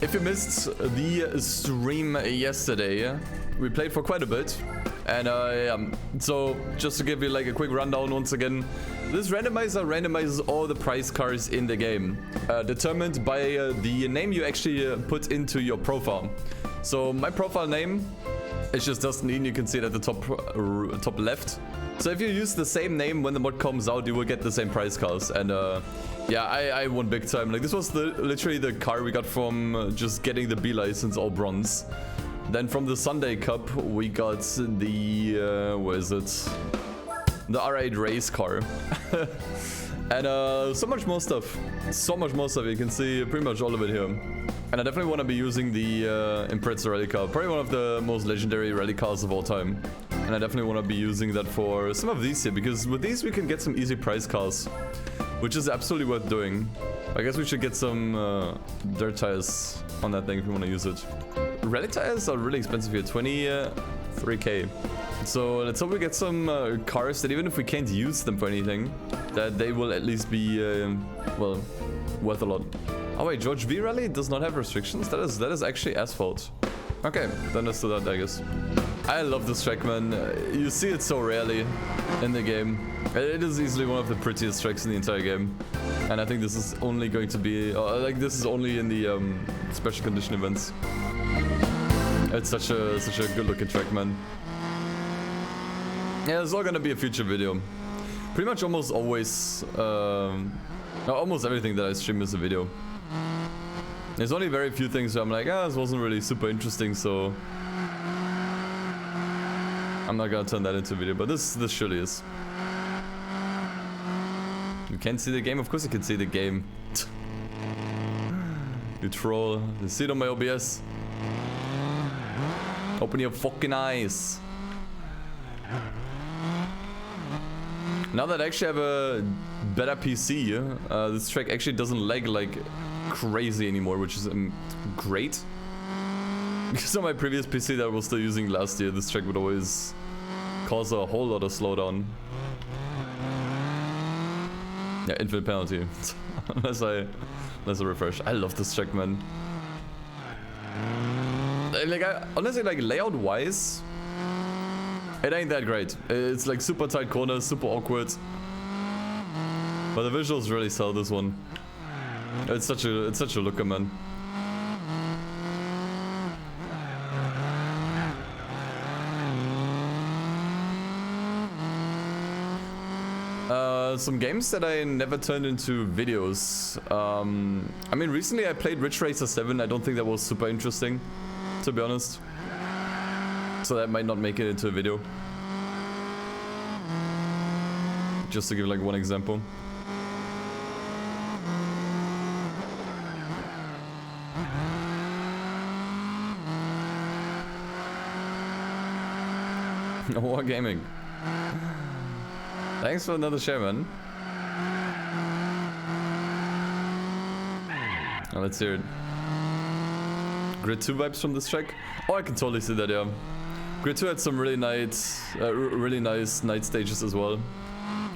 If you missed the stream yesterday, we played for quite a bit. And yeah, so just to give you like a quick rundown once again, this randomizer randomizes all the prize cards in the game, determined by the name you actually put into your profile. So my profile name is just DustinEden. You can see it at the top left. So if you use the same name when the mod comes out, you will get the same prize cards. And yeah, I won big time. Like this was literally the car we got from just getting the B license, all bronze. Then from the Sunday Cup, we got the, where is it? The R8 race car. And so much more stuff. So much more stuff. You can see pretty much all of it here. And I definitely want to be using the Impreza rally car. Probably one of the most legendary rally cars of all time. And I definitely want to be using that for some of these here. Because with these we can get some easy prize cars. Which is absolutely worth doing. I guess we should get some dirt tires on that thing if we want to use it. Rally tires are really expensive here, 23k. So let's hope we get some cars that even if we can't use them for anything, that they will at least be, well, worth a lot. Oh wait, George V Rally does not have restrictions? That is actually asphalt. Okay, then let's do that, I guess. I love this track, man. You see it so rarely in the game. It is easily one of the prettiest tracks in the entire game. And I think this is only going to be, like this is only in the special condition events. It's such a good looking track, man. Yeah, it's all gonna be a future video. Pretty much almost always, almost everything that I stream is a video. There's only very few things where I'm like, this wasn't really super interesting, so I'm not gonna turn that into a video, but this surely is. You can't see the game? Of course you can see the game. You troll. You see it on my OBS? Open your fucking eyes. Now that I actually have a better PC, this track actually doesn't lag like crazy anymore, which is great. Because on my previous PC that I was still using last year, this track would always cause a whole lot of slowdown. Yeah, infinite penalty. unless I refresh. I love this track, man. Like, honestly, like, layout-wise, it ain't that great. It's like super tight corners, super awkward. But the visuals really sell this one. It's such a looker, man. Some games that I never turned into videos. I mean, recently I played Ridge Racer 7. I don't think that was super interesting, to be honest. So that might not make it into a video. Just to give like one example. War Gaming. Thanks for another share, man. Now let's hear it. Grid 2 vibes from this track? Oh, I can totally see that, yeah. Grid 2 had some really nice night stages as well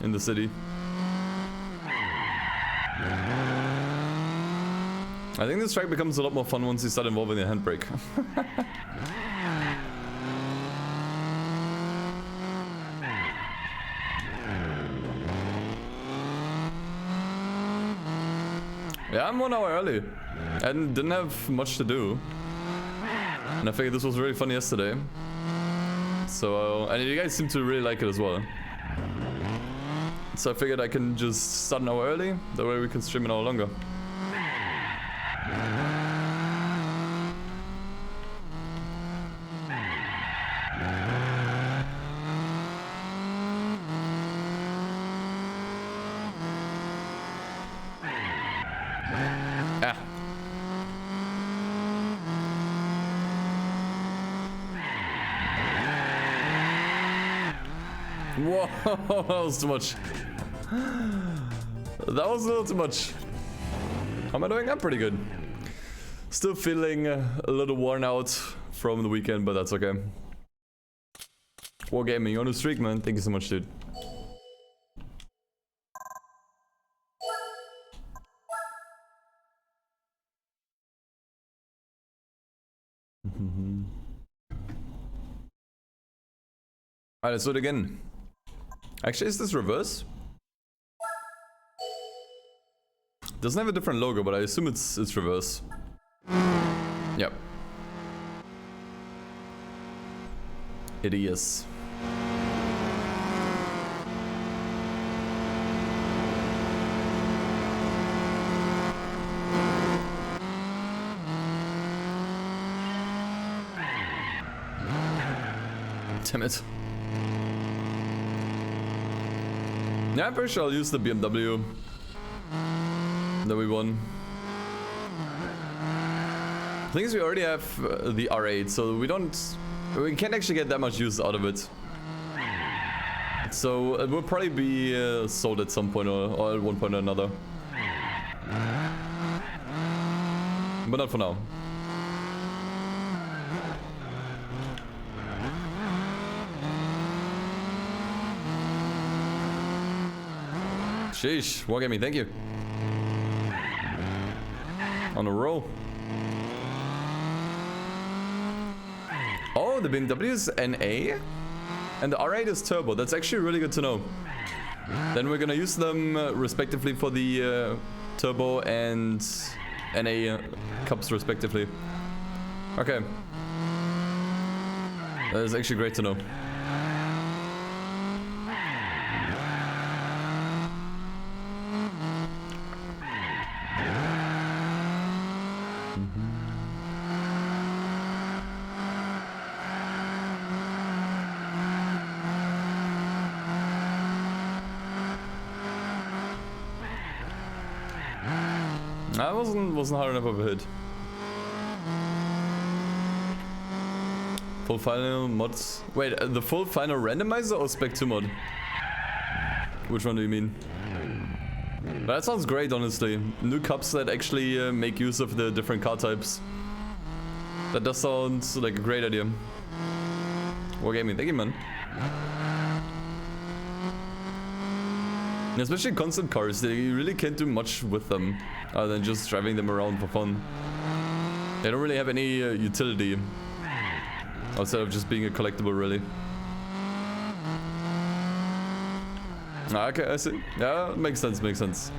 in the city. I think this track becomes a lot more fun once you start involving the handbrake. Yeah, I'm 1 hour early and didn't have much to do. And I figured this was really fun yesterday. So, and you guys seem to really like it as well. So I figured I can just start an hour early, that way we can stream an hour longer. Whoa, that was too much. That was a little too much. How am I doing? I'm pretty good. Still feeling a little worn out from the weekend, but that's okay. War Gaming on a streak, man. Thank you so much, dude. Alright, let's do it again. Actually, is this reverse? Doesn't have a different logo, but I assume it's reverse. Yep. It is. Damn it. Yeah, I'm pretty sure I'll use the BMW that we won. The thing is, we already have the R8, so we can't actually get that much use out of it. So it will probably be sold at some point or at one point or another. But not for now. Sheesh, Wargaming, thank you. On a roll. Oh, the BMW is NA and the R8 is turbo. That's actually really good to know. Then we're gonna use them respectively for the turbo and NA cups respectively. Okay. That is actually great to know. That wasn't hard enough of a hit. Full final mods. Wait, the full final randomizer or spec 2 mod? Which one do you mean? That sounds great, honestly. New cups that actually make use of the different car types. That does sound like a great idea. Wargaming, thank you, man. Especially constant cars, they really can't do much with them other than just driving them around for fun. They don't really have any utility outside of just being a collectible, really. Okay, I see. Yeah, makes sense, makes sense.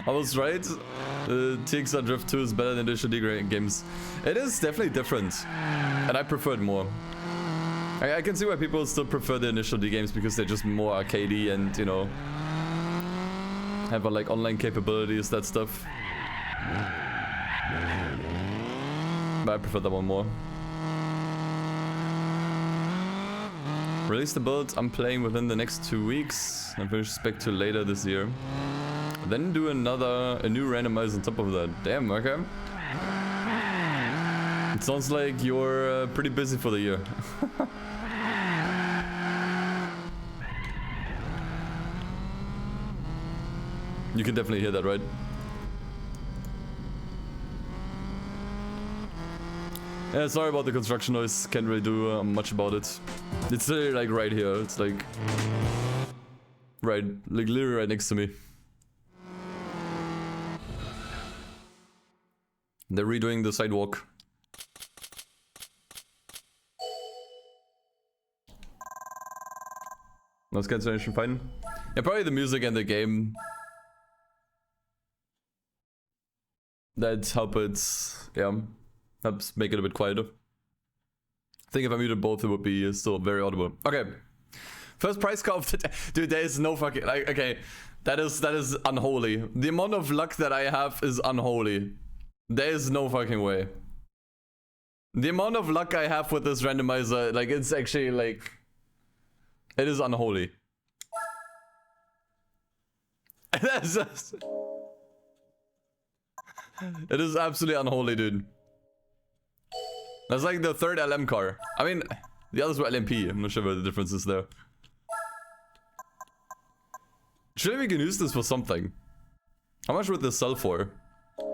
I was right. TXR Drift 2 is better than the HD games. It is definitely different, and I prefer it more. I can see why people still prefer the initial D games because they're just more arcadey and, you know, have like online capabilities, that stuff. But I prefer that one more. Release the build I'm playing within the next 2 weeks and finish spec 2 later this year. Then do a new randomizer on top of that. Damn, okay. It sounds like you're pretty busy for the year. You can definitely hear that, right? Yeah, sorry about the construction noise. Can't really do much about it. It's literally like right here. It's like literally right next to me. They're redoing the sidewalk. No cancellation, fine. Yeah, probably the music and the game. That helps make it a bit quieter. I think if I muted both, it would be still very audible. Okay. First prize car of the day. Dude, there is no fucking, like, okay. That is unholy. The amount of luck that I have is unholy. There is no fucking way. The amount of luck I have with this randomizer, like, it's actually, like... It is unholy. That's just... It is absolutely unholy, dude. That's like the third LM car. I mean, the others were LMP. I'm not sure what the difference is there. Surely we can use this for something. How much would this sell for?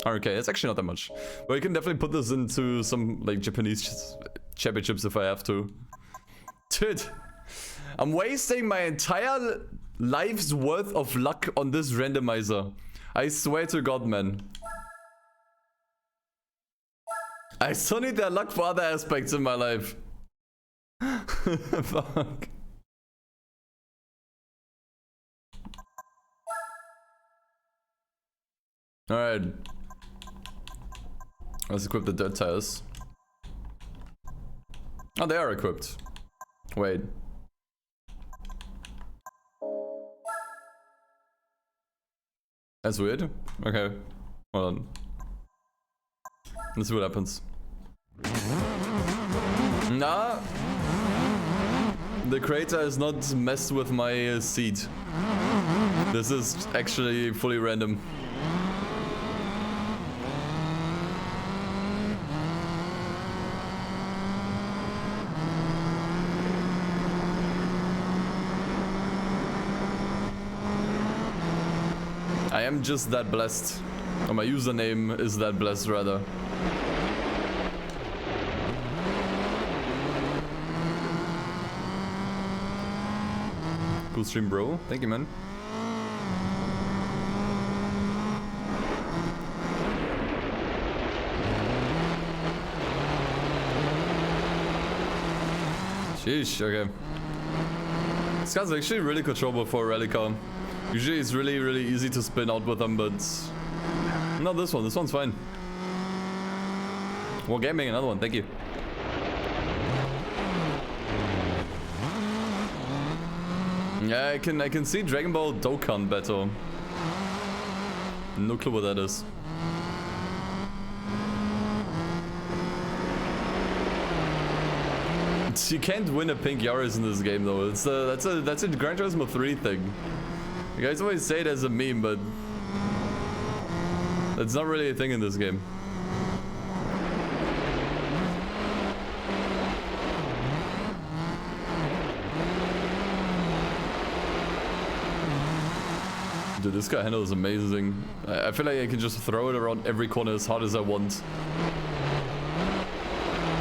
Okay, it's actually not that much. But we can definitely put this into some, like, Japanese championships if I have to. Dude, I'm wasting my entire life's worth of luck on this randomizer. I swear to God, man. I still need that luck for other aspects in my life. Fuck. Alright. Let's equip the dirt tires. Oh, they are equipped. Wait. That's weird. Okay. Hold on. Let's see what happens. Nah. The creator has not messed with my seed. This is actually fully random. I am just that blessed. Or my username is that blessed, rather. Cool stream, bro. Thank you, man. Sheesh, okay. This guy's actually really controllable for a rally car. Usually it's really, really easy to spin out with them, but not this one. This one's fine. More gaming, another one. Thank you. Yeah, I can see Dragon Ball Dokkan better. No clue what that is. You can't win a pink Yaris in this game though. It's that's a Gran Turismo 3 thing. You guys always say it as a meme, but that's not really a thing in this game. Dude, this guy handle is amazing. I feel like I can just throw it around every corner as hard as I want.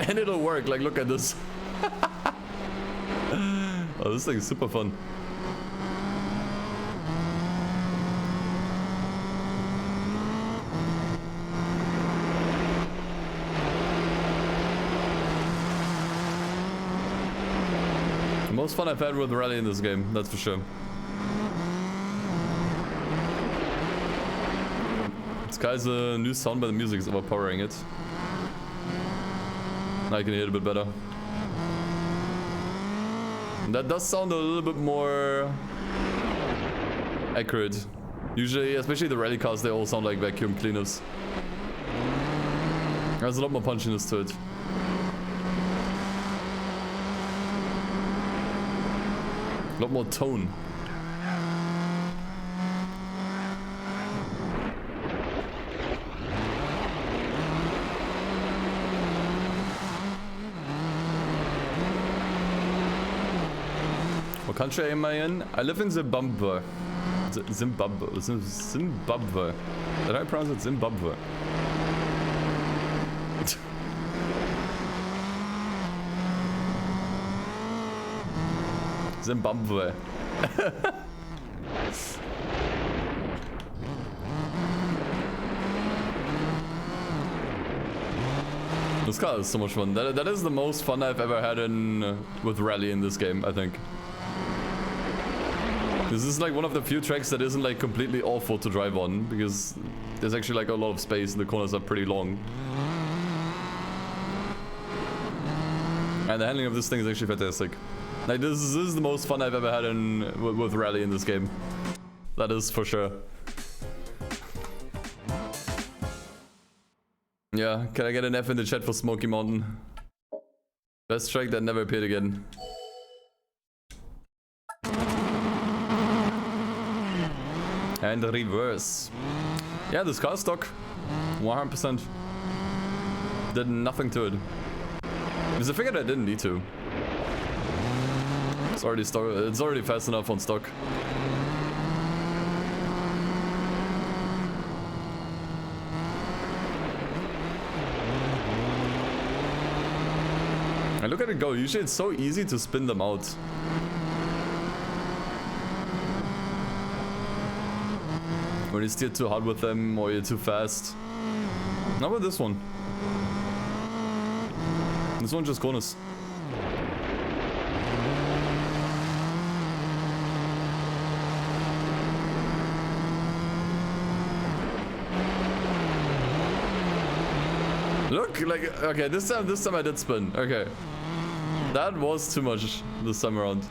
And it'll work, like look at this. Oh, this thing is super fun. The most fun I've had with rally in this game, that's for sure. This guy's a new sound, but the music is overpowering it. Now I can hear it a bit better. That does sound a little bit more accurate. Usually, especially the rally cars, they all sound like vacuum cleaners. There's a lot more punchiness to it. A lot more tone. What country am I in? I live in Zimbabwe. Zimbabwe. Zimbabwe. Did I pronounce it Zimbabwe? Zimbabwe. This car is so much fun. That is the most fun I've ever had in with rally in this game, I think. This is like one of the few tracks that isn't like completely awful to drive on, because there's actually like a lot of space and the corners are pretty long. And the handling of this thing is actually fantastic. Like this is the most fun I've ever had with rally in this game. That is for sure. Yeah, can I get an F in the chat for Smoky Mountain? Best track that never appeared again. And reverse. Yeah, this car stock. 100%. Did nothing to it. Because I figured I didn't need to. It's already fast enough on stock. And look at it go. Usually it's so easy to spin them out. When you steer too hard with them or you're too fast. How about this one? This one just corners. Look, like, okay, this time I did spin. Okay. That was too much this time around.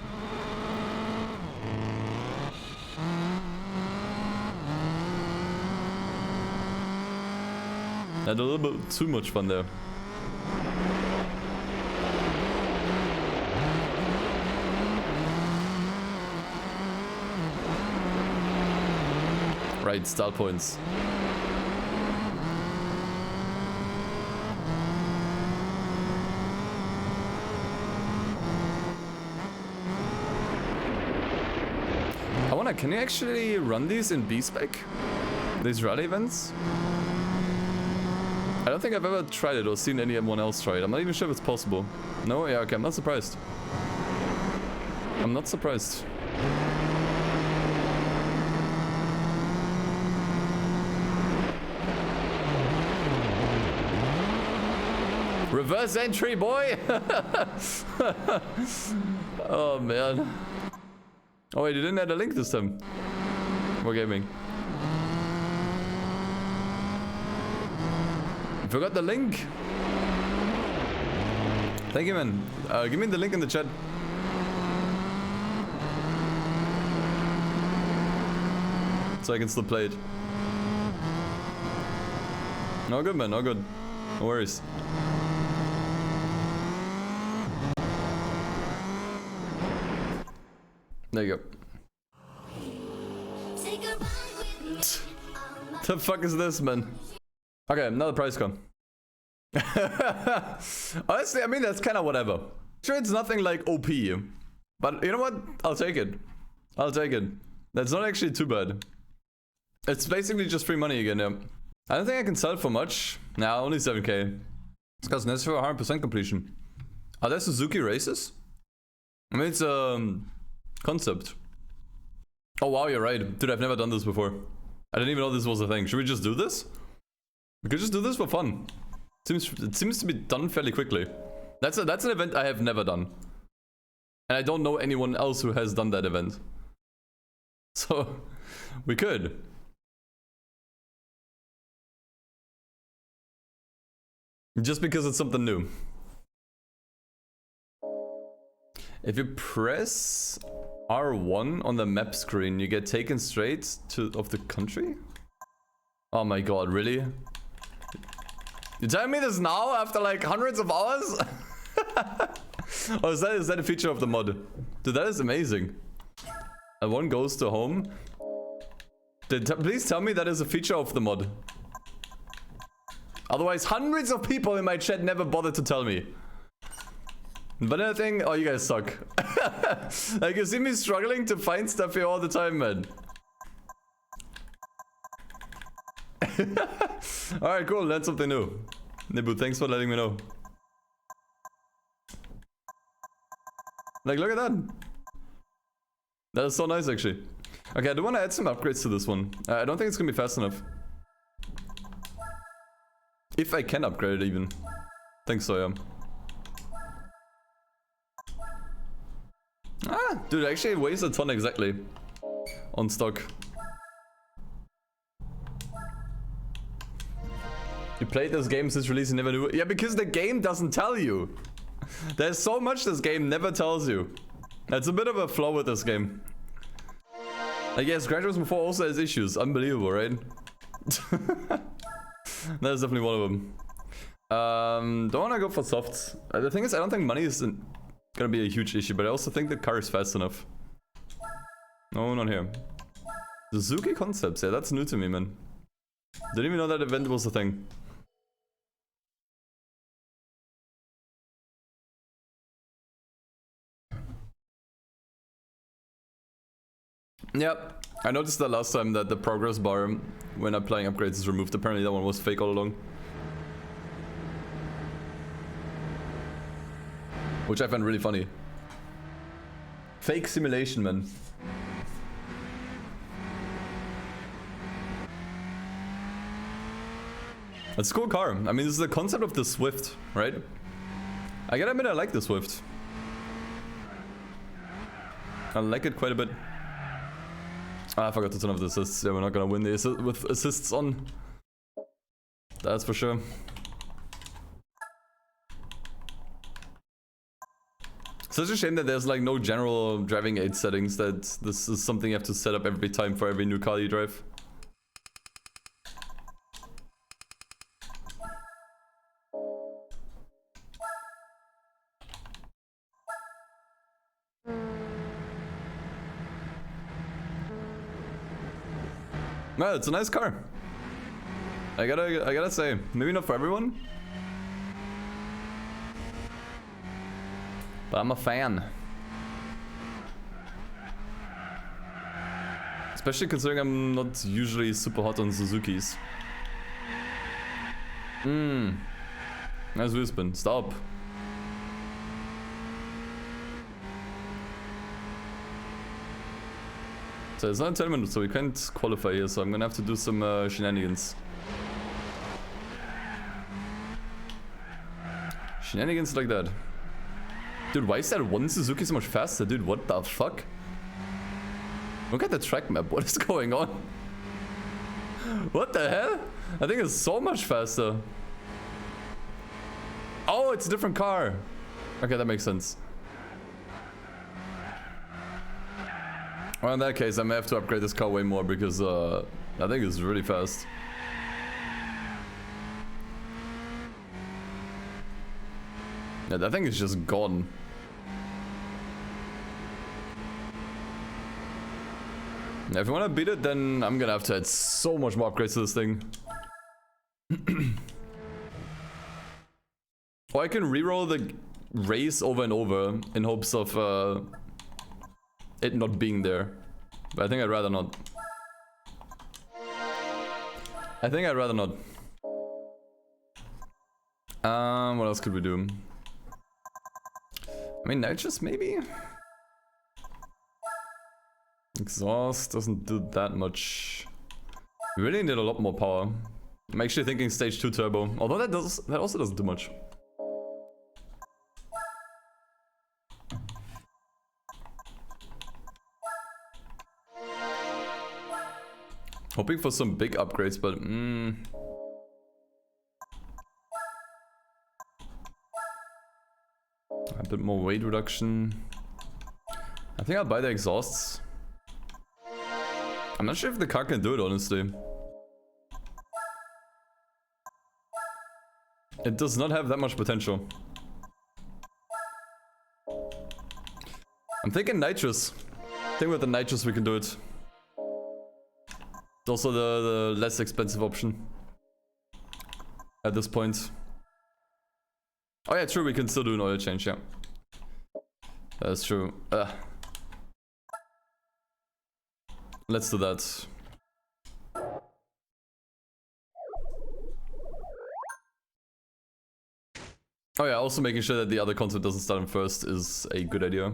I had a little bit too much fun there. Right, start points. Can you actually run these in B-Spec? These rally events? I don't think I've ever tried it or seen anyone else try it. I'm not even sure if it's possible. No? Yeah, okay, I'm not surprised. I'm not surprised. Reverse entry, boy! Oh, man. Oh wait, you didn't add a link this time. More gaming. I forgot the link. Thank you, man. Give me the link in the chat. So I can still play it. No good, man. No good. No worries. There you go. The fuck is this, man? Okay, another prize con. Honestly, I mean, that's kind of whatever. Sure, it's nothing like OP. But you know what? I'll take it. I'll take it. That's not actually too bad. It's basically just free money again, yeah. I don't think I can sell it for much. Nah, only 7k. It's because necessary for 100% completion. Are there Suzuki races? I mean, it's concept. Oh wow, you're right. Dude, I've never done this before. I didn't even know this was a thing. Should we just do this? We could just do this for fun. It seems to be done fairly quickly. That's an event I have never done. And I don't know anyone else who has done that event. So, we could. Just because it's something new. If you press R1 on the map screen, you get taken straight to the country? Oh my god, really? You telling me this now after like hundreds of hours? Oh, is that a feature of the mod? Dude, that is amazing. And one goes to home. Please tell me that is a feature of the mod. Otherwise, hundreds of people in my chat never bothered to tell me. But another thing, oh, you guys suck. Like, you see me struggling to find stuff here all the time, man. Alright, cool, learned something new. Nibu, thanks for letting me know. Like, look at that. That is so nice, actually. Okay, I do want to add some upgrades to this one. I don't think it's gonna be fast enough. If I can upgrade it, even. Think so, yeah. Ah, dude, actually it weighs a ton exactly. On stock. You played this game since release and never knew it? Yeah, because the game doesn't tell you. There's so much this game never tells you. That's a bit of a flaw with this game. Like, yes, Gran Turismo 4 also has issues. Unbelievable, right? That is definitely one of them. Don't want to go for softs. The thing is, I don't think money is gonna be a huge issue, but I also think the car is fast enough. No, not here. Suzuki concepts, yeah, that's new to me, man. Didn't even know that event was a thing. Yep, I noticed that last time that the progress bar when I'm playing upgrades is removed. Apparently that one was fake all along. Which I find really funny. Fake simulation, man. It's a cool car. I mean, this is the concept of the Swift, right? I gotta admit, I like the Swift. I like it quite a bit. Ah, I forgot to turn off the assists. Yeah, we're not gonna win the with assists on. That's for sure. Such a shame that there's like no general driving aid settings, that this is something you have to set up every time for every new car you drive. No, it's a nice car. I gotta say, maybe not for everyone, but I'm a fan. Especially considering I'm not usually super hot on Suzukis. Nice wheel spin. Stop. So it's not 10 minutes, so we can't qualify here, so I'm gonna have to do some shenanigans. Shenanigans like that. Dude, why is that one Suzuki so much faster? Dude, what the fuck? Look at the track map, what is going on? What the hell? I think it's so much faster. Oh, it's a different car. Okay, that makes sense. Well, in that case, I may have to upgrade this car way more because I think it's really fast. Yeah, that thing is just gone. Yeah, if you want to beat it, then I'm gonna have to add so much more upgrades to this thing. Or I can reroll the race over and over in hopes of it not being there. But I think I'd rather not. I think I'd rather not. What else could we do? I mean, nitrous maybe? Exhaust doesn't do that much. We really need a lot more power. I'm actually thinking stage 2 turbo. Although that also doesn't do much. Hoping for some big upgrades, but a bit more weight reduction. I think I'll buy the exhausts. I'm not sure if the car can do it, honestly. It does not have that much potential. I'm thinking nitrous. I think with the nitrous we can do it. It's also the less expensive option at this point. Oh yeah, true, we can still do an oil change, yeah. That's true. Let's do that. Oh yeah, also making sure that the other concept doesn't start in first is a good idea.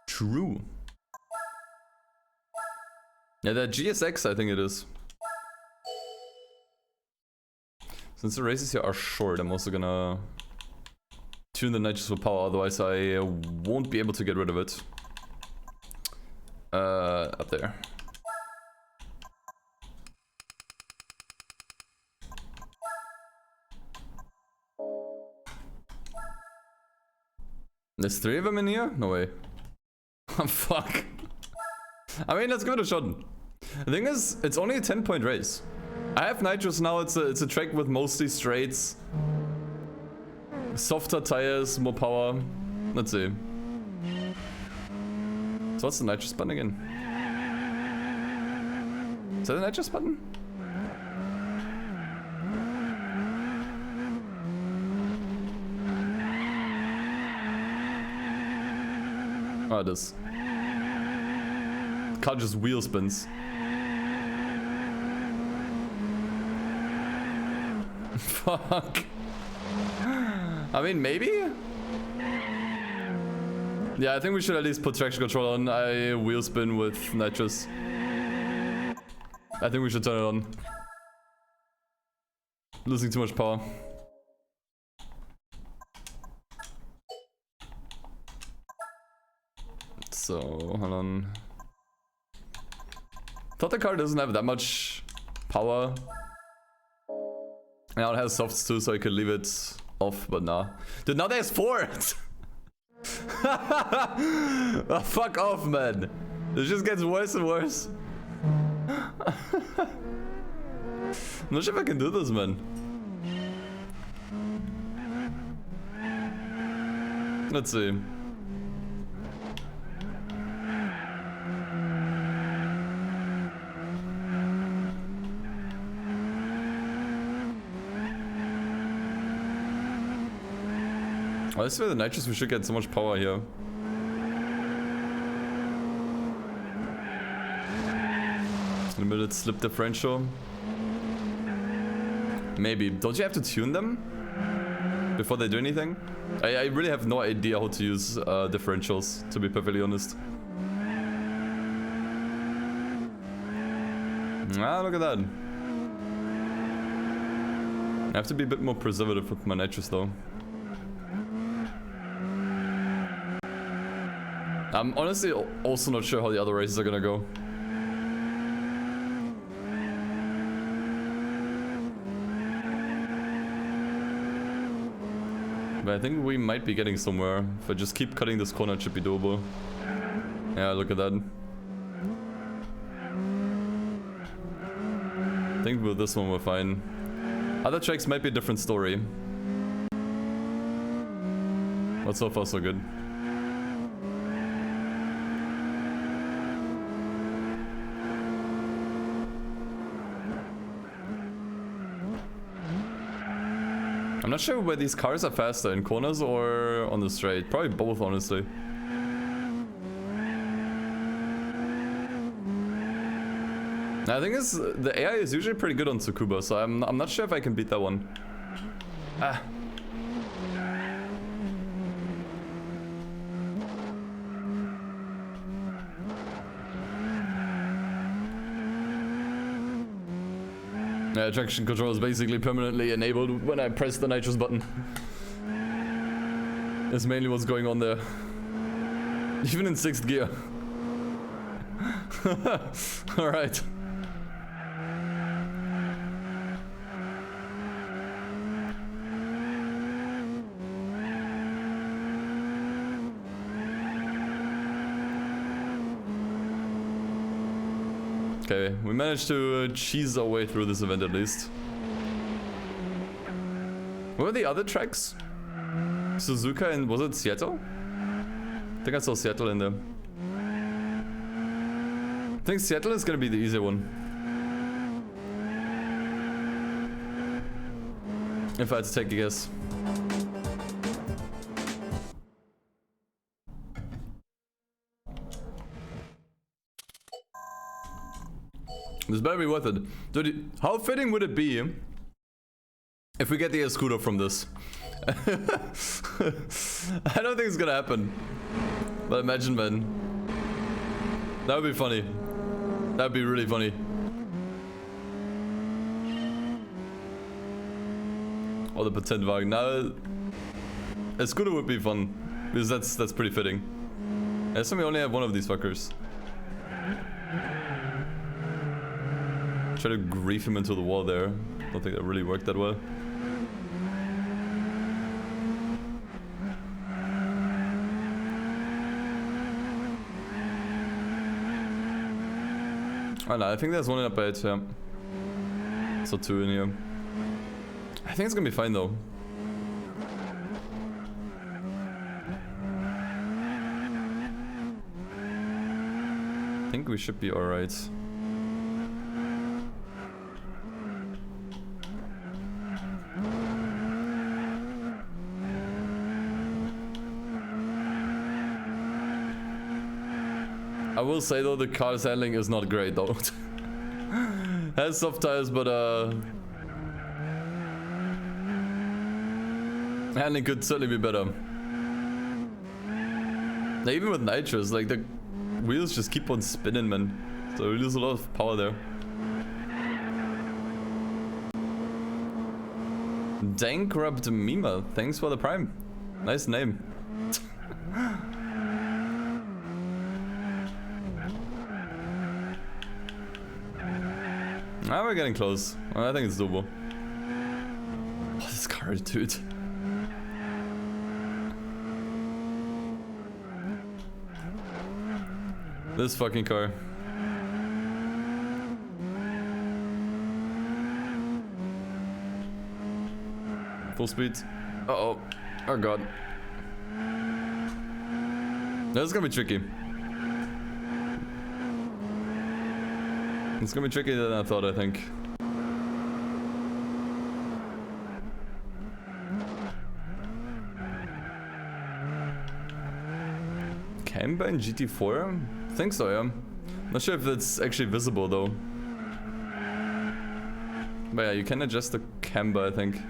True. Yeah, that GSX, I think it is. Since the races here are short, I'm also gonna tune the nitrous for power, otherwise I won't be able to get rid of it. Up there. There's 3 of them in here? No way. Oh, fuck. I mean, let's give it a shot. The thing is, it's only a 10-point race. I have nitrous now, it's a track with mostly straights. Softer tires, more power. Let's see. So what's the nitrous button again? Is that the nitrous button? Oh, it is. The car just wheel spins. Fuck. I mean, maybe? Yeah, I think we should at least put traction control on. I wheel spin with nitrous. I think we should turn it on. Losing too much power. So, hold on. Thought the car doesn't have that much power. Now it has softs too, so I could leave it off, but nah. Dude, now there's 4! Oh, fuck off, man. It just gets worse and worse. I'm not sure if I can do this, man. Let's see. Honestly, with the nitrous, we should get so much power here. Limited slip differential. Maybe. Don't you have to tune them before they do anything? I really have no idea how to use differentials, to be perfectly honest. Ah, look at that. I have to be a bit more preservative with my nitrous though. I'm honestly also not sure how the other races are gonna go. But I think we might be getting somewhere. If I just keep cutting this corner, it should be doable. Yeah, look at that. I think with this one we're fine. Other tracks might be a different story. But so far so good. I'm not sure where these cars are faster, in corners or on the straight. Probably both, honestly. I think the AI is usually pretty good on Tsukuba, so I'm not sure if I can beat that one. Ah. Yeah, traction control is basically permanently enabled when I press the nitrous button. That's mainly what's going on there. Even in 6th gear. Alright. Okay, we managed to cheese our way through this event at least. What were the other tracks? Suzuka and was it Seattle? I think I saw Seattle in there. I think Seattle is gonna be the easier one. If I had to take a guess. This better be worth it. Dude, how fitting would it be if we get the scooter from this? I don't think it's gonna happen. But imagine, man. That would be funny. That would be really funny. Or the pretend wagon. Now, a scooter would be fun. Because that's pretty fitting. I assume we only have one of these fuckers. Try to grief him into the wall there. Don't think that really worked that well. Oh no, I think there's one in up by 8, yeah. So 2 in here. I think it's gonna be fine though. I think we should be alright. I will say though, the car's handling is not great though. Has soft tires, but handling could certainly be better. Now, even with nitrous, like the wheels just keep on spinning, man. So we lose a lot of power there. Dankrupt Mima, thanks for the prime. Nice name. Ah, we're getting close. I think it's doable. Oh, this car, dude. This fucking car. Full speed. Uh-oh. Oh god. This is gonna be tricky. It's gonna be trickier than I thought, I think. Camber in GT4? I think so, yeah. Not sure if that's actually visible though. But yeah, you can adjust the camber, I think.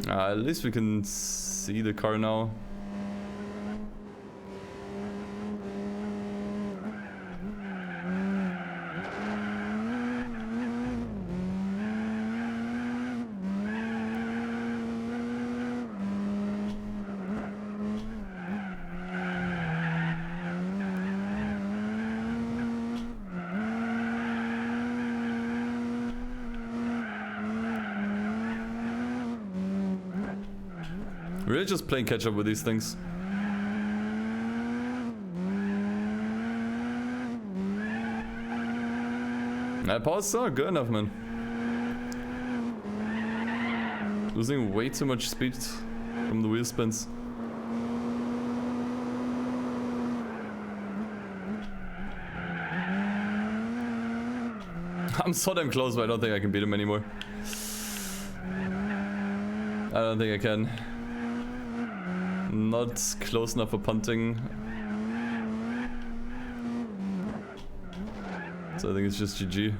At least we can see the car now. Really just playing catch up with these things. That power's still not good enough, man. Losing way too much speed from the wheel spins. I'm so damn close, but I don't think I can beat him anymore. I don't think I can. Not close enough for punting. So I think it's just GG.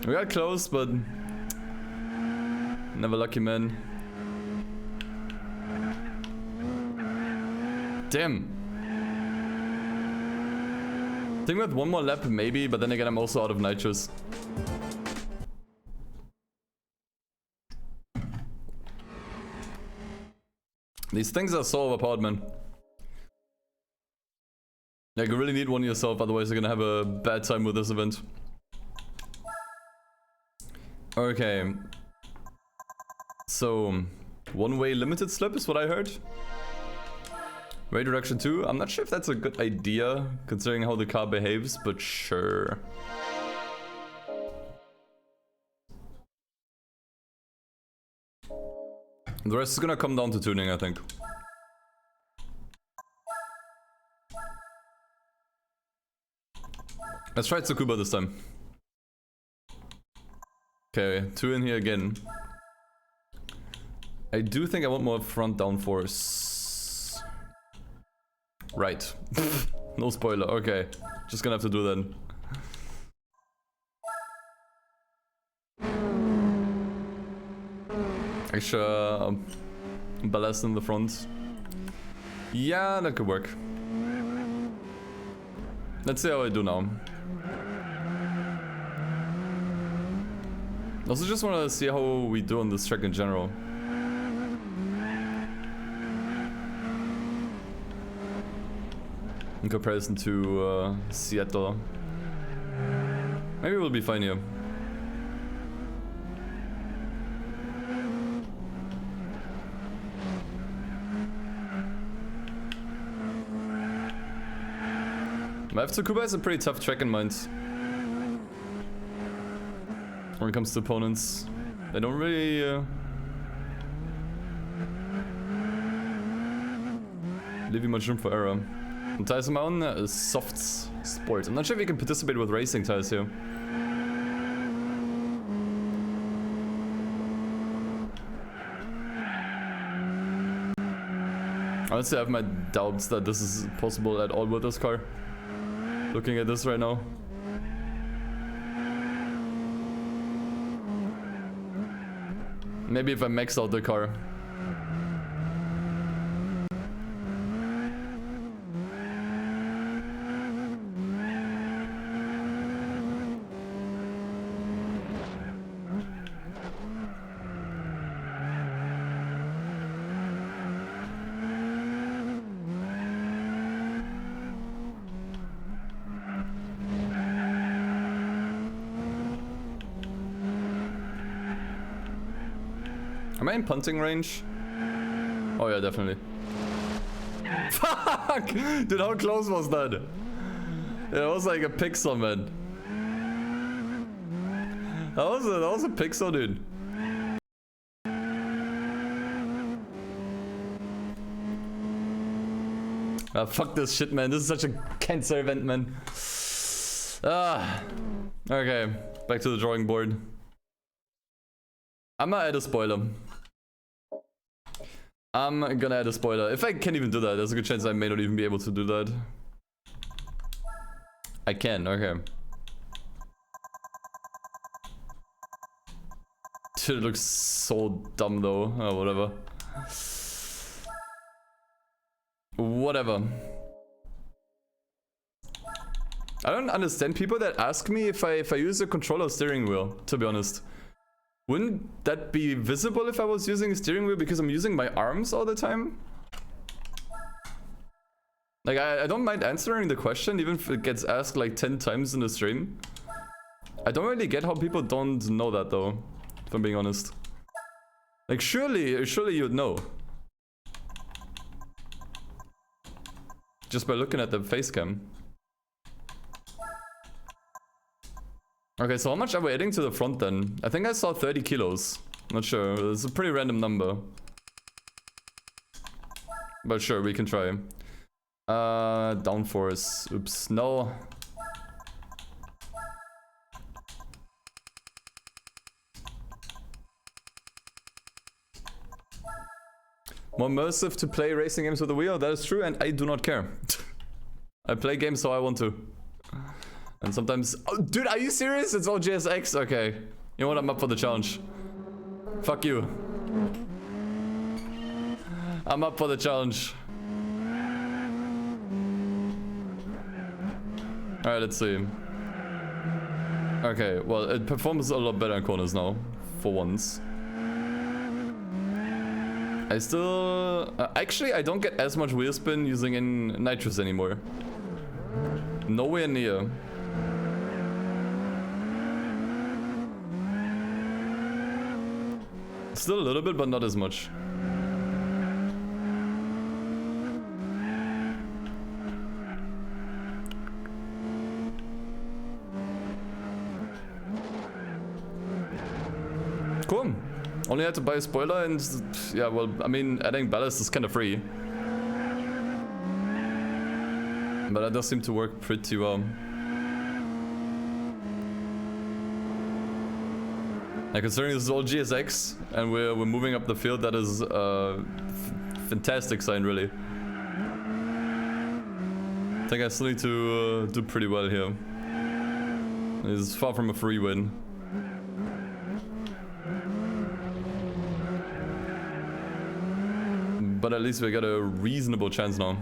We got close, but never lucky, man. Damn. I think with one more lap maybe, but then again I'm also out of nitros. These things are so overpowered, man. Like, you really need one yourself, otherwise you're gonna have a bad time with this event. Okay. So, one-way limited slip is what I heard. Rate reduction 2. I'm not sure if that's a good idea, considering how the car behaves, but sure. The rest is gonna come down to tuning, I think. Let's try Tsukuba this time. Okay, 2 in here again. I do think I want more front downforce. Right. No spoiler, okay. Just gonna have to do that. Extra ballast in the front. Yeah, that could work. Let's see how I do now. Also just want to see how we do on this track in general. In comparison to Seattle. Maybe we'll be fine here. Tsukuba has a pretty tough track in mind. When it comes to opponents, they don't really leave you much room for error. And tires on my own is soft sport. I'm not sure if you can participate with racing tires here. Honestly, I have my doubts that this is possible at all with this car. Looking at this right now. Maybe if I max out the car. Am I in punting range? Oh yeah, definitely. Fuck! Dude, how close was that? It was like a pixel, man. That was a pixel, dude. Ah, fuck this shit, man. This is such a cancer event, man. Ah. Okay, back to the drawing board. I'm gonna add a spoiler. I'm gonna add a spoiler. If I can even do that, there's a good chance I may not even be able to do that. I can, okay. Dude, it looks so dumb though. Oh, whatever. Whatever. I don't understand people that ask me if I use a controller steering wheel, to be honest. Wouldn't that be visible if I was using a steering wheel because I'm using my arms all the time? Like, I don't mind answering the question, even if it gets asked like 10 times in the stream. I don't really get how people don't know that though, if I'm being honest. Like, surely you'd know. Just by looking at the face cam. Okay, so how much are we adding to the front then? I think I saw 30 kilos. Not sure. It's a pretty random number. But sure, we can try. Downforce. Oops, no. More immersive to play racing games with a wheel, that is true, and I do not care. I play games so I want to. And sometimes... Oh, dude, are you serious? It's all GSX? Okay. You know what? I'm up for the challenge. Fuck you. I'm up for the challenge. Alright, let's see. Okay, well, it performs a lot better in corners now. For once. I still... actually, I don't get as much wheel spin using in nitrous anymore. Nowhere near. Still a little bit, but not as much. Cool. Only had to buy a spoiler and... yeah, well, I mean, adding ballast is kind of free. But that does seem to work pretty well. Like, considering this is all GSX and we're moving up the field, that is a fantastic sign, really. I think I still need to do pretty well here. It's far from a free win. But at least we got a reasonable chance now.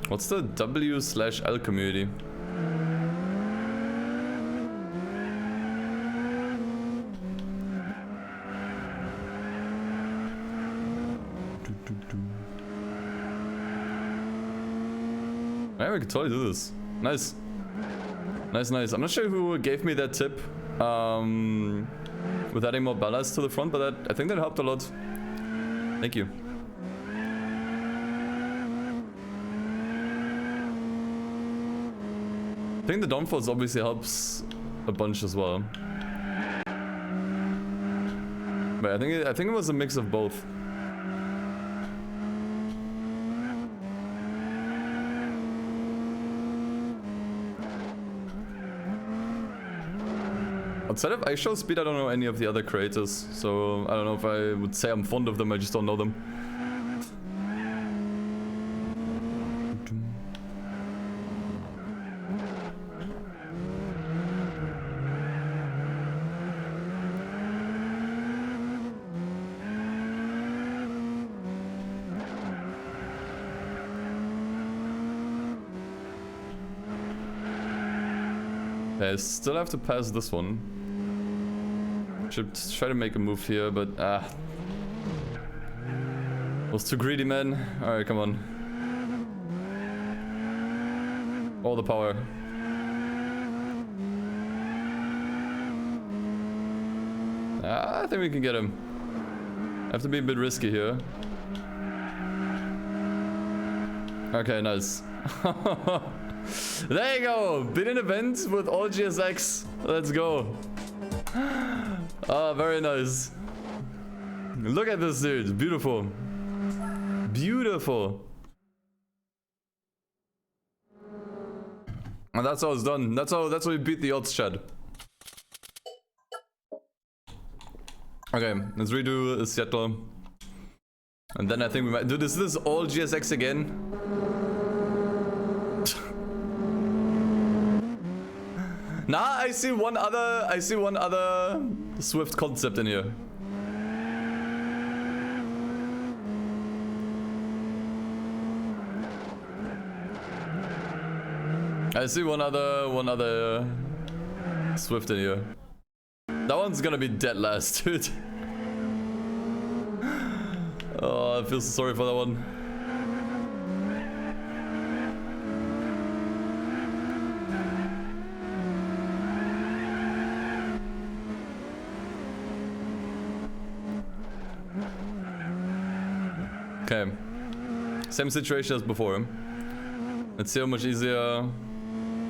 What's the W/L community? Yeah, we could totally do this. Nice. Nice, nice. I'm not sure who gave me that tip with adding more ballast to the front, but I think that helped a lot. Thank you. I think the downforce obviously helps a bunch as well. But I think it was a mix of both. Outside of iShow Speed, I don't know any of the other creators, so I don't know if I would say I'm fond of them, I just don't know them. I still have to pass this one. Should try to make a move here, but was too greedy, man. Alright, come on. All the power. I think we can get him. Have to be a bit risky here. Okay, nice. There you go. Beat an event with all GSX. Let's go. Oh, very nice. Look at this dude. Beautiful. Beautiful. And that's how it's done. That's how we beat the odds, chat. Okay, let's redo Seattle. And then I think we might do this. This is all GSX again. Nah, I see one other Swift concept in here. I see one other Swift in here. That one's gonna be dead last, dude. Oh, I feel so sorry for that one. Okay. Same situation as before. Let's see how much easier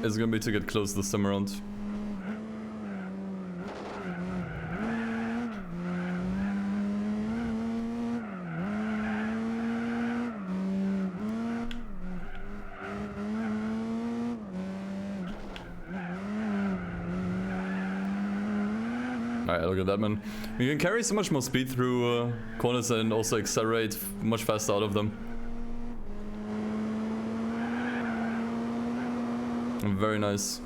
it's gonna be to get close this time around. Alright, look at that, man. You can carry so much more speed through corners and also accelerate much faster out of them. Very nice.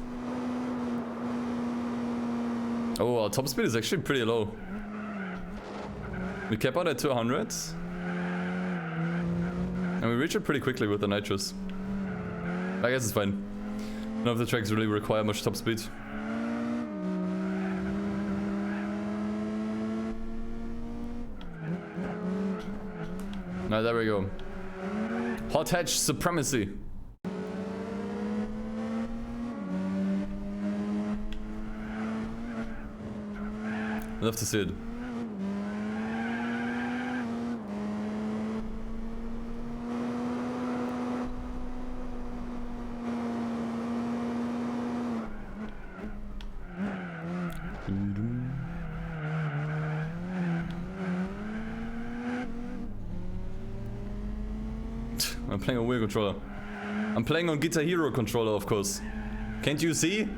Oh, our top speed is actually pretty low. We kept out at 200. And we reach it pretty quickly with the nitrous. I guess it's fine. None of the tracks really require much top speed. Now there we go. Hot hatch supremacy. Love to see it. I'm playing on Wii controller. I'm playing on Guitar Hero controller, of course. Can't you see?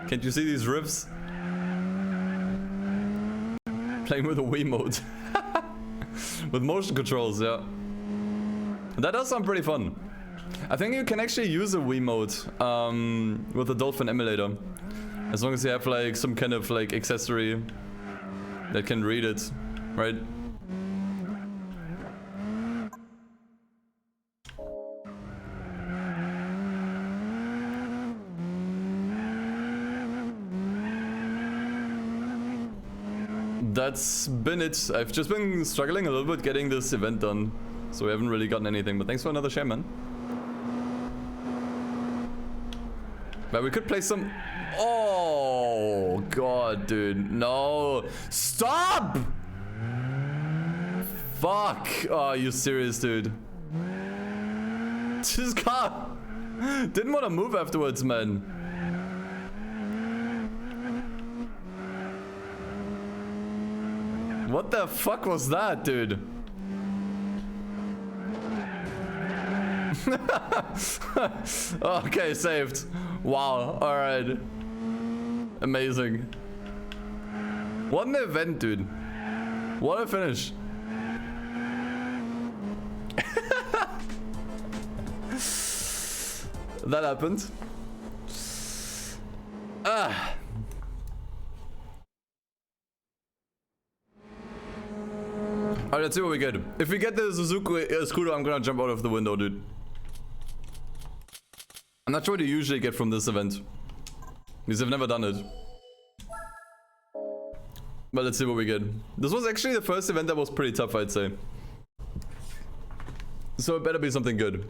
Can't you see these riffs? Playing with a Wii mode. With motion controls, yeah. That does sound pretty fun. I think you can actually use a Wii mode with the Dolphin emulator. As long as you have like some kind of like accessory that can read it, right? That's been it. I've just been struggling a little bit getting this event done. So we haven't really gotten anything, but thanks for another share, man. But we could play some... Oh, God, dude. No. Stop! Fuck. Oh, are you serious, dude? This car didn't want to move afterwards, man. What the fuck was that, dude? Okay, saved. Wow, alright. Amazing. What an event, dude. What a finish. That happened. Ah. Alright, let's see what we get. If we get the Suzuki scooter, I'm gonna jump out of the window, dude. I'm not sure what you usually get from this event, because I've never done it. But let's see what we get. This was actually the first event that was pretty tough, I'd say. So it better be something good.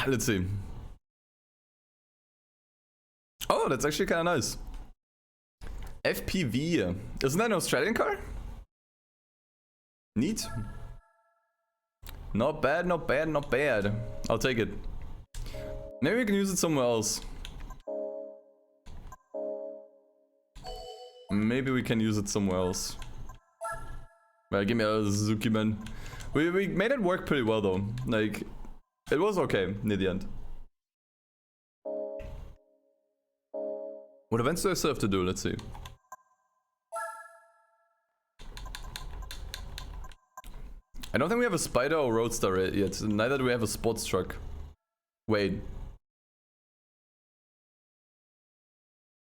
Let's see. Oh, that's actually kind of nice. FPV. Isn't that an Australian car? Neat. Not bad, not bad, not bad. I'll take it. Maybe we can use it somewhere else. Maybe we can use it somewhere else. Well, give me a Suzuki, man. We made it work pretty well though. Like, it was okay near the end. What events do I still have to do? Let's see. I don't think we have a Spider or Roadster yet. Neither do we have a sports truck. Wait.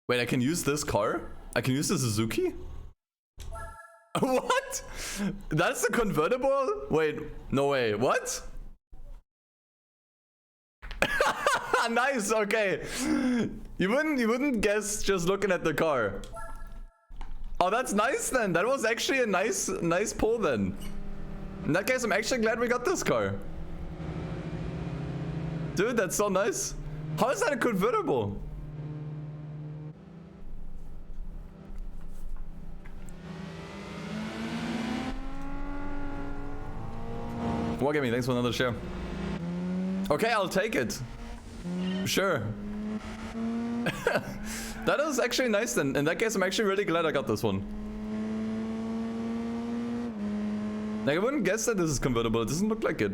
Wait, I can use this car? I can use the Suzuki? What? That's a convertible? Wait, no way. What? Nice, okay. You wouldn't guess just looking at the car. Oh, that's nice then. That was actually a nice pull then. In that case, I'm actually glad we got this car. Dude, that's so nice. How is that a convertible? Wargaming, thanks for another share. Okay, I'll take it. Sure. That is actually nice then. In that case, I'm actually really glad I got this one. Like, I wouldn't guess that this is convertible. It doesn't look like it.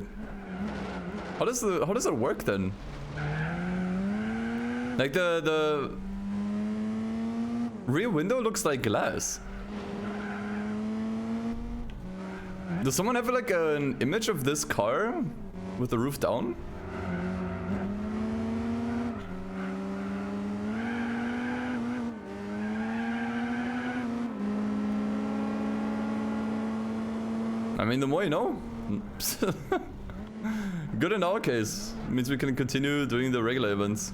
How does it work then? Like the rear window looks like glass. Does someone have like an image of this car with the roof down? I mean, the more you know. Good in our case. It means we can continue doing the regular events.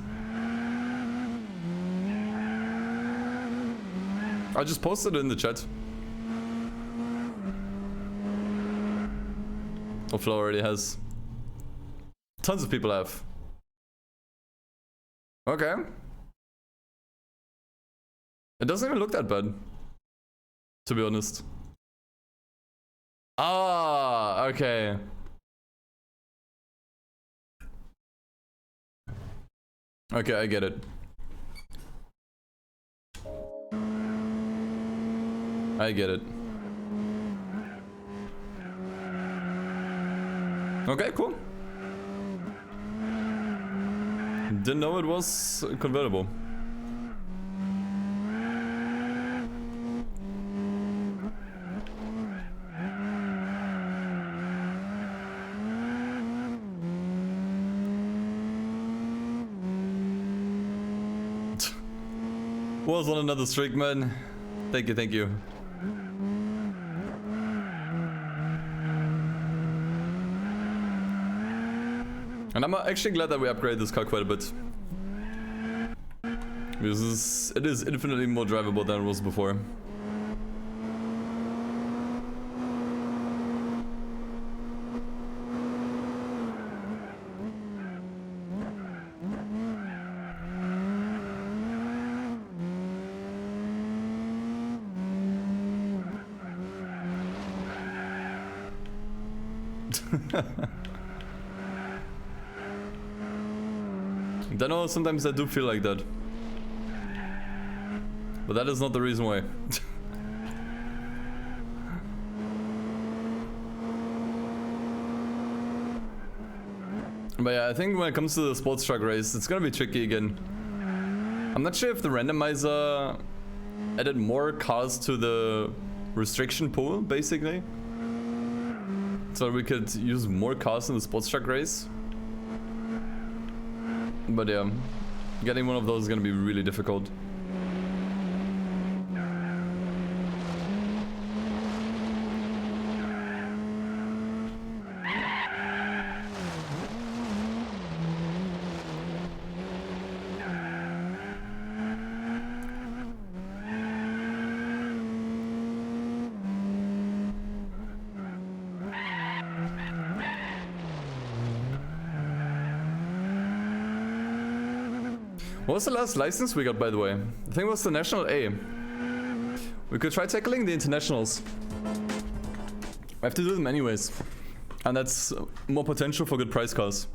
I just posted it in the chat. Flo already has. Tons of people have. Okay. It doesn't even look that bad, to be honest. Ah, okay. Okay, I get it. I get it. Okay, cool. Didn't know it was convertible. Was on another streak, man. Thank you, thank you. And I'm actually glad that we upgraded this car quite a bit. Because it is infinitely more drivable than it was before. I know sometimes I do feel like that. But that is not the reason why. But yeah, I think when it comes to the sports truck race, it's gonna be tricky again. I'm not sure if the randomizer added more cars to the restriction pool, basically. So we could use more cars in the sports truck race. But yeah, getting one of those is gonna be really difficult. What was the last license we got, by the way? I think it was the National A. We could try tackling the internationals. We have to do them anyways. And that's more potential for good prize cars.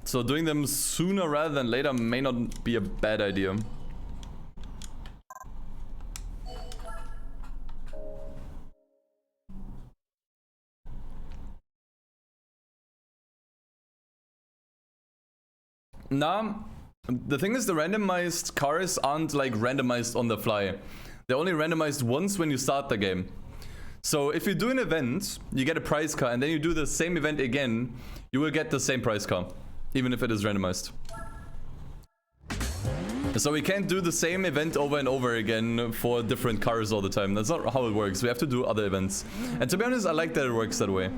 So doing them sooner rather than later may not be a bad idea. Nah, the thing is the randomized cars aren't like randomized on the fly. They're only randomized once when you start the game. So if you do an event, you get a prize car, and then you do the same event again, you will get the same prize car, even if it is randomized. So we can't do the same event over and over again for different cars all the time. That's not how it works. We have to do other events. And to be honest, I like that it works that way.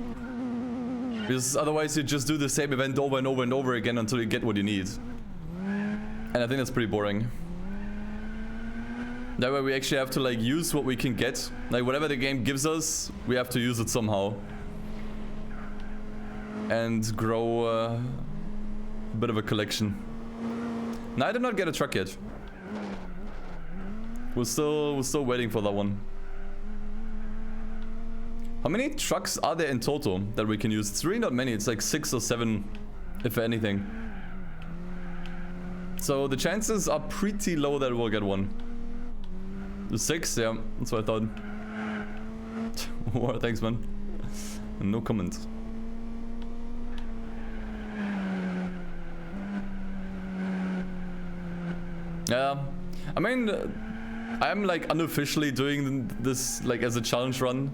Because otherwise you just do the same event over and over and over again until you get what you need. And I think that's pretty boring. That way we actually have to like use what we can get. Like whatever the game gives us, we have to use it somehow. And grow a bit of a collection. Now I did not get a truck yet. We're still waiting for that one. How many trucks are there in total that we can use? It's really not many. It's like 6 or 7, if anything. So the chances are pretty low that we'll get one. The 6, yeah, that's what I thought. Well, thanks, man. No comment. Yeah, I mean, I'm like unofficially doing this like as a challenge run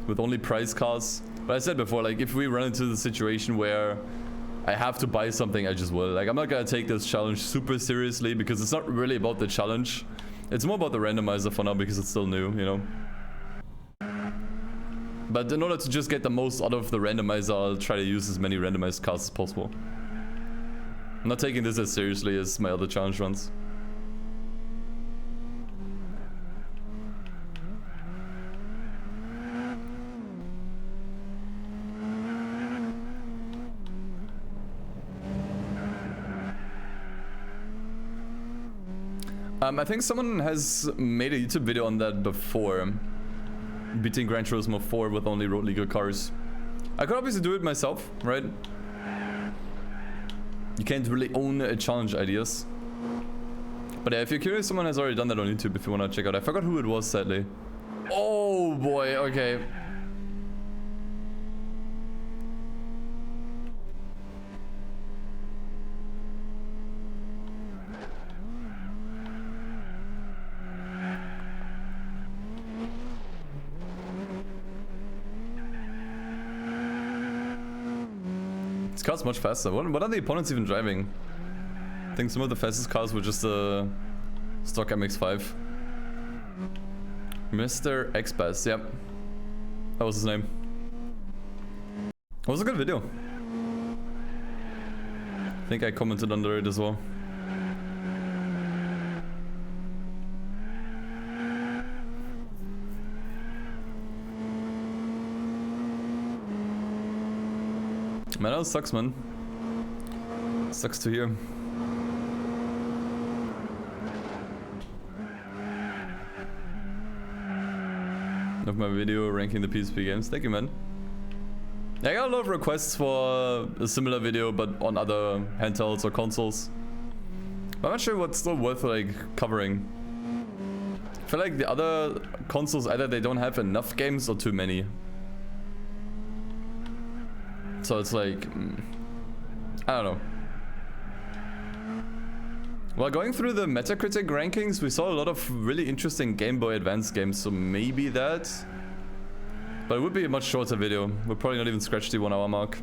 with only prize cars. But I said before, like if we run into the situation where I have to buy something, I just will. Like I'm not gonna take this challenge super seriously because it's not really about the challenge. It's more about the randomizer for now because it's still new, you know. But in order to just get the most out of the randomizer, I'll try to use as many randomized cars as possible. I'm not taking this as seriously as my other challenge runs. I think someone has made a YouTube video on that before. Beating Gran Turismo 4 with only road legal cars. I could obviously do it myself, right? You can't really own challenge ideas. But yeah, if you're curious, someone has already done that on YouTube if you want to check out. I forgot who it was, sadly. Oh boy, okay. This car's much faster. What are the opponents even driving? I think some of the fastest cars were just the stock MX-5. Mr. X-Bass, yep. That was his name. It was a good video. I think I commented under it as well. Man, that sucks, man. Sucks to hear. Of my video ranking the PSP games. Thank you, man. I got a lot of requests for a similar video, but on other handhelds or consoles. But I'm not sure what's still worth like covering. I feel like the other consoles, either they don't have enough games or too many. So it's like, I don't know. Well, going through the Metacritic rankings, we saw a lot of really interesting Game Boy Advance games, so maybe that. But it would be a much shorter video. We'll probably not even scratch the 1 hour mark.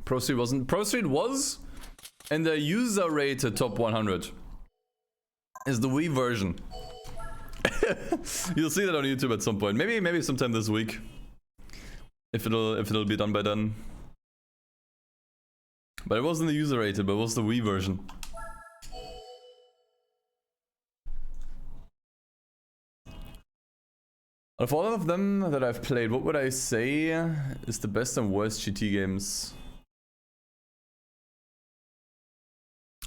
Pro Street wasn't. Pro Street was in the user rated top 100. Is the Wii version. You'll see that on YouTube at some point. Maybe sometime this week. If it'll be done by then. But it wasn't the user rated, but it was the Wii version. Of all of them that I've played, what would I say is the best and worst GT games?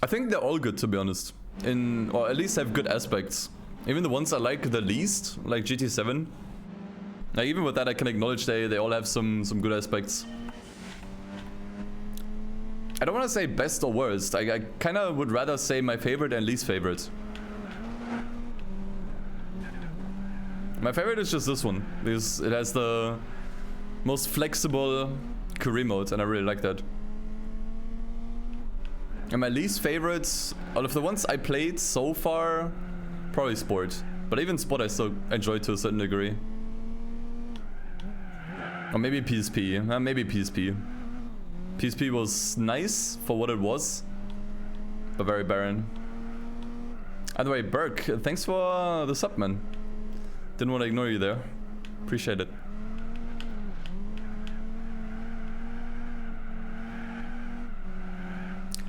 I think they're all good, to be honest. Or at least have good aspects. Even the ones I like the least, like GT7. Like even with that, I can acknowledge they all have some good aspects. I don't want to say best or worst. I kind of would rather say my favorite and least favorite. My favorite is just this one, because it has the most flexible career mode, and I really like that. And my least favorites, out of the ones I played so far, probably Sport. But even Sport I still enjoy to a certain degree. Or maybe PSP, maybe PSP. PSP was nice for what it was, but very barren. By the way, Burke, thanks for the sub, man. Didn't want to ignore you there. Appreciate it.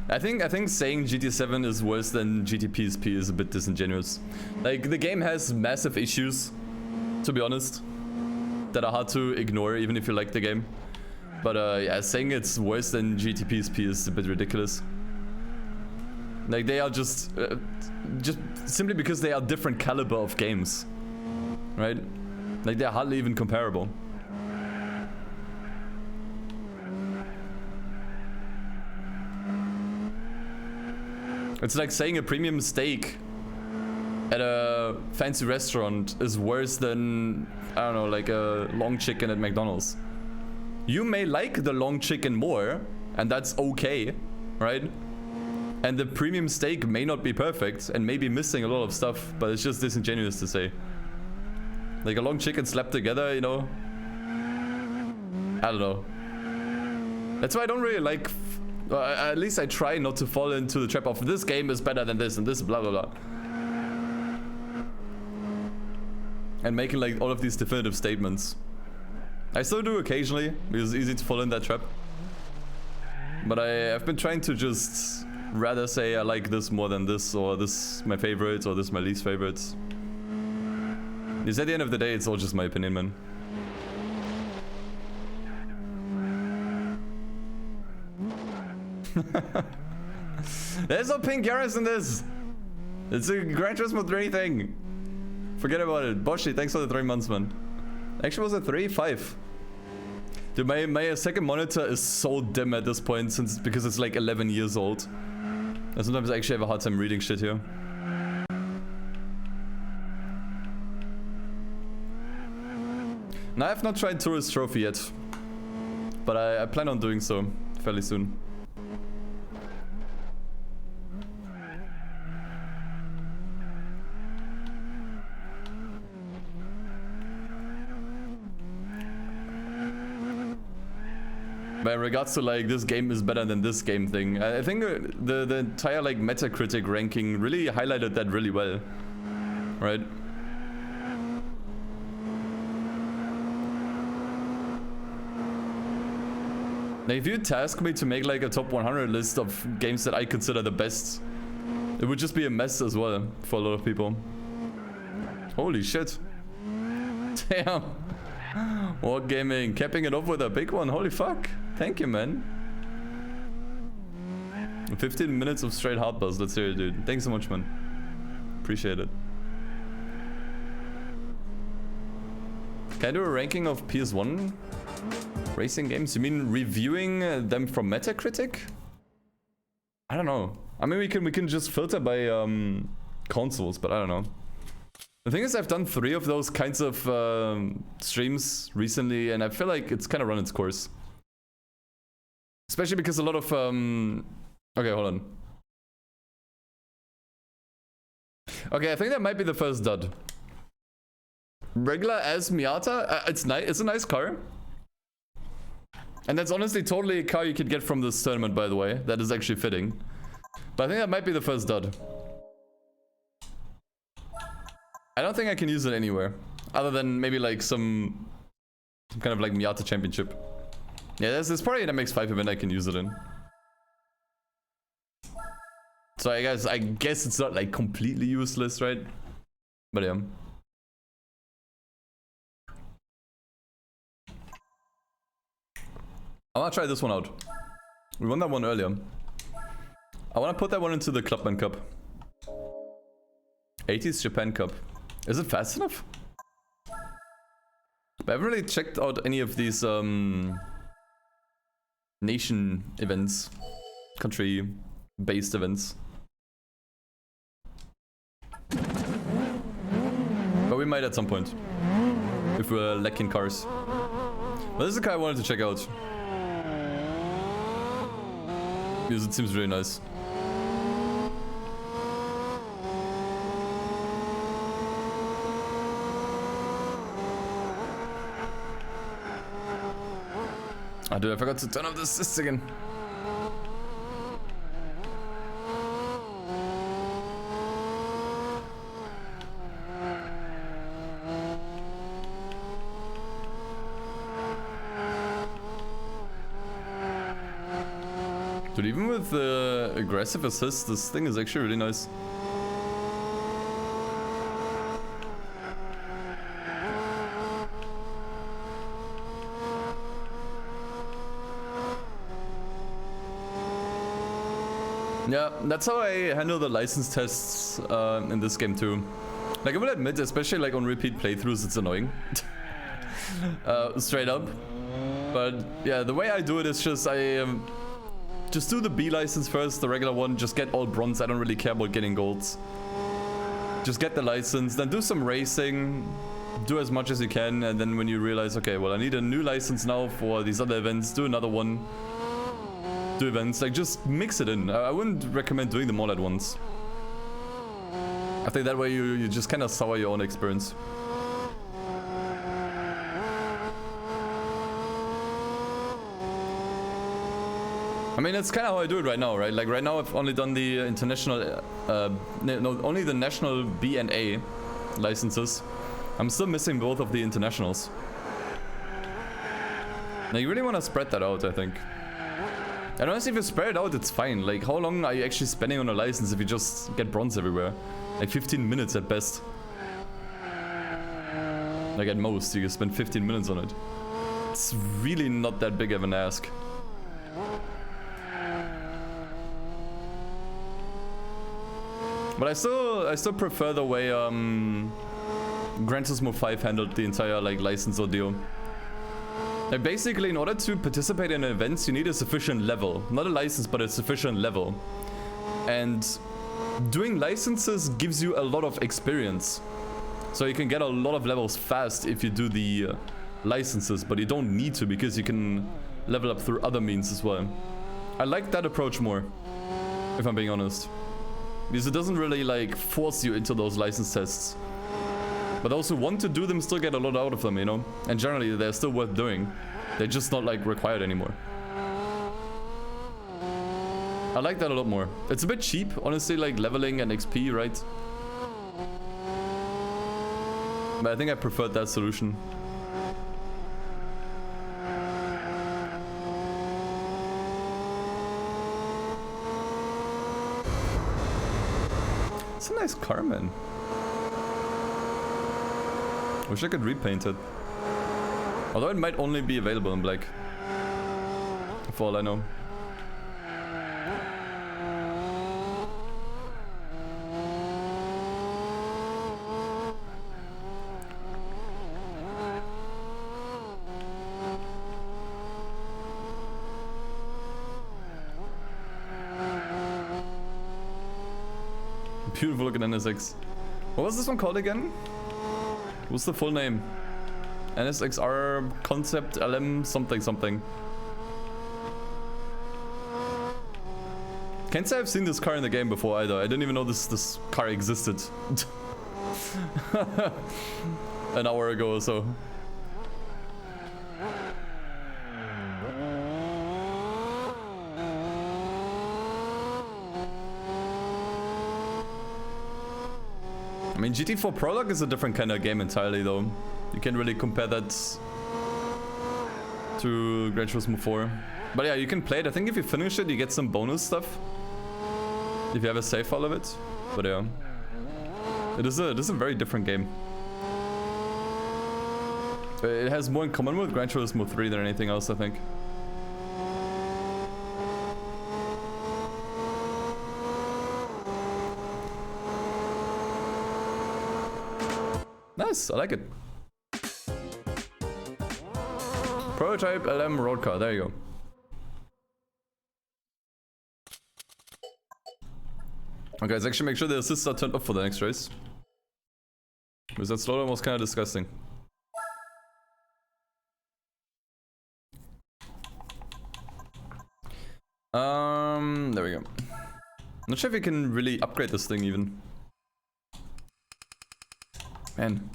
I think saying GT7 is worse than GT PSP is a bit disingenuous. Like, the game has massive issues, to be honest, that are hard to ignore even if you like the game. But yeah, saying it's worse than GT PSP is a bit ridiculous. Like, they are just simply because they are different caliber of games. Right? Like, they're hardly even comparable. It's like saying a premium steak at a fancy restaurant is worse than, I don't know, like a long chicken at McDonald's. You may like the long chicken more, and that's okay, right? And the premium steak may not be perfect and may be missing a lot of stuff, but it's just disingenuous to say. Like a long chicken slapped together, you know? I don't know. That's why I don't really like... at least I try not to fall into the trap of this game is better than this and this blah blah blah. And making like all of these definitive statements. I still do occasionally, because it's easy to fall in that trap. But I've been trying to just rather say I like this more than this, or this my favorite, or this my least favorites. Because at the end of the day, it's all just my opinion, man. There's no pink arrows in this. It's a Gran Turismo 3 thing. Forget about it. Boshi, thanks for the 3 months, man. Actually, was it 3? 5. Dude, my second monitor is so dim at this point because it's like 11 years old. And sometimes I actually have a hard time reading shit here. Now, I have not tried Tourist Trophy yet, but I plan on doing so fairly soon. But in regards to like this game is better than this game thing, I think the entire like Metacritic ranking really highlighted that really well, right? Now, if you task me to make like a top 100 list of games that I consider the best, it would just be a mess as well for a lot of people. Holy shit. Damn. Wargaming, capping it off with a big one. Holy fuck. Thank you, man. 15 minutes of straight hard buzz. Let's hear it, dude. Thanks so much, man. Appreciate it. Can I do a ranking of PS1 racing games? You mean reviewing them from Metacritic? I don't know. I mean, we can just filter by consoles, but I don't know. The thing is, I've done 3 of those kinds of streams recently, and I feel like it's kind of run its course. Especially because a lot of okay, hold on. Okay, I think that might be the first dud. Regular as Miata, it's nice. It's a nice car. And that's honestly totally a car you could get from this tournament, by the way. That is actually fitting. But I think that might be the first dud. I don't think I can use it anywhere. Other than maybe like some kind of like Miata championship. Yeah, there's probably an MX-5 event I can use it in. So I guess it's not like completely useless, right? But yeah. I wanna try this one out. We won that one earlier. I wanna put that one into the Clubman Cup. 80s Japan Cup. Is it fast enough? I haven't really checked out any of these nation events. Country-based events. But we might at some point. If we're lacking cars. But this is the car I wanted to check out. Because it seems really nice. Ah, dude, I forgot to turn off the assist again. Dude, even with the aggressive assist, this thing is actually really nice. Yeah, that's how I handle the license tests in this game too. Like, I will admit, especially like on repeat playthroughs, it's annoying. Straight up. But yeah, the way I do it is just just do the B license first, the regular one, just get all bronze. I don't really care about getting golds. Just get the license, then do some racing, do as much as you can, and then when you realize, okay, well, I need a new license now for these other events, do another one. Do events, like, just mix it in. I wouldn't recommend doing them all at once. I think that way you just kind of sour your own experience. I mean, that's kind of how I do it right now, right? Like, right now I've only done the international, no, only the national B and A licenses. I'm still missing both of the internationals. Now, you really want to spread that out, I think. And honestly, if you spread it out, it's fine. Like, how long are you actually spending on a license if you just get bronze everywhere? Like 15 minutes at best. Like, at most, you can spend 15 minutes on it. It's really not that big of an ask. But I still prefer the way Gran Turismo 5 handled the entire like license ordeal. Like, basically, in order to participate in events, you need a sufficient level. Not a license, but a sufficient level. And doing licenses gives you a lot of experience. So you can get a lot of levels fast if you do the licenses, but you don't need to because you can level up through other means as well. I like that approach more, if I'm being honest. Because it doesn't really like force you into those license tests. But those who want to do them still get a lot out of them, you know? And generally, they're still worth doing. They're just not, like, required anymore. I like that a lot more. It's a bit cheap, honestly, like, leveling and XP, right? But I think I preferred that solution. It's a nice car, man. Wish I could repaint it. Although it might only be available in black. For all I know. Beautiful looking NSX. What was this one called again? What's the full name? NSXR Concept LM something something. Can't say I've seen this car in the game before either. I didn't even know this car existed. An hour ago or so. I mean, GT4 Prologue is a different kind of game entirely, though. You can't really compare that to Gran Turismo 4. But yeah, you can play it. I think if you finish it, you get some bonus stuff. If you have a save file of it. But yeah. It is a very different game. It has more in common with Gran Turismo 3 than anything else, I think. Nice, I like it. Prototype LM road car, there you go. Okay, let's actually make sure the assists are turned off for the next race. Because that slowdown was kind of disgusting. There we go. Not sure if we can really upgrade this thing even. Man.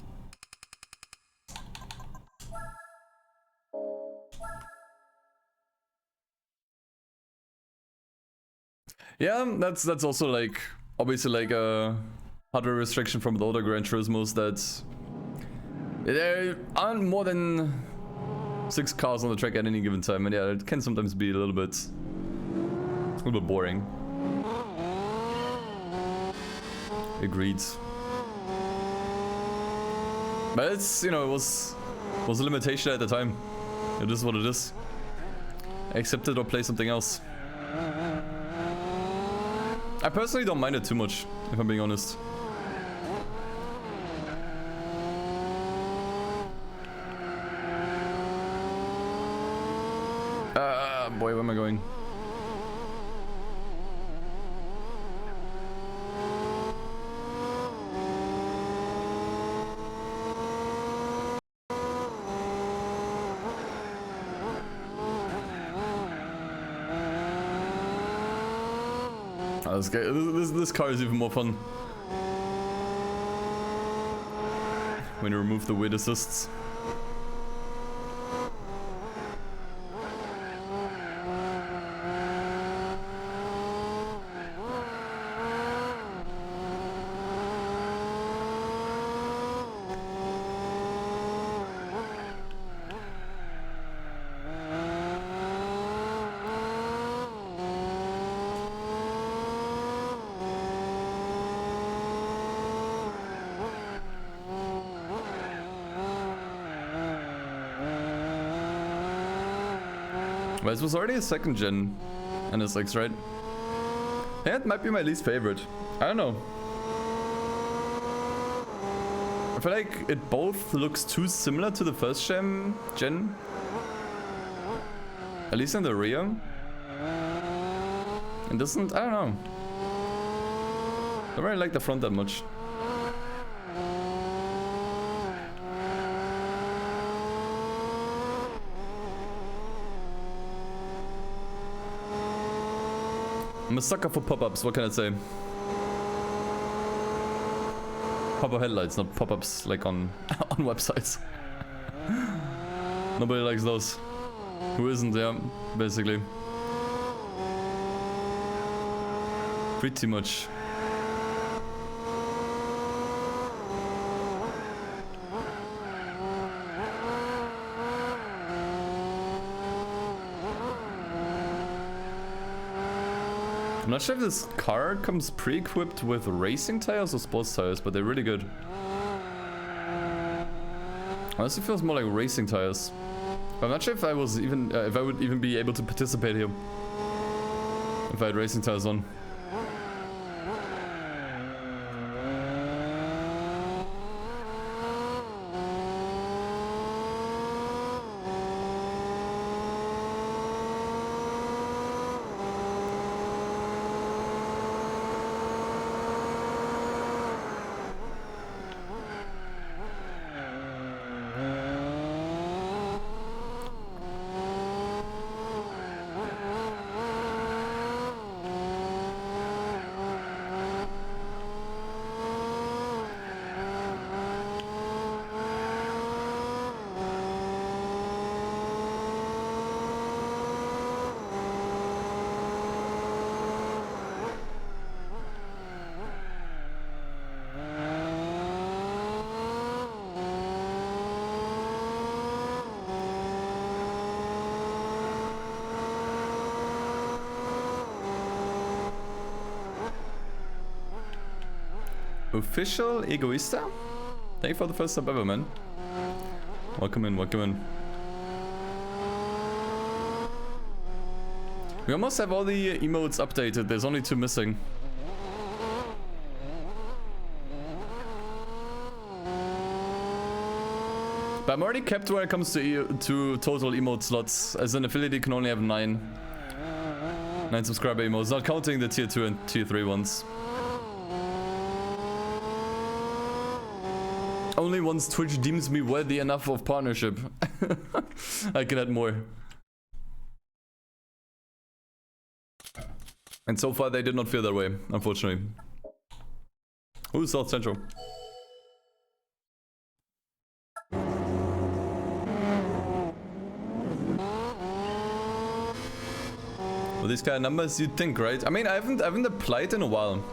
Yeah, that's also like obviously like a hardware restriction from the older Gran Turismos that there aren't more than 6 cars on the track at any given time, and yeah, it can sometimes be a little bit boring. Agreed. But it's, you know, it was a limitation at the time. It is what it is. Accept it or play something else. I personally don't mind it too much, if I'm being honest. Boy, where am I going? This car is even more fun when you remove the weird assists. But this was already a 2nd gen NSX, right? Yeah, it might be my least favorite. I don't know. I feel like it both looks too similar to the 1st gen. At least in the rear. And doesn't, I don't know. I don't really like the front that much. I'm a sucker for pop-ups, what can I say? Pop-up headlights, not pop-ups like on websites. Nobody likes those. Who isn't, yeah, basically. Pretty much. I'm not sure if this car comes pre-equipped with racing tires or sports tires, but they're really good. Honestly, feels more like racing tires. But I'm not sure if I was even if I would even be able to participate here if I had racing tires on. Official Egoista? Thank you for the first sub ever, man. Welcome in, welcome in. We almost have all the emotes updated, there's only 2 missing. But I'm already capped when it comes to total emote slots. As an affiliate, you can only have 9 subscriber emotes, not counting the tier 2 and tier 3 ones. Only once Twitch deems me worthy enough of partnership, I can add more. And so far they did not feel that way, unfortunately. Ooh, South Central. Well, these kind of numbers, you'd think, right? I mean, I haven't applied in a while.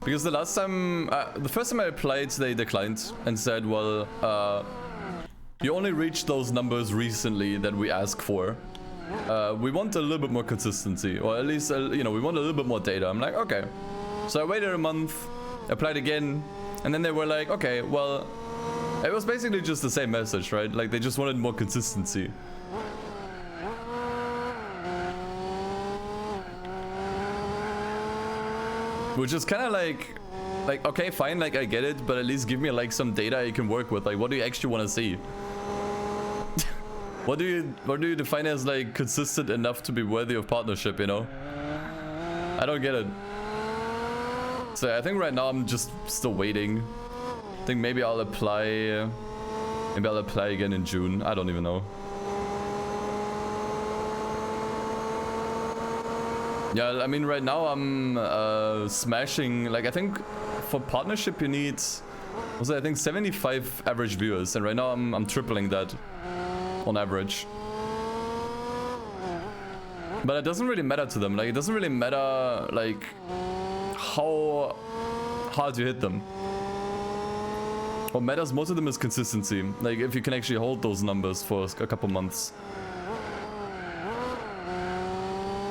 Because the last time, the first time I applied, they declined and said, well, you only reached those numbers recently that we ask for. We want a little bit more consistency, or at least, you know, we want a little bit more data. I'm like, okay. So I waited a month, applied again, and then they were like, okay, well, it was basically just the same message, right? Like, they just wanted more consistency. Which is kind of like, okay, fine, like, I get it, but at least give me, like, some data I can work with. Like, what do you actually want to see? What do you define as, like, consistent enough to be worthy of partnership, you know? I don't get it. So I think right now I'm just still waiting. I think maybe I'll apply. Maybe I'll apply again in June. I don't even know. Yeah, I mean, right now I'm smashing. Like, I think for partnership you need, I think 75 average viewers, and right now I'm tripling that on average. But it doesn't really matter to them. Like, it doesn't really matter like how hard you hit them. What matters most of them is consistency. Like, if you can actually hold those numbers for a couple months.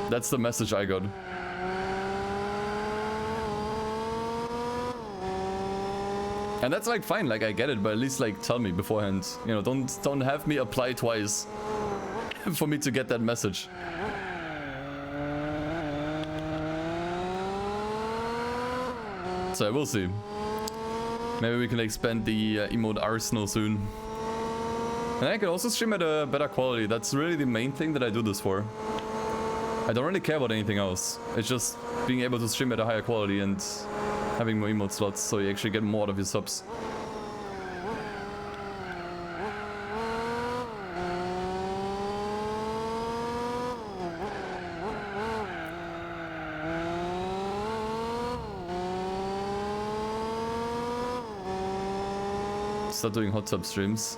That's the message I got. And that's like fine, like I get it, but at least like tell me beforehand. You know, don't have me apply twice for me to get that message. So we'll see. Maybe we can expand the emote arsenal soon. And I can also stream at a better quality. That's really the main thing that I do this for. I don't really care about anything else. It's just being able to stream at a higher quality and having more emote slots so you actually get more out of your subs. Start doing hot tub streams.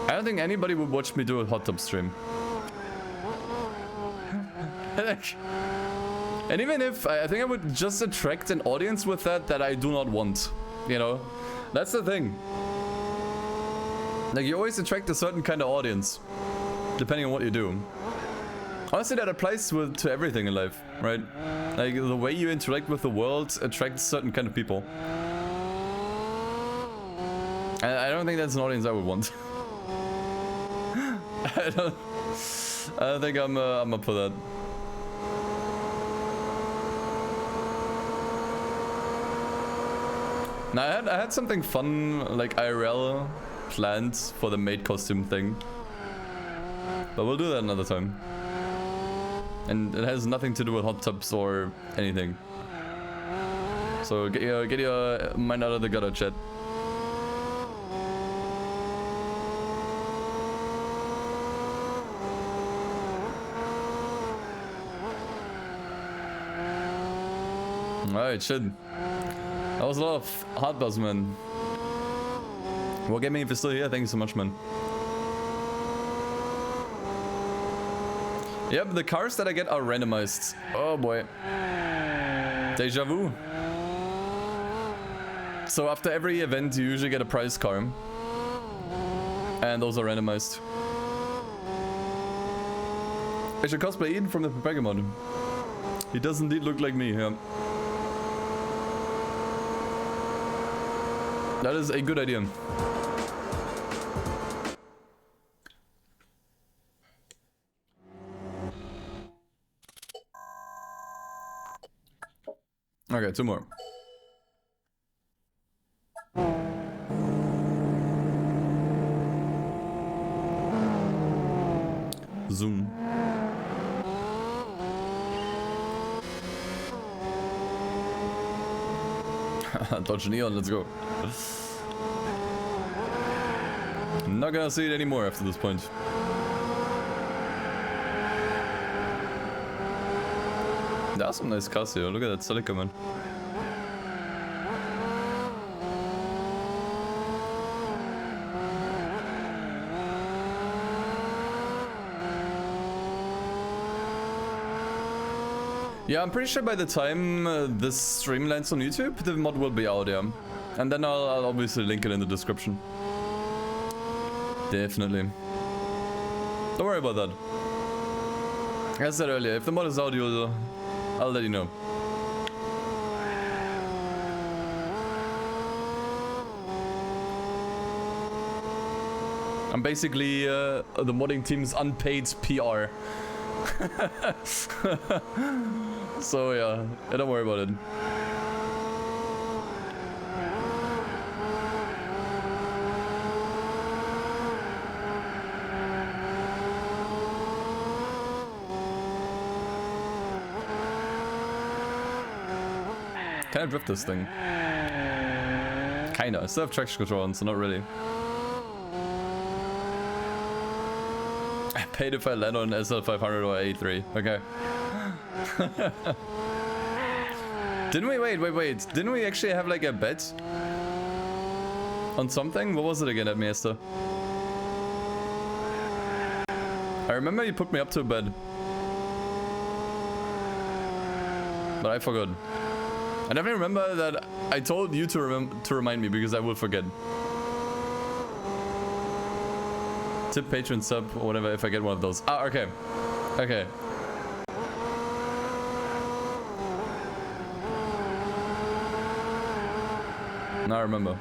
I don't think anybody would watch me do a hot tub stream. And even if, I think I would just attract an audience with that I do not want, you know? That's the thing. Like, you always attract a certain kind of audience, depending on what you do. Honestly, that applies to everything in life, right? Like, the way you interact with the world attracts certain kind of people. And I don't think that's an audience I would want. I don't think I'm up for that. Now, I had something fun, like IRL, planned for the maid costume thing. But we'll do that another time. And it has nothing to do with hot tubs or anything. So get your mind out of the gutter, chat. Alright, shit. That was a lot of hard buzz, man. Well, Gaming, if you're still here, thank you so much, man. Yep, the cars that I get are randomized. Oh boy. Deja vu. So after every event, you usually get a prize car. And those are randomized. I should cosplay Eden from the Propaganda mod. He does indeed look like me, yeah. That is a good idea. Okay, 2 more. Zoom. Dodge Neon, let's go. Not gonna see it anymore after this point. There are some nice cars here. Look at that Celica, man. Yeah, I'm pretty sure by the time this stream lands on YouTube, the mod will be out, yeah. And then I'll obviously link it in the description. Definitely. Don't worry about that. As I said earlier, if the mod is out, I'll let you know. I'm basically the modding team's unpaid PR. So yeah, don't worry about it. Can I drift this thing? Kinda. I still have traction control on, so not really. I paid if I land on SL500 or A3. Okay. Didn't we? Wait. Didn't we actually have like a bet? On something? What was it again at Miesta? I remember you put me up to a bet. But I forgot. I definitely remember that I told you to remind me because I will forget. Tip, patron, sub, or whatever if I get one of those. Ah, okay. Okay. Now I remember.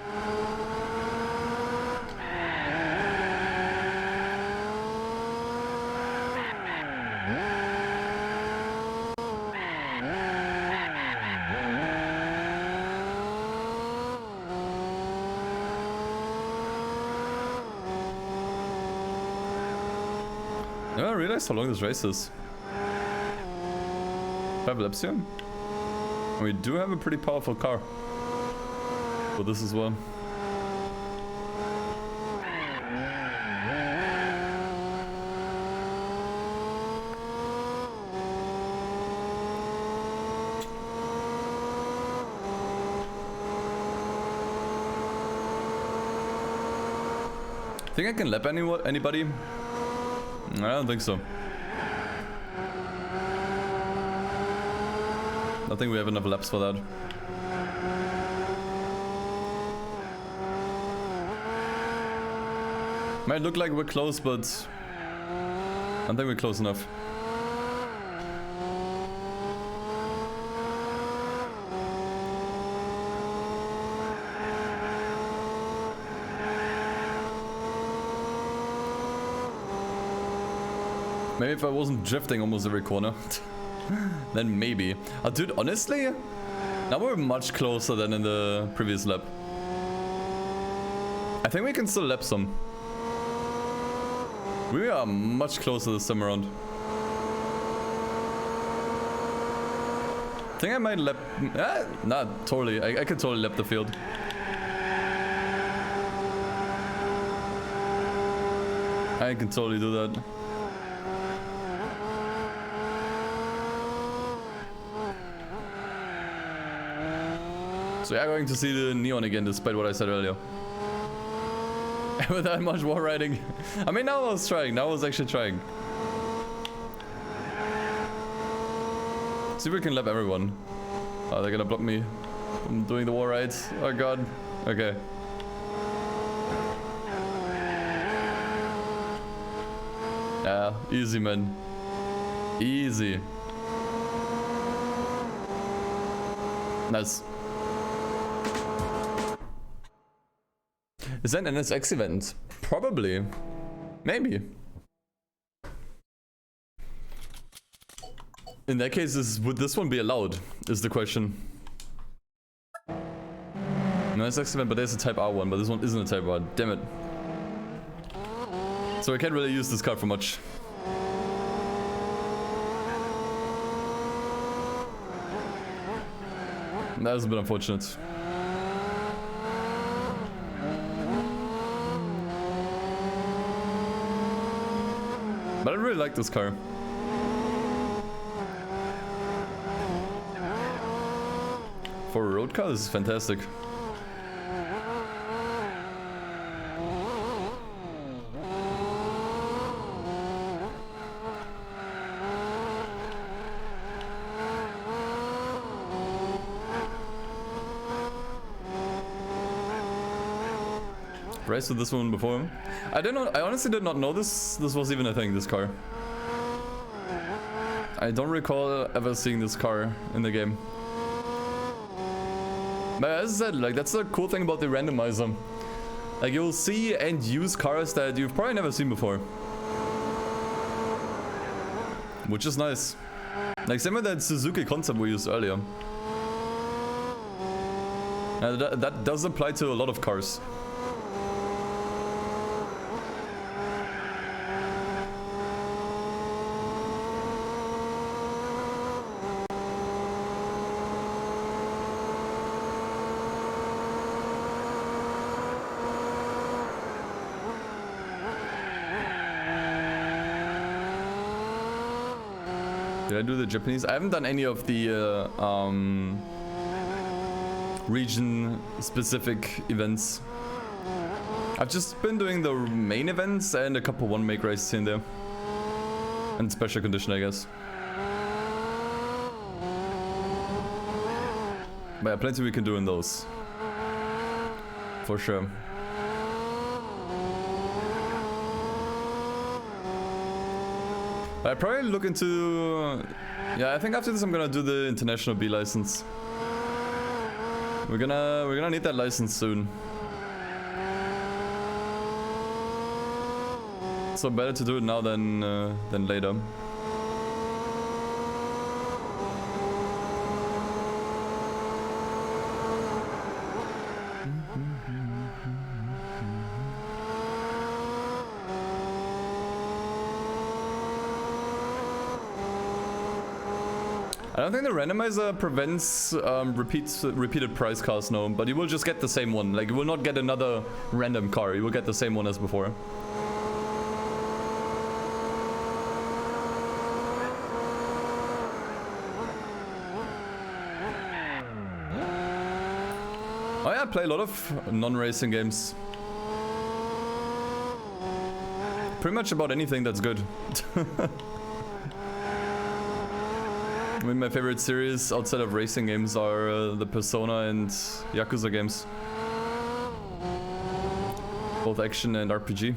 I realized how long this race is. 5 laps here. And we do have a pretty powerful car. For this as well. Think I can lap anybody? I don't think so. I think we have enough laps for that. Might look like we're close, but I think we're close enough. Maybe if I wasn't drifting almost every corner, then maybe. Dude, honestly, now we're much closer than in the previous lap. I think we can still lap some. We are much closer this time around. I think I might lap... nah, totally. I could totally lap the field. I can totally do that. So we are going to see the neon again, despite what I said earlier. With that much war riding. I mean, now I was trying. Now I was actually trying. See if we can lap everyone. Oh, they're gonna block me from doing the war rides. Oh god. Okay. Yeah, easy, man. Easy. Nice. Is that an NSX event? Probably. Maybe. In that case, would this one be allowed? Is the question. No NSX event, but there's a Type R one, but this one isn't a Type R. Damn it. So I can't really use this card for much. That was a bit unfortunate. But I really like this car. For a road car, this is fantastic. Raced with this one before. I honestly did not know this was even a thing, this car. I don't recall ever seeing this car in the game. But as I said, like, that's the cool thing about the randomizer. Like, you'll see and use cars that you've probably never seen before. Which is nice. Like, same with that Suzuki concept we used earlier. That does apply to a lot of cars. Did I do the Japanese? I haven't done any of the region-specific events. I've just been doing the main events and a couple one-make races here and there. And special condition, I guess. But yeah, plenty we can do in those. For sure. I probably look into... Yeah, I think after this I'm gonna do the international B license. We're gonna need that license soon. So better to do it now than later. I don't think the randomizer prevents repeated prize cars, no, but you will just get the same one. Like, you will not get another random car, you will get the same one as before. Oh yeah, I play a lot of non-racing games. Pretty much about anything that's good. I mean, my favorite series outside of racing games are the Persona and Yakuza games. Both action and RPG.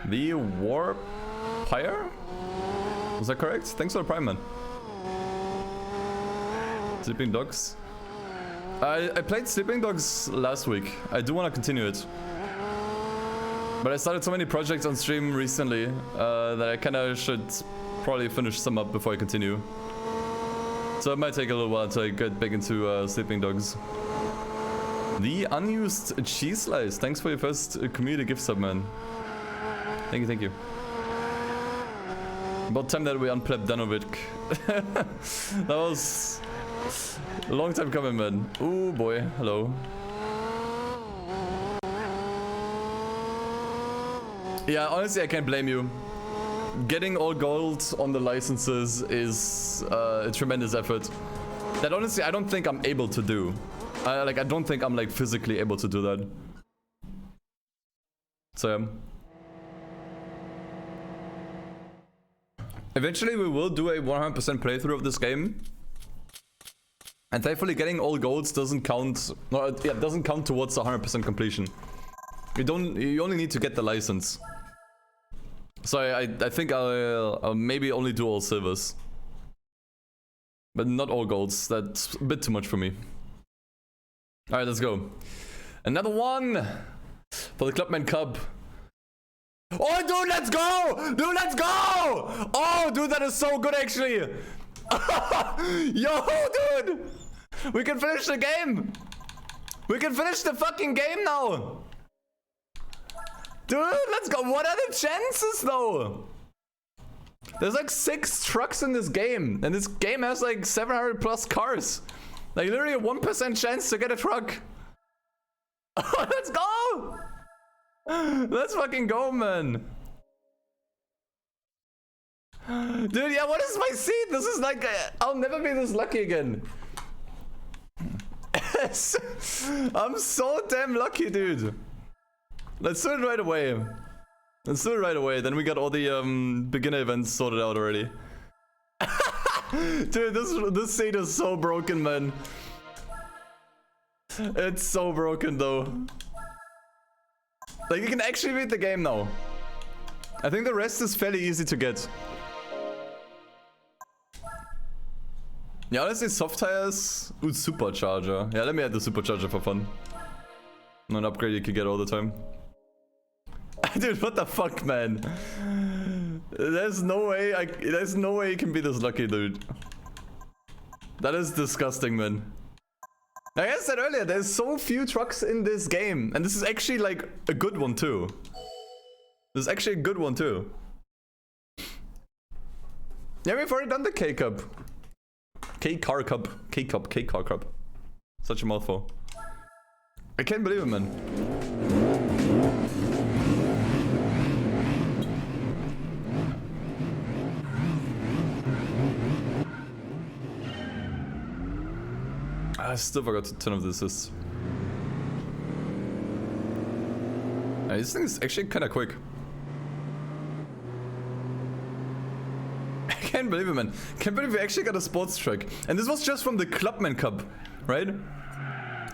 The Warpire? Was that correct? Thanks for the Prime, man. Sleeping Dogs. I played Sleeping Dogs last week. I do want to continue it. But I started so many projects on stream recently that I kind of should probably finish some up before I continue. So it might take a little while until I get back into Sleeping Dogs. The unused cheese slice. Thanks for your first community gift sub, man. Thank you, thank you. About time that we unplepped Danovic. That was a long time coming, man. Ooh boy, hello. Yeah, honestly, I can't blame you. Getting all gold on the licenses is a tremendous effort. That honestly, I don't think I'm able to do. I don't think I'm like physically able to do that. So yeah. Eventually we will do a 100% playthrough of this game. And thankfully getting all golds doesn't count, no, yeah, doesn't count towards 100% completion. You only need to get the license. So I think I'll maybe only do all silvers. But not all golds, that's a bit too much for me. Alright, let's go. Another one for the Clubman Cup. Oh, dude, let's go! Dude, let's go! Oh, dude, that is so good, actually. Yo, dude! We can finish the game! We can finish the fucking game now! Dude, let's go! What are the chances, though? There's like 6 trucks in this game, and this game has like 700 plus cars. Like literally a 1% chance to get a truck. Let's go! Let's fucking go, man. Dude, yeah, what is my seat? This is like, I'll never be this lucky again. I'm so damn lucky, dude. Let's do it right away. Let's do it right away. Then we got all the beginner events sorted out already. Dude, this seat is so broken, man. It's so broken, though. Like, you can actually beat the game now. I think the rest is fairly easy to get. Yeah, honestly, soft tires. Ooh, supercharger. Yeah, let me add the supercharger for fun. An upgrade you can get all the time. Dude, what the fuck, man? There's no way you can be this lucky, dude. That is disgusting, man. Like I said earlier, there's so few trucks in this game. And this is actually like a good one too. This is actually a good one too. Yeah, we've already done the K-Cup. K-Car Cup. K-Cup. K-Car Cup. Such a mouthful. I can't believe it, man. I still forgot to turn off the assists. This thing is actually kind of quick. I can't believe it, man. Can't believe we actually got a sports track. And this was just from the Clubman Cup, right?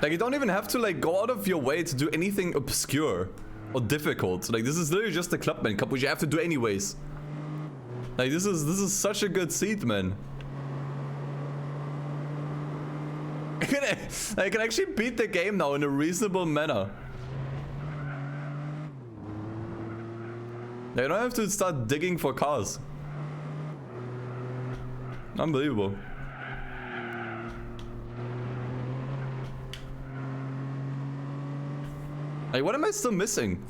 Like, you don't even have to, like, go out of your way to do anything obscure or difficult. Like, this is literally just the Clubman Cup, which you have to do anyways. Like, this is such a good seat, man. I can actually beat the game now in a reasonable manner. I don't have to start digging for cars. Unbelievable. Like, what am I still missing?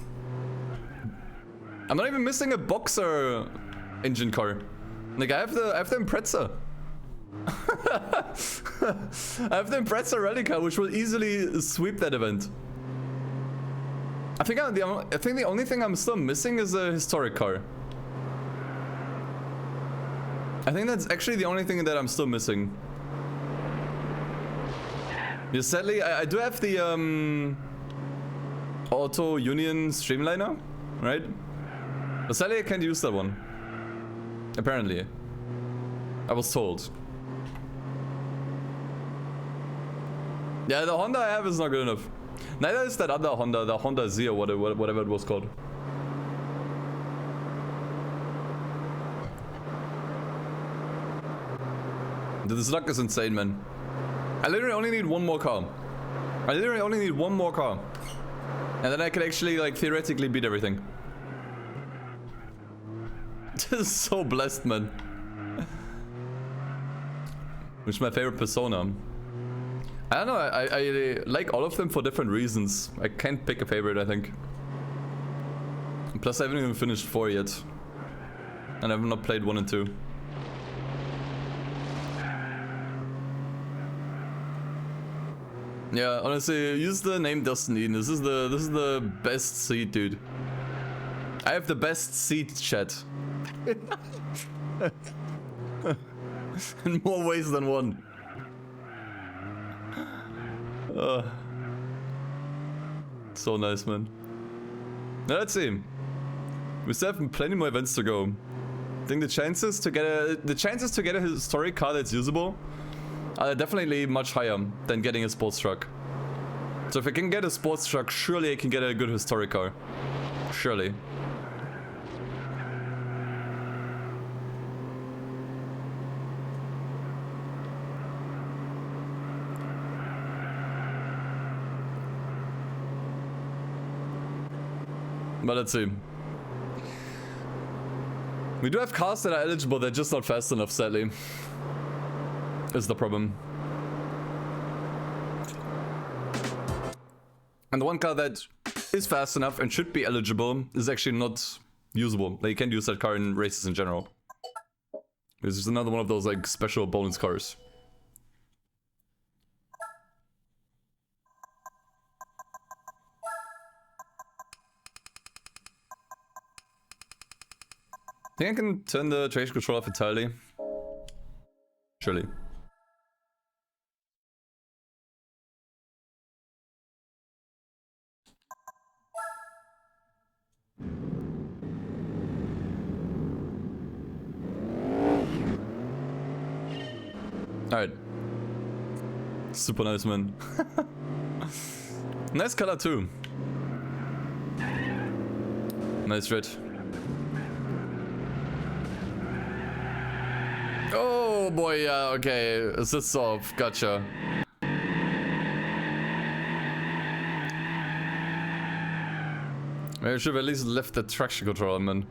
I'm not even missing a boxer engine car. Like, I have the Impreza. I have the Impreza rally car, which will easily sweep that event. I think the only thing I'm still missing is a historic car. I think that's actually the only thing that I'm still missing. Yeah, sadly, I do have the Auto Union Streamliner, right? But sadly, I can't use that one. Apparently. I was told. Yeah, the Honda I have is not good enough. Neither is that other Honda, the Honda Z or whatever it was called. This luck is insane, man. I literally only need one more car. I literally only need one more car. And then I can actually, like, theoretically beat everything. This is so blessed, man. Which is my favorite persona. I don't know, I like all of them for different reasons. I can't pick a favorite, I think. Plus, I haven't even finished 4 yet. And I've not played 1 and 2. Yeah, honestly, use the name DustinEden. This is the best seat, dude. I have the best seat, chat. In more ways than one. So nice, man. Now let's see. We still have plenty more events to go. I think the chances to get a historic car that's usable are definitely much higher than getting a sports truck. So if I can get a sports truck, surely I can get a good historic car. Surely. But let's see. We do have cars that are eligible, they're just not fast enough, sadly. Is the problem. And the one car that is fast enough and should be eligible is actually not usable. Like, you can't use that car in races in general. This is another one of those like special bonus cars. I think I can turn the traction control off entirely. Surely. Alright. Super nice, man. Nice color too. Nice red. Oh boy, yeah, okay. Assist off, gotcha. Maybe I should have at least left the traction control, man.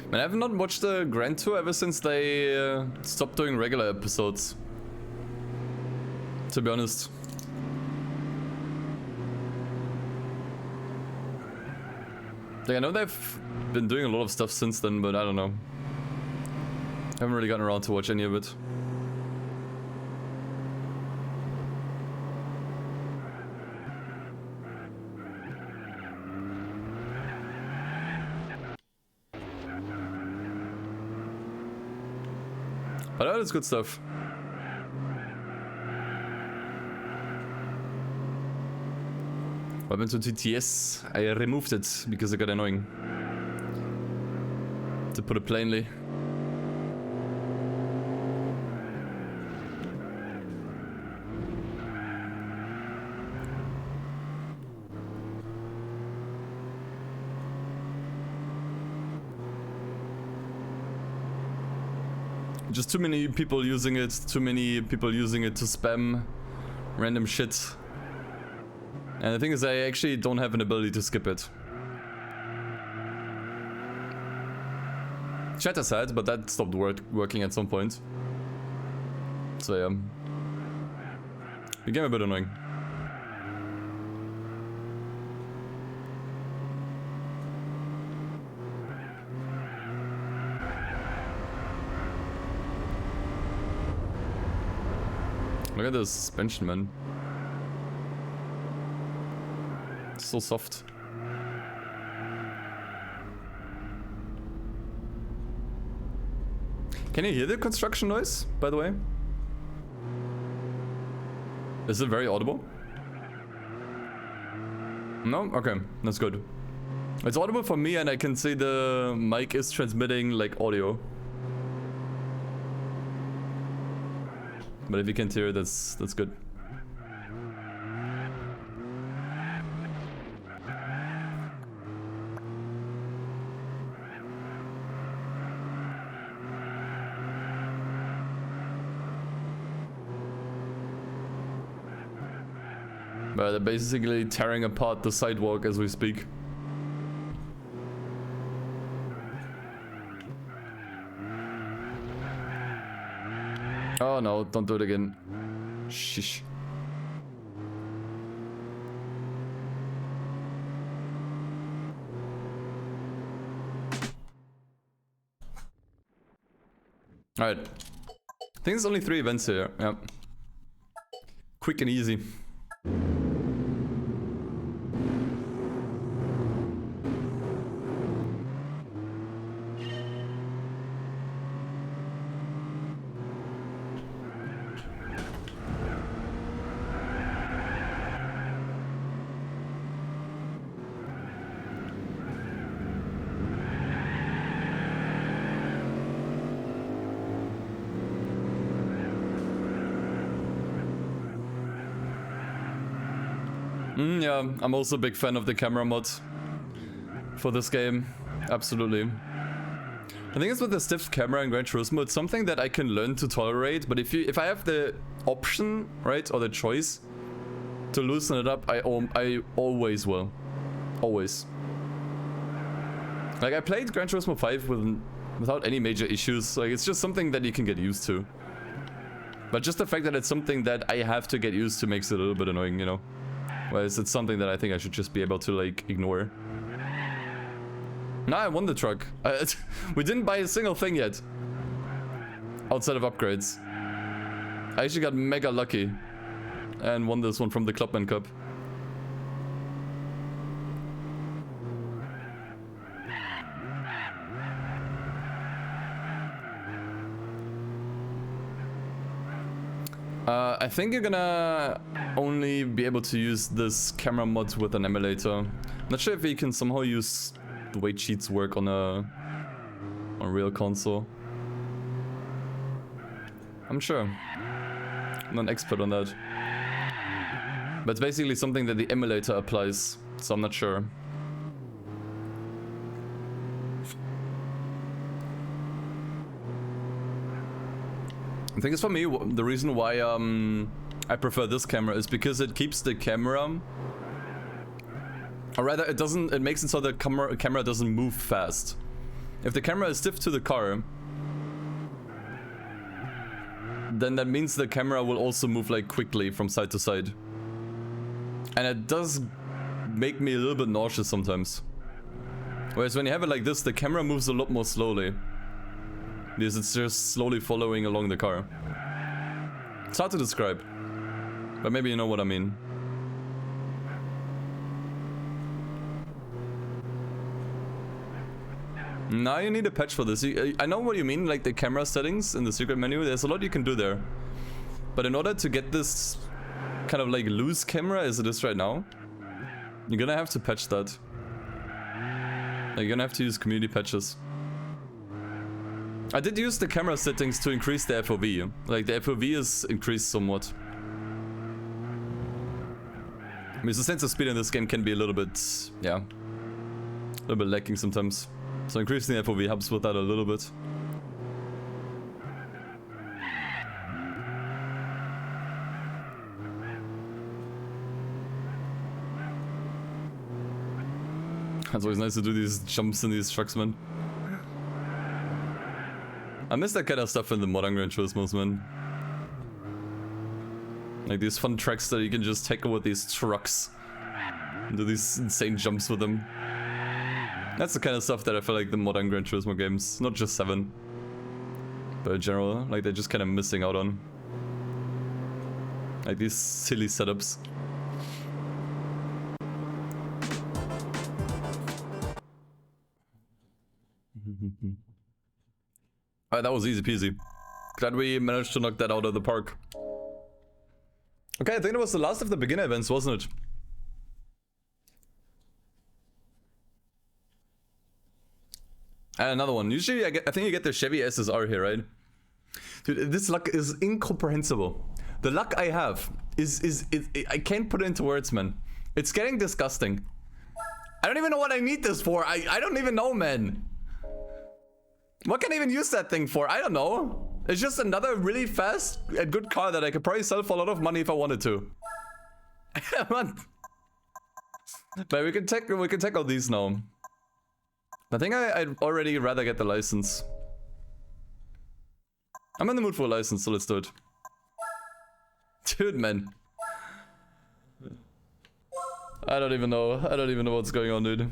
Man, I have not watched the Grand Tour ever since they stopped doing regular episodes. To be honest. Like, I know they've been doing a lot of stuff since then, but I don't know. I haven't really gotten around to watch any of it. But that is good stuff. What happened to TTS? I removed it because it got annoying. To put it plainly. Just too many people using it, to spam random shit. And the thing is, I actually don't have an ability to skip it. Chat aside, but that stopped working at some point. So yeah. Became a bit annoying. Look at the suspension, man. It's so soft. Can you hear the construction noise, by the way? Is it very audible? No? Okay, that's good. It's audible for me and I can see the mic is transmitting like audio. But if you can't hear it, that's good. But they're basically tearing apart the sidewalk as we speak. Oh no, don't do it again. Sheesh. Alright. I think there's only 3 events here. Yeah. Quick and easy. Yeah, I'm also a big fan of the camera mod for this game. Absolutely. I think it's with the stiff camera in Gran Turismo, it's something that I can learn to tolerate, but if I have the option, right, or the choice to loosen it up, I always will. Always. Like, I played Gran Turismo 5 without any major issues. Like, it's just something that you can get used to. But just the fact that it's something that I have to get used to makes it a little bit annoying, you know? Whereas it's something that I think I should just be able to, like, ignore. Nah, I won the truck. We didn't buy a single thing yet. Outside of upgrades. I actually got mega lucky. And won this one from the Clubman Cup. I think you're gonna only be able to use this camera mod with an emulator. Not sure if you can somehow use the way cheats work on a real console. I'm sure. I'm not an expert on that. But it's basically something that the emulator applies, so I'm not sure. I think it's for me, the reason why I prefer this camera is because it keeps the camera, or rather it makes it so the camera doesn't move fast. If the camera is stiff to the car, then that means the camera will also move like quickly from side to side. And it does make me a little bit nauseous sometimes. Whereas when you have it like this, the camera moves a lot more slowly. Because it's just slowly following along the car. It's hard to describe, but maybe you know what I mean. Now you need a patch for this. I know what you mean, like the camera settings in the secret menu. There's a lot you can do there. But in order to get this kind of like loose camera as it is right now, you're gonna have to patch that. Like, you're gonna have to use community patches. I did use the camera settings to increase the FOV. Like, the FOV is increased somewhat. I mean, the sense of speed in this game can be a little bit, yeah, a little bit lacking sometimes. So increasing the FOV helps with that a little bit. It's always nice to do these jumps in these trucks, man. I miss that kind of stuff in the modern Gran Turismos, man. Like these fun tracks that you can just tackle with these trucks. And do these insane jumps with them. That's the kind of stuff that I feel like the modern Gran Turismo games, not just 7, but in general, like they're just kind of missing out on. Like these silly setups. Alright, that was easy peasy. Glad we managed to knock that out of the park. Okay, I think it was the last of the beginner events, wasn't it? And another one. Usually I think you get the Chevy SSR here, right? Dude, this luck is incomprehensible. The luck I have is I can't put it into words, man. It's getting disgusting. I don't even know what I need this for. I don't even know, man. What can I even use that thing for? I don't know. It's just another really fast and good car that I could probably sell for a lot of money if I wanted to. But we can tackle these now. I think I'd already rather get the license. I'm in the mood for a license, so let's do it. Dude, man. I don't even know. I don't even know what's going on, dude.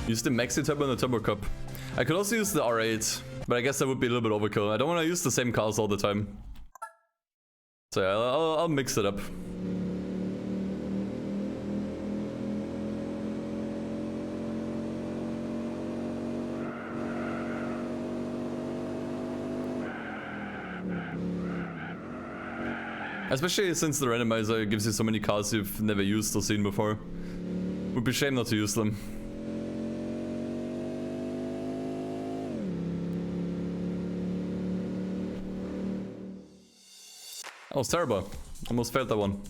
Use the Maxi Turbo and the Turbo Cup. I could also use the R8, but I guess that would be a little bit overkill. I don't want to use the same cars all the time. So yeah, I'll mix it up. Especially since the randomizer gives you so many cars you've never used or seen before. Would be a shame not to use them. That was terrible. Almost failed that one.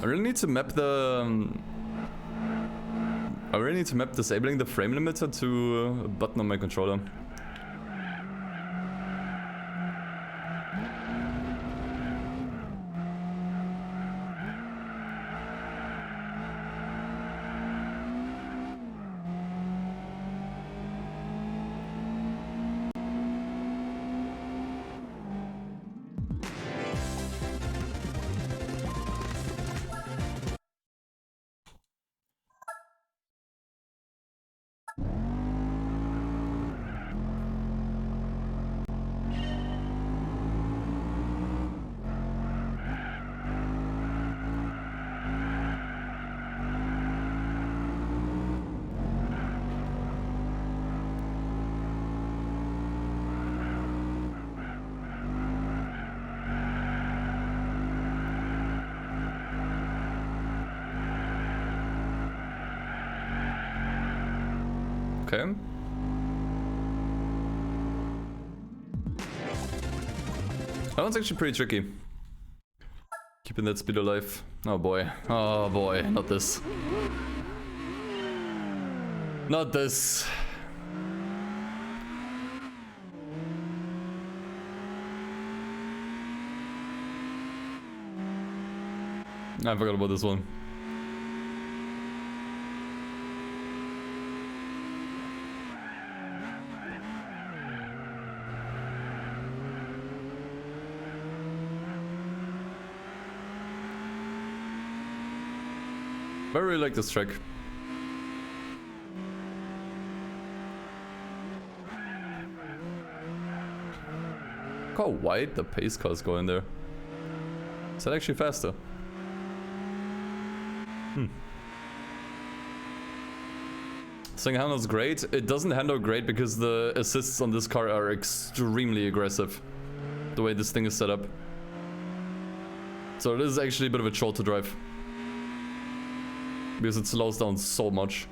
I really need to map the... I really need to map disabling the frame limiter to a button on my controller. Okay. That one's actually pretty tricky. Keeping that speed alive. Oh boy. Oh boy. Not this. Not this. I forgot about this one. I really like this track. Look how wide the pace cars go in there. Is that actually faster? This thing handles great. It doesn't handle great because the assists on this car are extremely aggressive. The way this thing is set up. So it is actually a bit of a chore to drive. Because it slows down so much.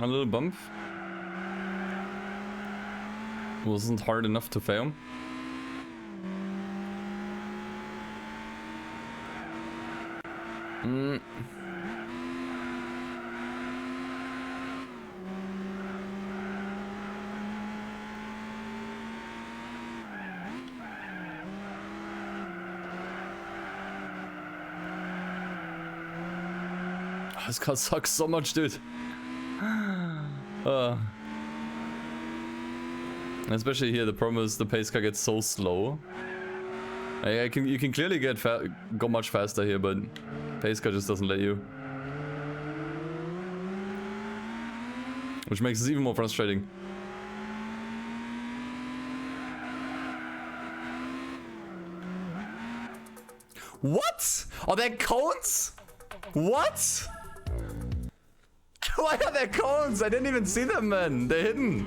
A little bump. Wasn't hard enough to fail. This car sucks so much, dude. Especially here, the problem is the pace car gets so slow. You can clearly go much faster here, but pace car just doesn't let you. Which makes it even more frustrating. What? Are there cones? What? Why are there cones? I didn't even see them, man. They're hidden.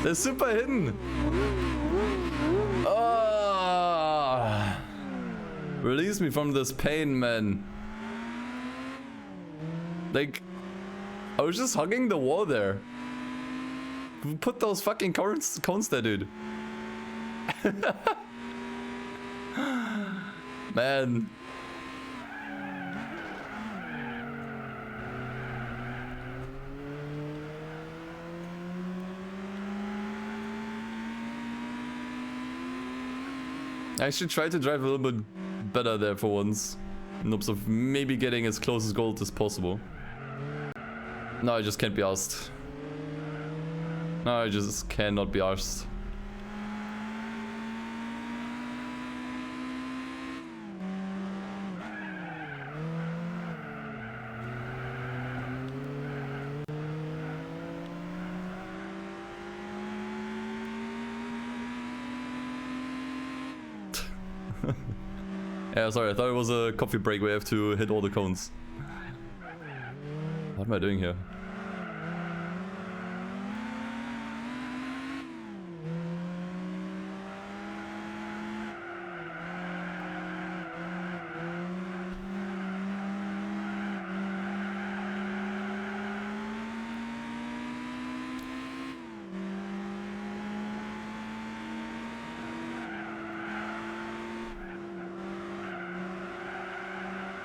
They're super hidden. Release me from this pain, man. Like, I was just hugging the wall there. Put those fucking cones there, dude. Man. I should try to drive a little bit better there for once. In hopes of maybe getting as close as gold as possible. No, I just can't be arsed. No, I just cannot be arsed. Yeah, sorry, I thought it was a coffee break where I have to hit all the cones. What am I doing here?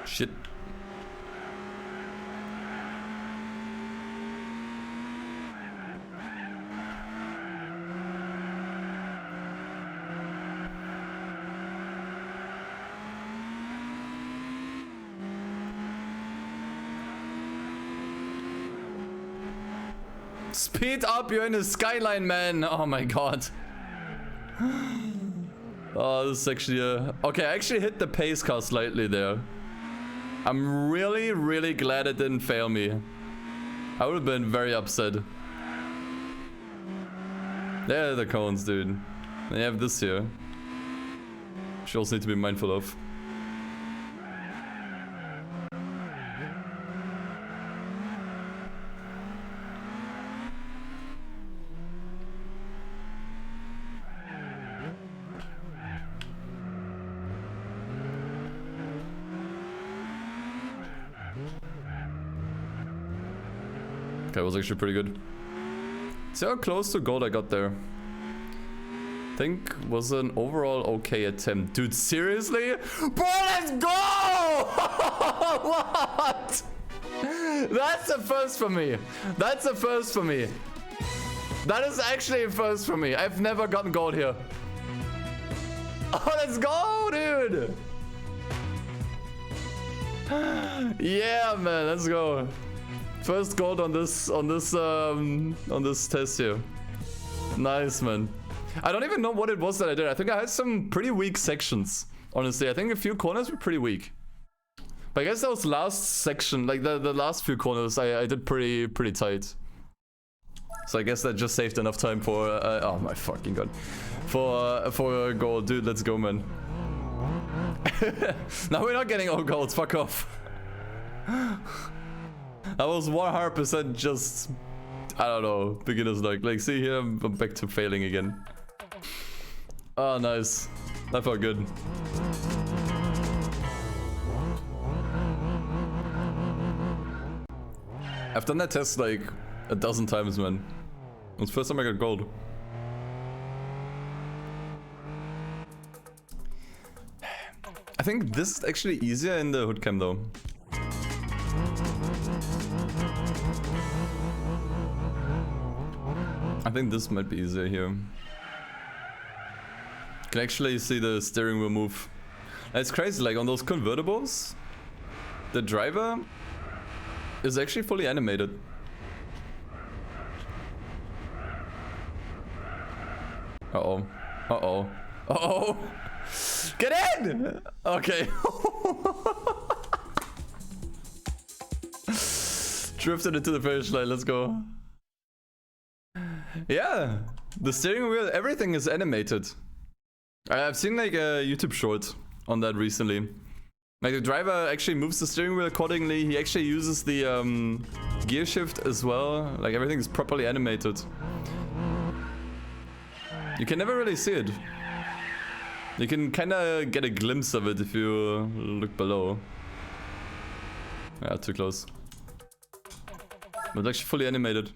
Shit. Speed up, you're in a skyline, man. Oh my god. Oh, this is actually a... Okay, I actually hit the pace car slightly there. I'm really glad it didn't fail me. I would have been very upset. There are the cones, dude. They have this here. Which you also need to be mindful of. Okay, that was actually pretty good. See how close to gold I got there. I think was an overall okay attempt. Dude, seriously? Bro, let's go! What? That's a first for me. That's a first for me. That is actually a first for me. I've never gotten gold here. Oh, let's go, dude! Yeah, man, let's go. First gold on this test here. Nice, man. I don't even know what it was that I did. I think I had some pretty weak sections. Honestly, I think a few corners were pretty weak. But I guess that was last section, like the last few corners, I did pretty tight. So I guess that just saved enough time for oh my fucking god, for a gold, dude. Let's go, man. Now we're not getting all golds. Fuck off. I was 100% just, I don't know, beginner's luck. Like, see here, I'm back to failing again. Oh, nice. That felt good. I've done that test like a dozen times, man. It's the first time I got gold. I think this is actually easier in the hood cam though. I think this might be easier here. You can actually see the steering wheel move. It's crazy, like on those convertibles, the driver is actually fully animated. Uh-oh. Uh-oh. Uh-oh! Get in! Okay. Drifted into the finish line, let's go. Yeah, the steering wheel, everything is animated. I've seen like a YouTube short on that recently. Like the driver actually moves the steering wheel accordingly. He actually uses the gear shift as well. Like everything is properly animated. You can never really see it. You can kind of get a glimpse of it if you look below. Yeah, too close. But it's actually fully animated.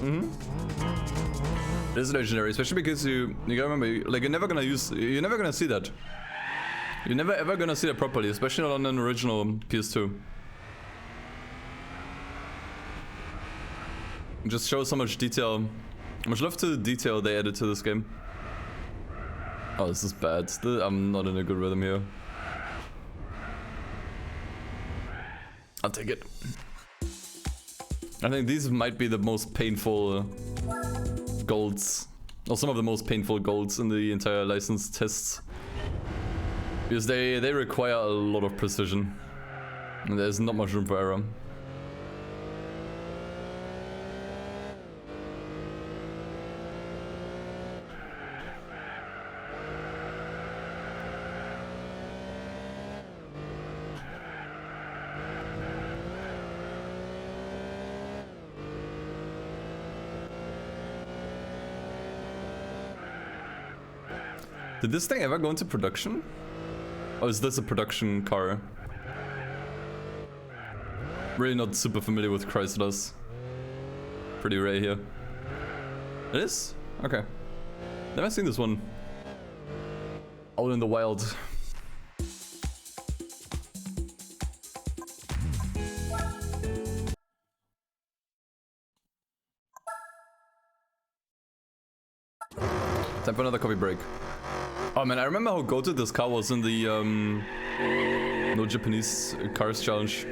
It is legendary, especially because you gotta remember, like you're never gonna see that. You're never ever gonna see that properly, especially not on an original PS2. It just shows so much detail, how much love to the detail they added to this game. Oh, this is bad. I'm not in a good rhythm here. I'll take it. I think these might be the most painful golds, or some of the most painful golds in the entire license tests, because they require a lot of precision, and there's not much room for error. Did this thing ever go into production? Or is this a production car? Really not super familiar with Chryslers. Pretty rare here. It is? Okay. Never seen this one out in the wild. Time for another coffee break. Oh man, I remember how goated this car was in the No Japanese Cars Challenge.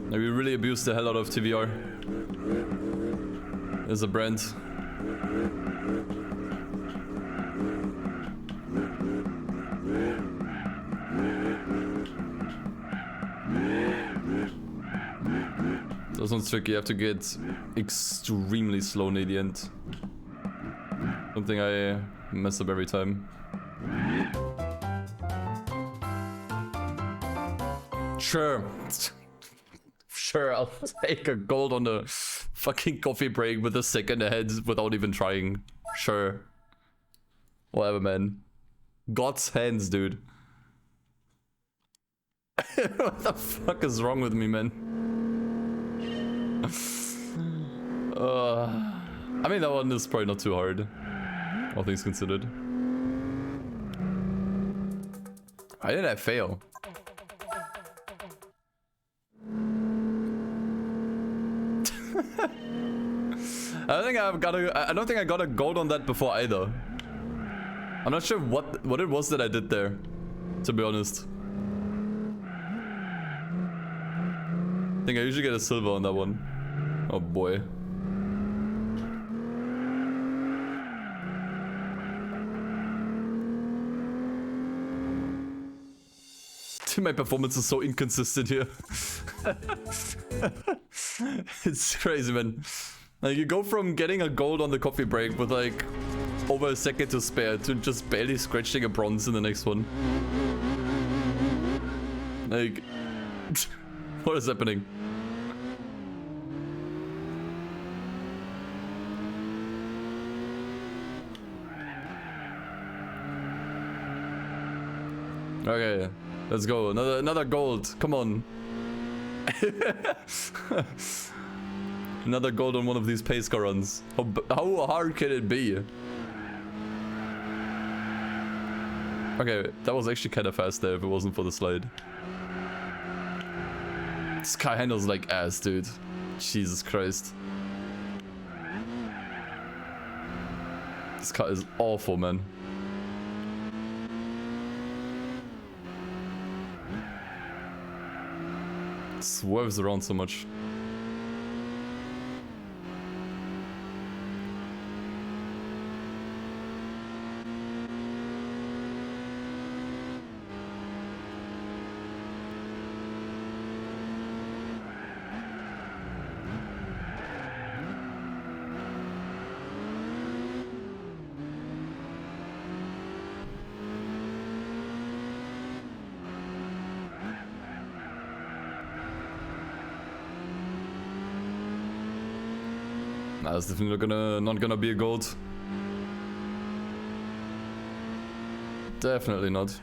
Like, we really abused the hell out of TVR as a brand. This one's tricky, you have to get extremely slow near the end. Something I mess up every time. Sure. Sure, I'll take a gold on the fucking coffee break with a second ahead without even trying. Sure. Whatever, man. God's hands, dude. What the fuck is wrong with me, man? I mean, that one is probably not too hard. All things considered. Why did I fail? I don't think I got a gold on that before either. I'm not sure what it was that I did there, to be honest. I think I usually get a silver on that one. Oh boy. My performance is so inconsistent here. It's crazy, man. Like, you go from getting a gold on the coffee break with like over a second to spare to just barely scratching a bronze in the next one. Like, what is happening? Okay. Let's go. Another gold. Come on. Another gold on one of these pace car runs. How hard can it be? Okay, that was actually kind of fast there if it wasn't for the slide. This car handles like ass, dude. Jesus Christ. This car is awful, man. Swerves around so much. Nah, that's definitely not gonna be a gold. Definitely not.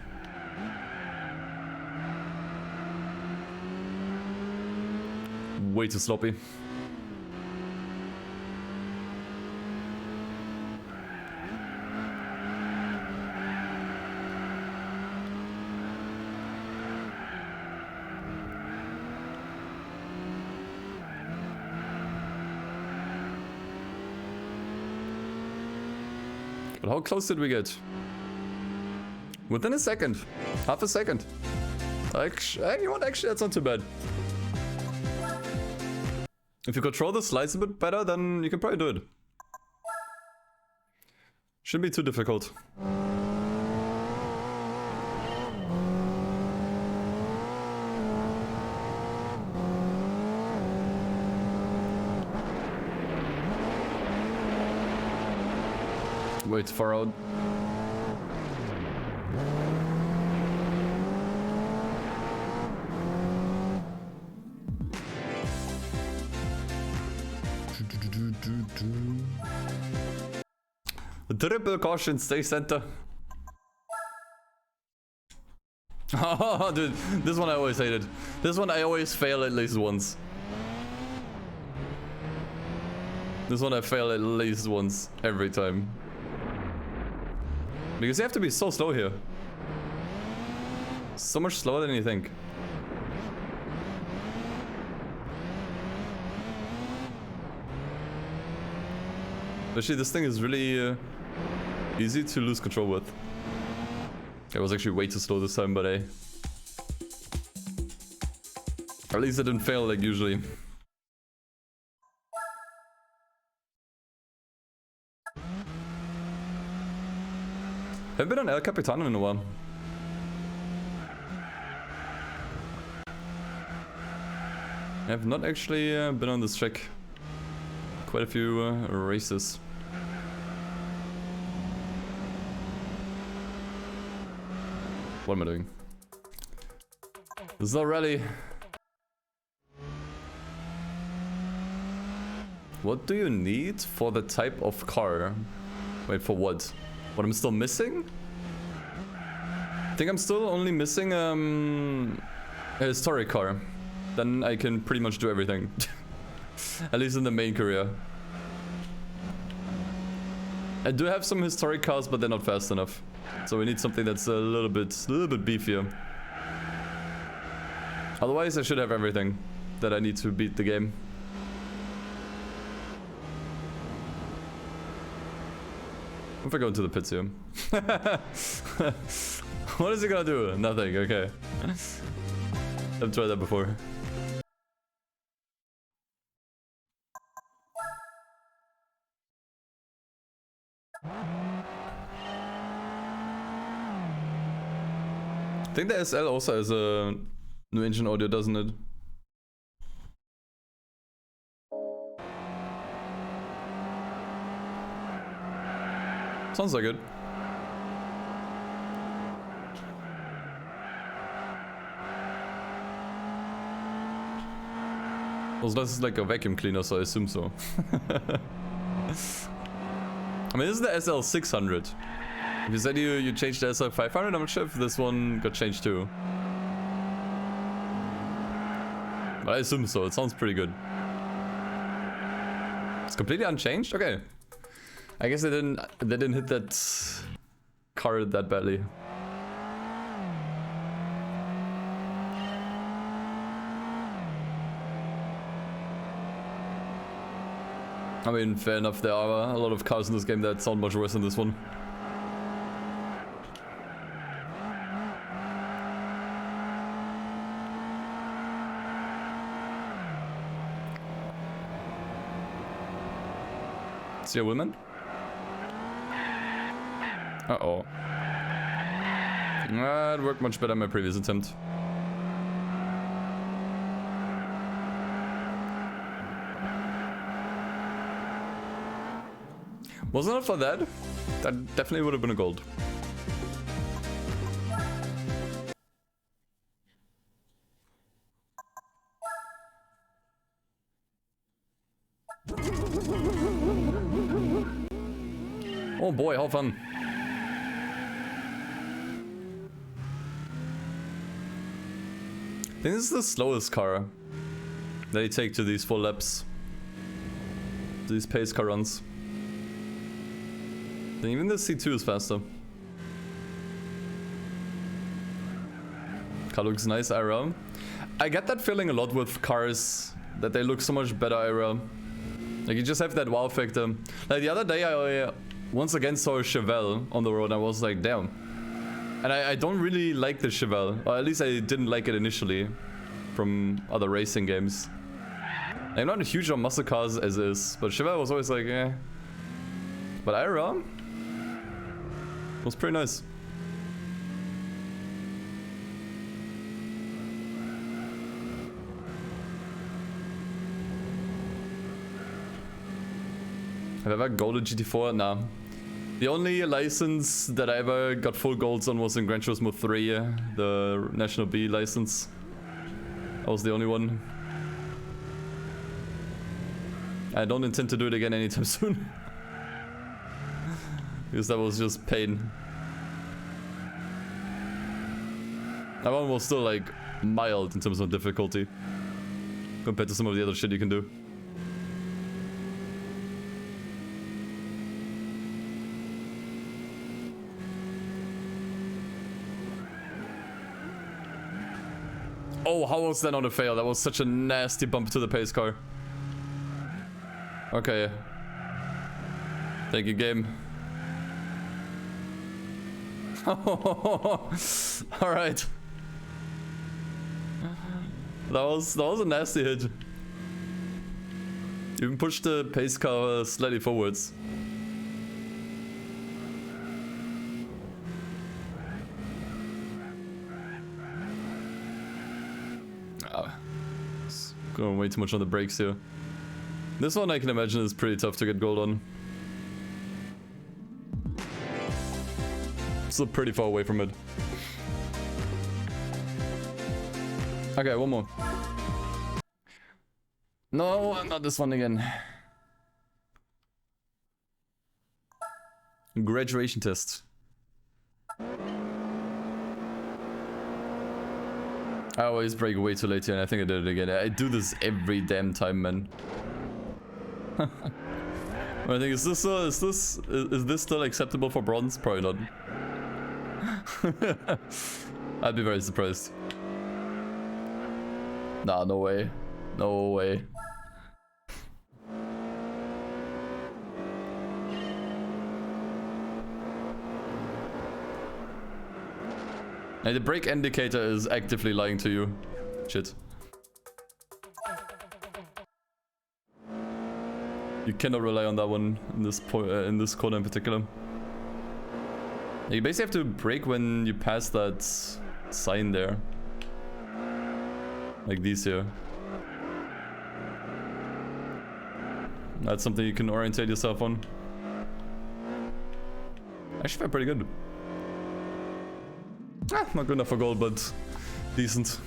Way too sloppy. But how close did we get? Within a second. Half a second. You know what? Actually, that's not too bad. If you control the slides a bit better, then you can probably do it. Shouldn't be too difficult. Way too far out. Triple caution, stay center. Oh, dude, this one I always hated. This one I always fail at least once. This one I fail at least once, every time. Because you have to be so slow here. So much slower than you think. Especially this thing is really easy to lose control with. I was actually way too slow this time, but at least I didn't fail like usually. Haven't been on El Capitano in a while. I have not actually been on this track. Quite a few races. What am I doing? This is not rally. What do you need for the type of car? Wait, for what? What I'm still missing? I think I'm still only missing a historic car. Then I can pretty much do everything. At least in the main career. I do have some historic cars, but they're not fast enough. So we need something that's a little bit beefier. Otherwise, I should have everything that I need to beat the game. If I go into the pits here. What is he gonna do? Nothing, okay. I've tried that before. I think the SL also has a new engine audio, doesn't it? Sounds like it. Also, this is like a vacuum cleaner, so I assume so. I mean, this is the SL600. If you said you changed the SL500, I'm not sure if this one got changed too. But I assume so, it sounds pretty good. It's completely unchanged? Okay. I guess they didn't hit that car that badly. I mean, fair enough, there are a lot of cars in this game that sound much worse than this one. See a woman? Uh-oh. That worked much better in my previous attempt. Wasn't it for that? That definitely would have been a gold. Oh boy, how fun. I think this is the slowest car that you take to these 4 laps. To these pace car runs. And even the C2 is faster. Car looks nice, IRL. I get that feeling a lot with cars, that they look so much better IRL. Like you just have that wow factor. Like the other day I once again saw a Chevelle on the road and I was like, damn. And I don't really like the Chevelle, or at least I didn't like it initially from other racing games. I'm not huge on muscle cars as is, but Chevelle was always like, eh. But IRL was pretty nice. Have I ever golded GT4? Nah. The only license that I ever got full golds on was in Gran Turismo 3, the National B license. That was the only one. I don't intend to do it again anytime soon. because that was just pain. That one was still like mild in terms of difficulty compared to some of the other shit you can do. Oh, how was that not a fail? That was such a nasty bump to the pace car. Okay. Thank you, game. Alright. That was a nasty hit. Even pushed the pace car slightly forwards. Going way too much on the brakes here. This one I can imagine is pretty tough to get gold on. Still pretty far away from it. Okay, one more. No, not this one again. Graduation test. I always break way too late here, and I think I did it again. I do this every damn time, man. I think is this still acceptable for bronze? Probably not. I'd be very surprised. Nah, no way. No way. Hey, the brake indicator is actively lying to you. Shit. You cannot rely on that one in this corner in particular. You basically have to brake when you pass that sign there. Like these here. That's something you can orientate yourself on. Actually felt pretty good. Not good enough for gold, but decent.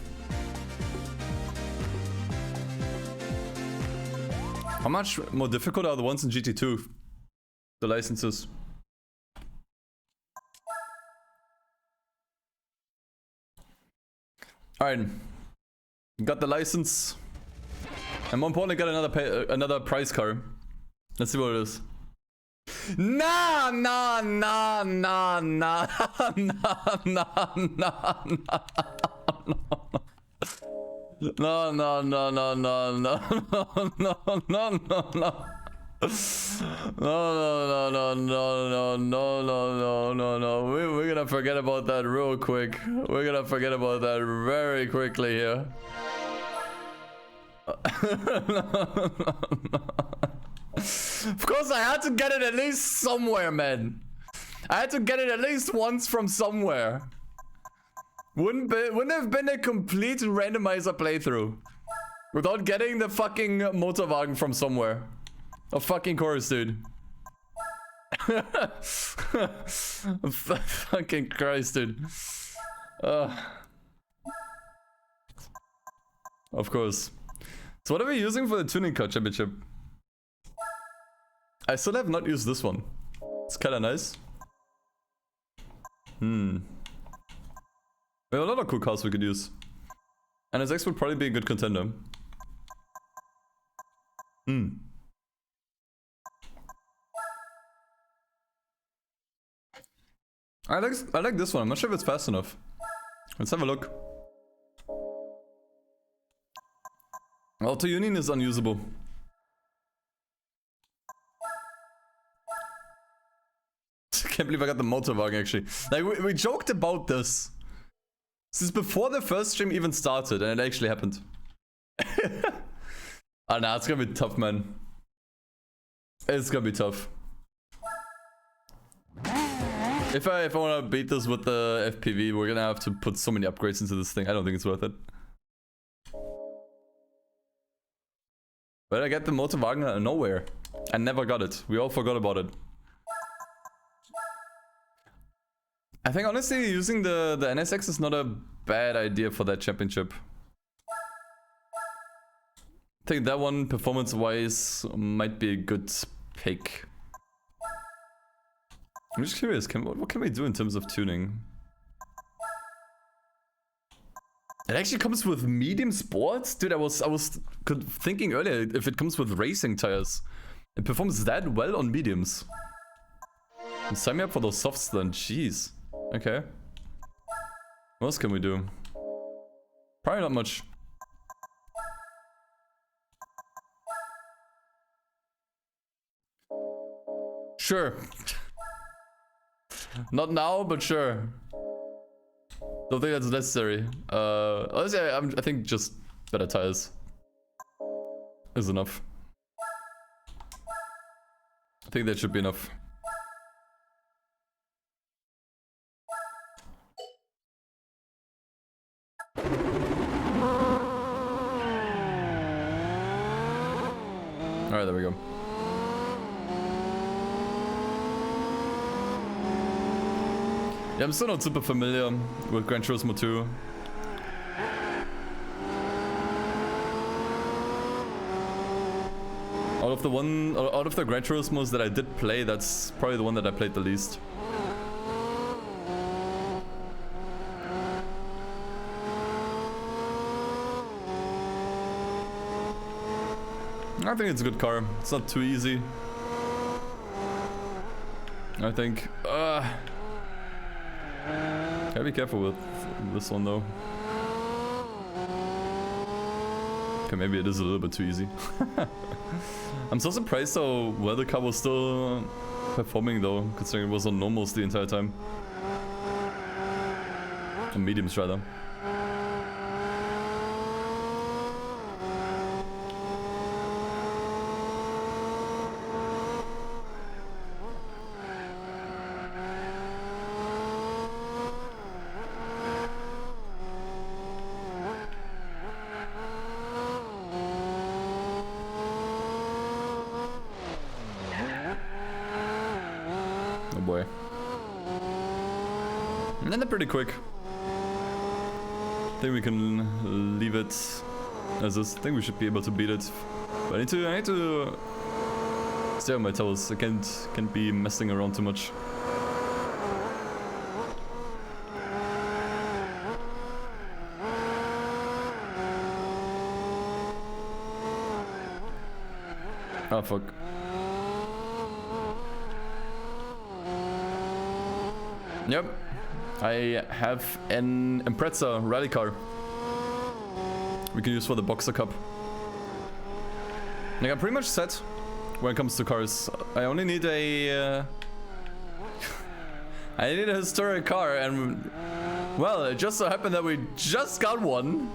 How much more difficult are the ones in GT2? The licenses. Alright. Got the license. And more importantly, got another prize car. Let's see what it is. Nah. No. We're gonna forget about that real quick. We're gonna forget about that very quickly here. Of course, I had to get it at least somewhere, man. I had to get it at least once from somewhere. Wouldn't have been a complete randomizer playthrough without getting the fucking Motorwagen from somewhere. A fucking chorus, dude. Fucking Christ, dude. Of course. So what are we using for the tuning car championship? I still have not used this one. It's kinda nice. We have a lot of cool cars we could use. And NSX would probably be a good contender. I like this one. I'm not sure if it's fast enough. Let's have a look. Auto Union is unusable. Can't believe I got the Motorwagen actually. Like we joked about this since before the first stream even started, and it actually happened. Ah, nah, it's gonna be tough, man. It's gonna be tough. If I want to beat this with the FPV, we're gonna have to put so many upgrades into this thing. I don't think it's worth it. But I get the Motorwagen out of nowhere. I never got it. We all forgot about it. I think honestly using the NSX is not a bad idea for that championship. I think that one performance wise might be a good pick. I'm just curious, what can we do in terms of tuning? It actually comes with medium sports? Dude, I was thinking earlier if it comes with racing tires. It performs that well on mediums. Sign me up for those softs then, jeez. Okay. What else can we do? Probably not much. Sure. Not now, but sure. Don't think that's necessary. Honestly, I think just better tires is enough. I think that should be enough. Alright, there we go. Yeah, I'm still not super familiar with Gran Turismo 2. Out of the Gran Turismos that I did play, that's probably the one that I played the least. I think it's a good car. It's not too easy. I think. Gotta be careful with this one though. Okay, maybe it is a little bit too easy. I'm so surprised how well the car was still performing though, considering it was on normals the entire time. On mediums rather. And they're pretty quick. I think we can leave it as is. I think we should be able to beat it. But I need to stay on my toes. I can't be messing around too much. Oh fuck. Yep. I have an Impreza rally car we can use for the Boxer Cup. Like, I'm pretty much set when it comes to cars. I only need a I need a historic car, and well, it just so happened that we just got one,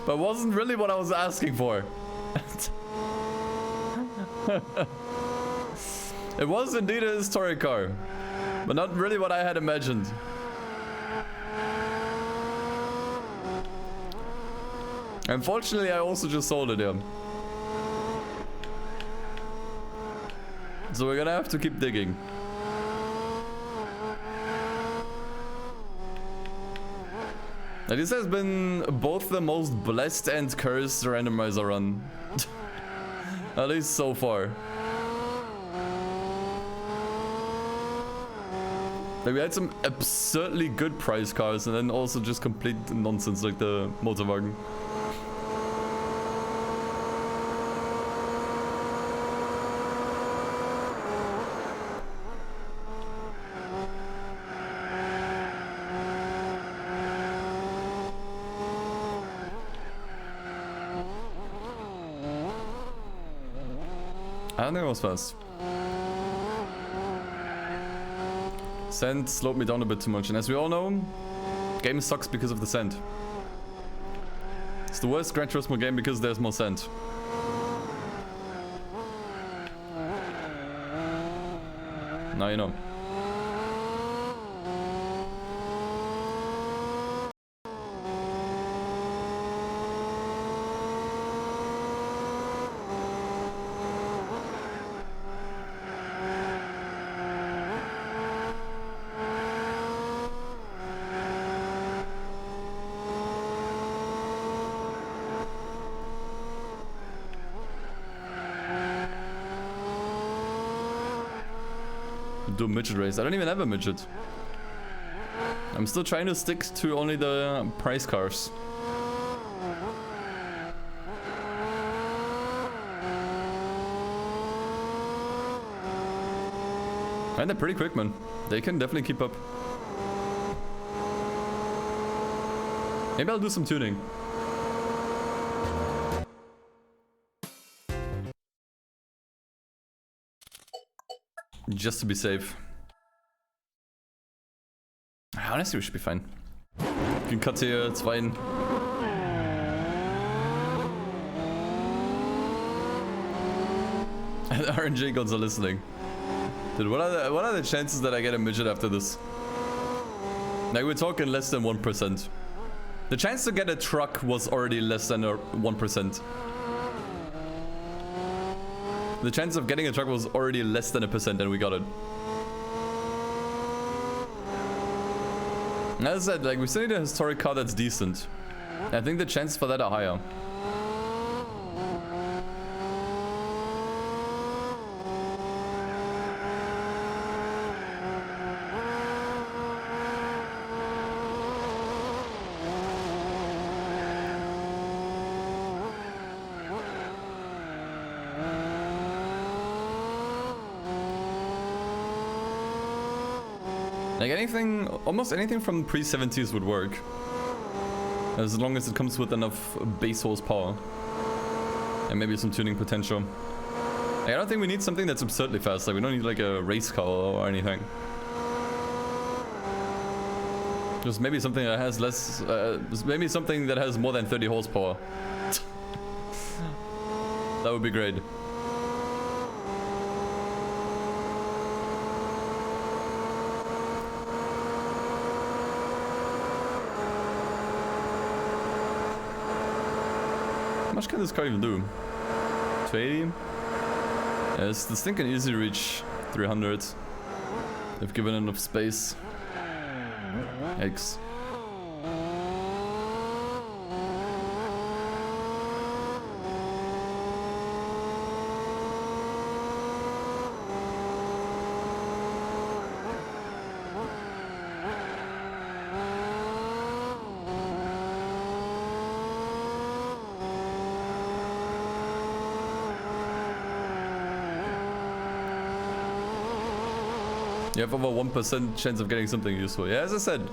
but wasn't really what I was asking for. It was indeed a historic car, but not really what I had imagined. Unfortunately, I also just sold it, yeah. So we're gonna have to keep digging. Now, this has been both the most blessed and cursed randomizer run. At least so far. Like, we had some absurdly good price cars and then also just complete nonsense like the Motorwagen. I think it was fast. Sand slowed me down a bit too much, and as we all know, game sucks because of the sand. It's the worst Gran Turismo game because there's more sand. Now you know. do a midget race. I don't even have a midget. I'm still trying to stick to only the prize cars. And they're pretty quick, man. They can definitely keep up. Maybe I'll do some tuning. Just to be safe. Honestly, we should be fine. Ich can cut here, it's fine. And RNG gods are listening. Dude, what are the chances that I get a midget after this? Like, we're talking less than 1%. The chance to get a truck was already less than 1%. The chance of getting a truck was already less than 1% and we got it. As I said, like, we still need a historic car that's decent. I think the chances for that are higher. Like anything, almost anything from pre-70s would work. As long as it comes with enough base horsepower. And maybe some tuning potential. Like, I don't think we need something that's absurdly fast. Like, we don't need like a race car or anything. Just maybe something that has less, maybe something that has more than 30 horsepower. That would be great. How much can this car even do? 280? Yes, this thing can easily reach 300 if given enough space. Yikes. You have over 1% chance of getting something useful. Yeah, as I said,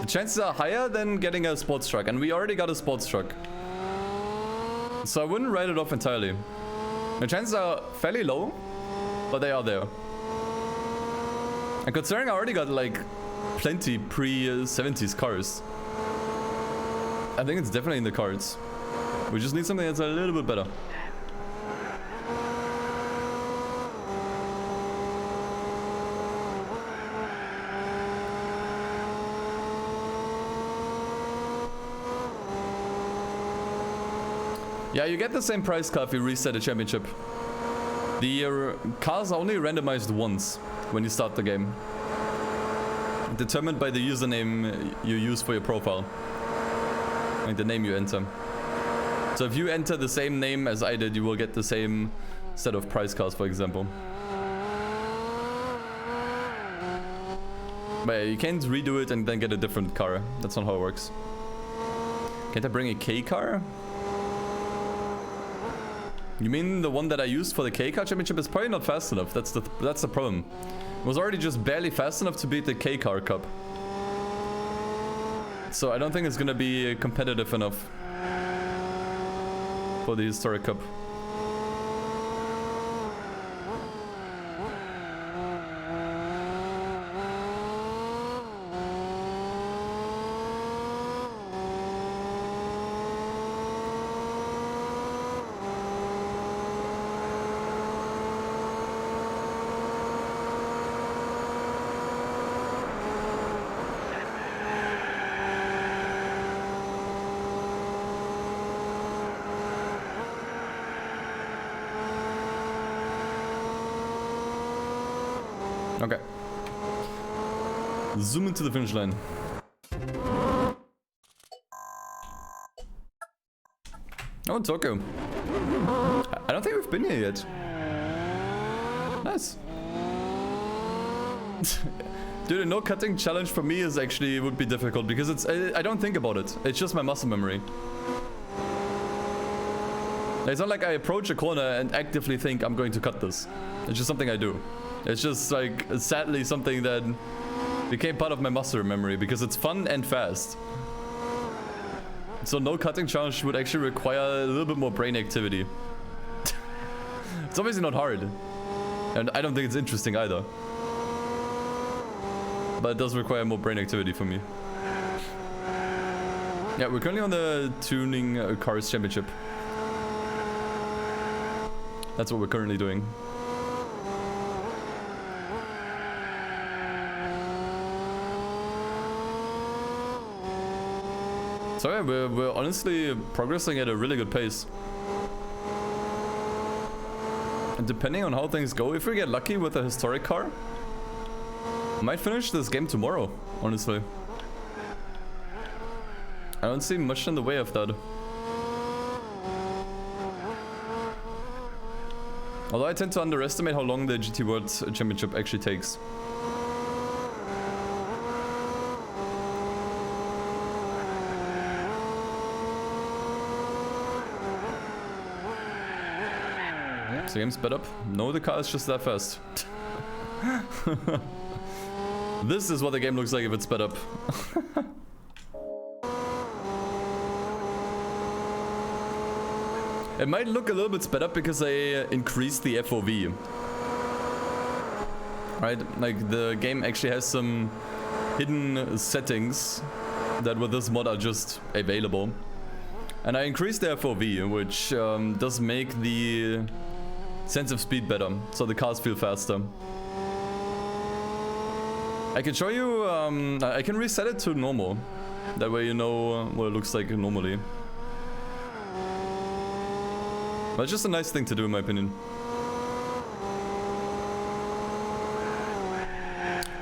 the chances are higher than getting a sports truck, and we already got a sports truck. So I wouldn't write it off entirely. The chances are fairly low, but they are there. And considering I already got like plenty pre-70s cars, I think it's definitely in the cards. We just need something that's a little bit better. Yeah, you get the same price car if you reset a championship. The cars are only randomized once when you start the game. Determined by the username you use for your profile. Like the name you enter. So if you enter the same name as I did, you will get the same set of price cars, for example. But yeah, you can't redo it and then get a different car. That's not how it works. Can't I bring a K car? You mean the one that I used for the K-Car Championship is probably not fast enough. That's the problem. It was already just barely fast enough to beat the K-Car Cup. So I don't think it's gonna be competitive enough for the Historic Cup. Okay. Zoom into the finish line. Oh, Tokyo. I don't think we've been here yet. Nice. Dude, a no cutting challenge for me is actually would be difficult because I don't think about it. It's just my muscle memory. It's not like I approach a corner and actively think I'm going to cut this. It's just something I do. It's just like sadly something that became part of my muscle memory because it's fun and fast. So no cutting challenge would actually require a little bit more brain activity. It's obviously not hard. And I don't think it's interesting either. But it does require more brain activity for me. Yeah, we're currently on the tuning cars championship. That's what we're currently doing. So yeah, we're honestly progressing at a really good pace. And depending on how things go, if we get lucky with a historic car, I might finish this game tomorrow, honestly. I don't see much in the way of that. Although I tend to underestimate how long the GT World Championship actually takes. Is the game sped up? No, the car is just that fast. This is what the game looks like if it's sped up. It might look a little bit sped up because I increased the FOV. Right? Like the game actually has some hidden settings that with this mod are just available. And I increased the FOV, which does make the sense of speed better, so the cars feel faster. I can show you, I can reset it to normal. That way you know what it looks like normally. But it's just a nice thing to do in my opinion.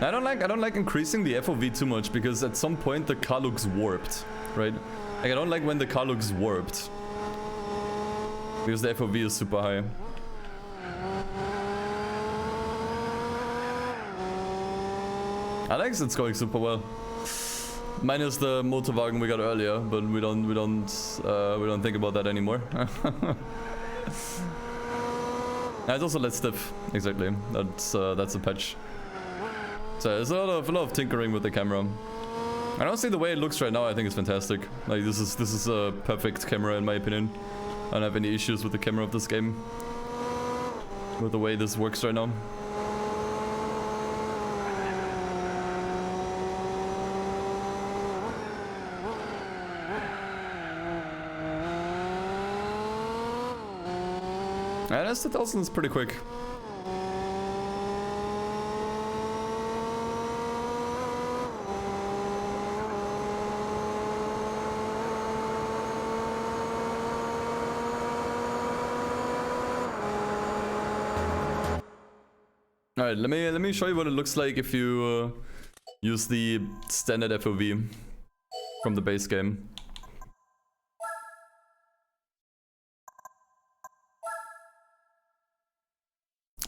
I don't like increasing the FOV too much because at some point the car looks warped, right? Like I don't like when the car looks warped. Because the FOV is super high. Alex, it's going super well. Minus the motorwagen we got earlier, but we don't think about that anymore. It's also less stiff, exactly. That's a patch. So there's a lot of tinkering with the camera. I don't see the way it looks right now. I think it's fantastic. Like this is a perfect camera in my opinion. I don't have any issues with the camera of this game. With the way this works right now. Yeah, that's 2000 is pretty quick. Alright, let me show you what it looks like if you use the standard FOV from the base game.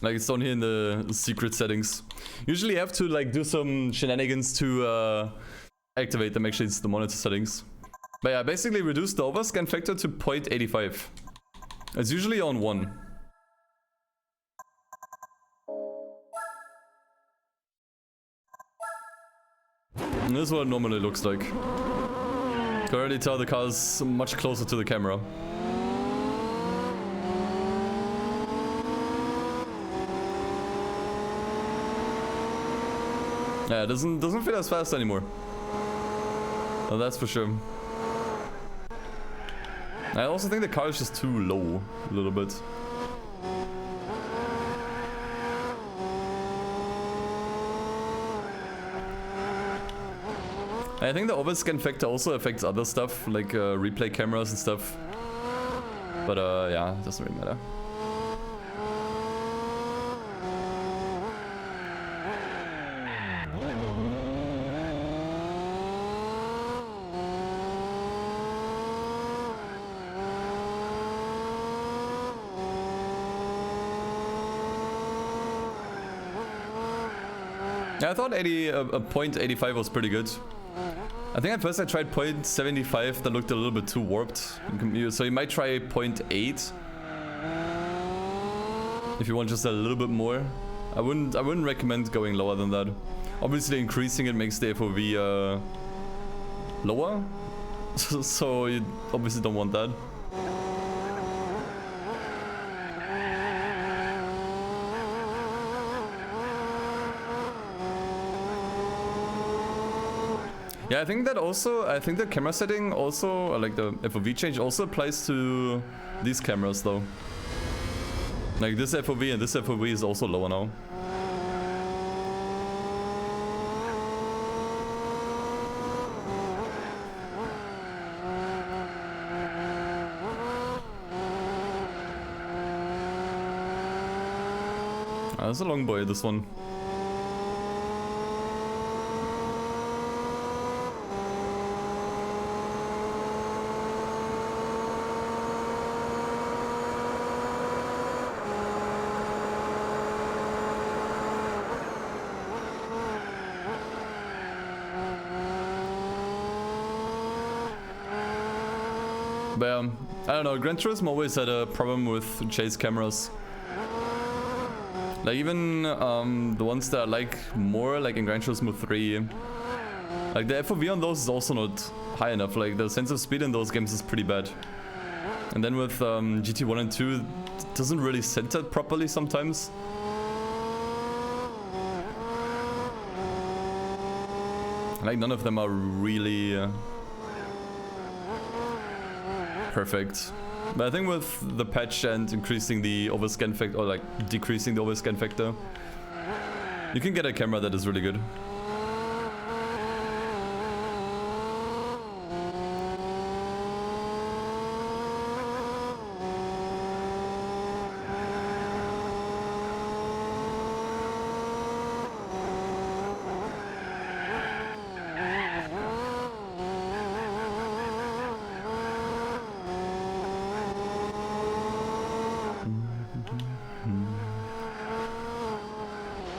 Like it's down here in the secret settings. Usually you have to like do some shenanigans to activate them. Actually, it's the monitor settings. But yeah, basically reduce the overscan factor to 0.85. It's usually on 1. And this is what it normally looks like. You can already tell the car is much closer to the camera. Yeah, it doesn't feel as fast anymore. Oh, that's for sure. I also think the car is just too low, a little bit. I think the overscan factor also affects other stuff, like replay cameras and stuff. But yeah, it doesn't really matter. Yeah, I thought 0.85 was pretty good. I think at first I tried 0.75, that looked a little bit too warped. So you might try 0.8 if you want just a little bit more. I wouldn't recommend going lower than that. Obviously increasing it makes the FOV lower, so you obviously don't want that. Yeah, I think the camera setting also, like the FOV change also applies to these cameras though. Like this FOV and this FOV is also lower now. That's a long boy, this one. But I don't know, Gran Turismo always had a problem with chase cameras. Like even the ones that I like more, like in Gran Turismo 3, like the FOV on those is also not high enough. Like the sense of speed in those games is pretty bad. And then with GT 1 and 2, it doesn't really center properly sometimes. Like none of them are really perfect. But I think with the patch and increasing the overscan factor, or like decreasing the overscan factor, you can get a camera that is really good.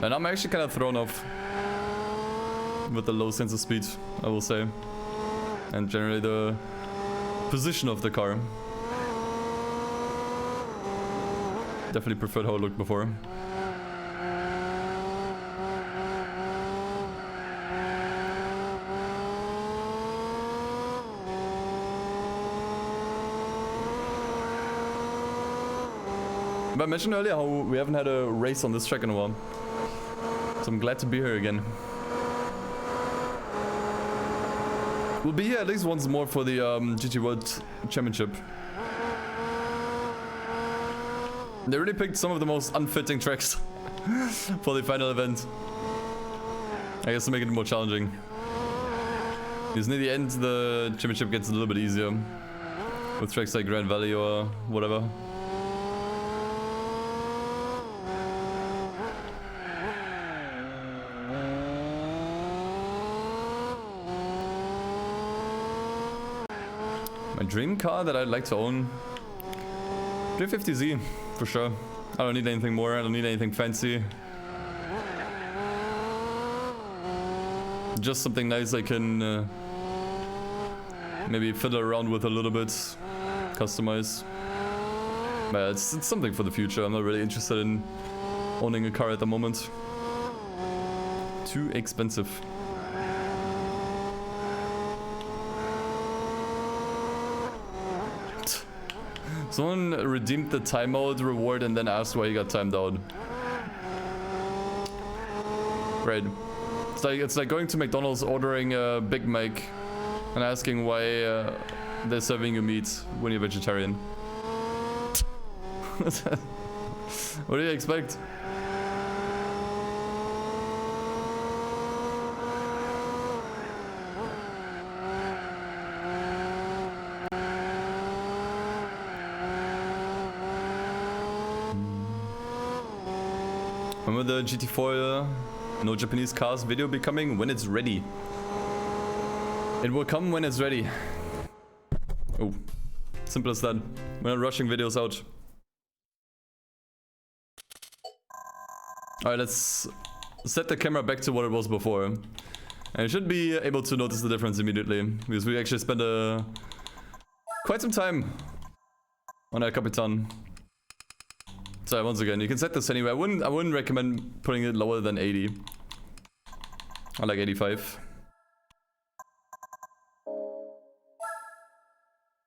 And I'm actually kind of thrown off with the low sense of speed, I will say. And generally the position of the car. Definitely preferred how it looked before. But I mentioned earlier how we haven't had a race on this track in a while. So I'm glad to be here again. We'll be here at least once more for the GT World Championship. They really picked some of the most unfitting tracks for the final event. I guess to make it more challenging. Because near the end the championship gets a little bit easier. With tracks like Grand Valley or whatever. My dream car that I'd like to own, 350Z for sure. I don't need anything more, I don't need anything fancy. Just something nice I can maybe fiddle around with a little bit, customize. But it's something for the future. I'm not really interested in owning a car at the moment. Too expensive. Someone redeemed the timeout reward and then asked why he got timed out. Right. It's like going to McDonald's, ordering a Big Mac and asking why they're serving you meat when you're vegetarian. What do you expect? Remember the GT4 No Japanese Cars video becoming when it's ready? It will come when it's ready. Oh, simple as that. We're not rushing videos out. Alright, let's set the camera back to what it was before. And you should be able to notice the difference immediately. Because we actually spent quite some time on El Capitan. So once again, you can set this anywhere. I wouldn't recommend putting it lower than 80. I like 85.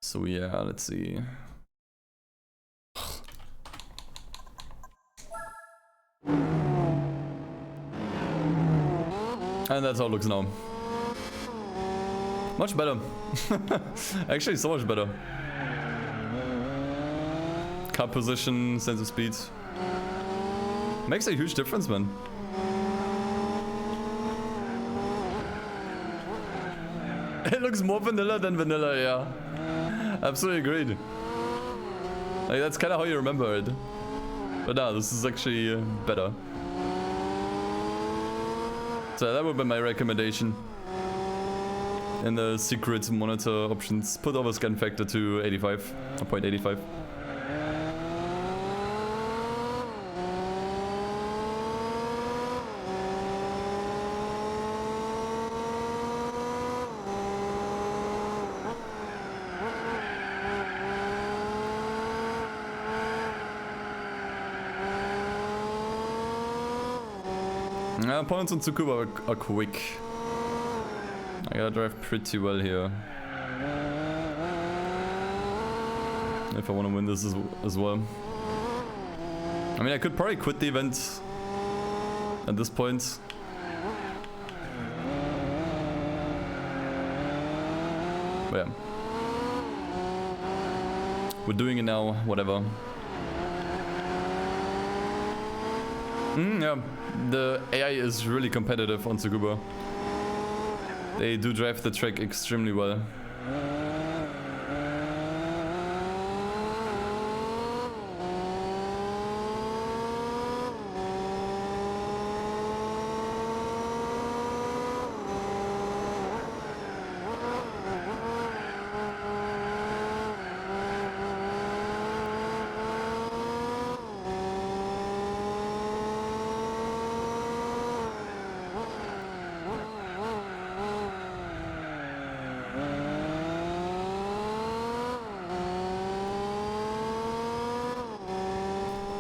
So yeah, let's see. And that's how it looks now. Much better. Actually, so much better. Car position, sense of speed. Makes a huge difference, man. It looks more vanilla than vanilla, yeah. Absolutely agreed. Like, that's kind of how you remember it. But nah, this is actually better. So that would be my recommendation. In the secret monitor options, put overscan factor to 85, or 0.85. Opponents on Tsukuba are quick. I gotta drive pretty well here. If I want to win this as well. I mean, I could probably quit the event at this point. But yeah. We're doing it now, whatever. Yeah, the AI is really competitive on Tsukuba. They do drive the track extremely well.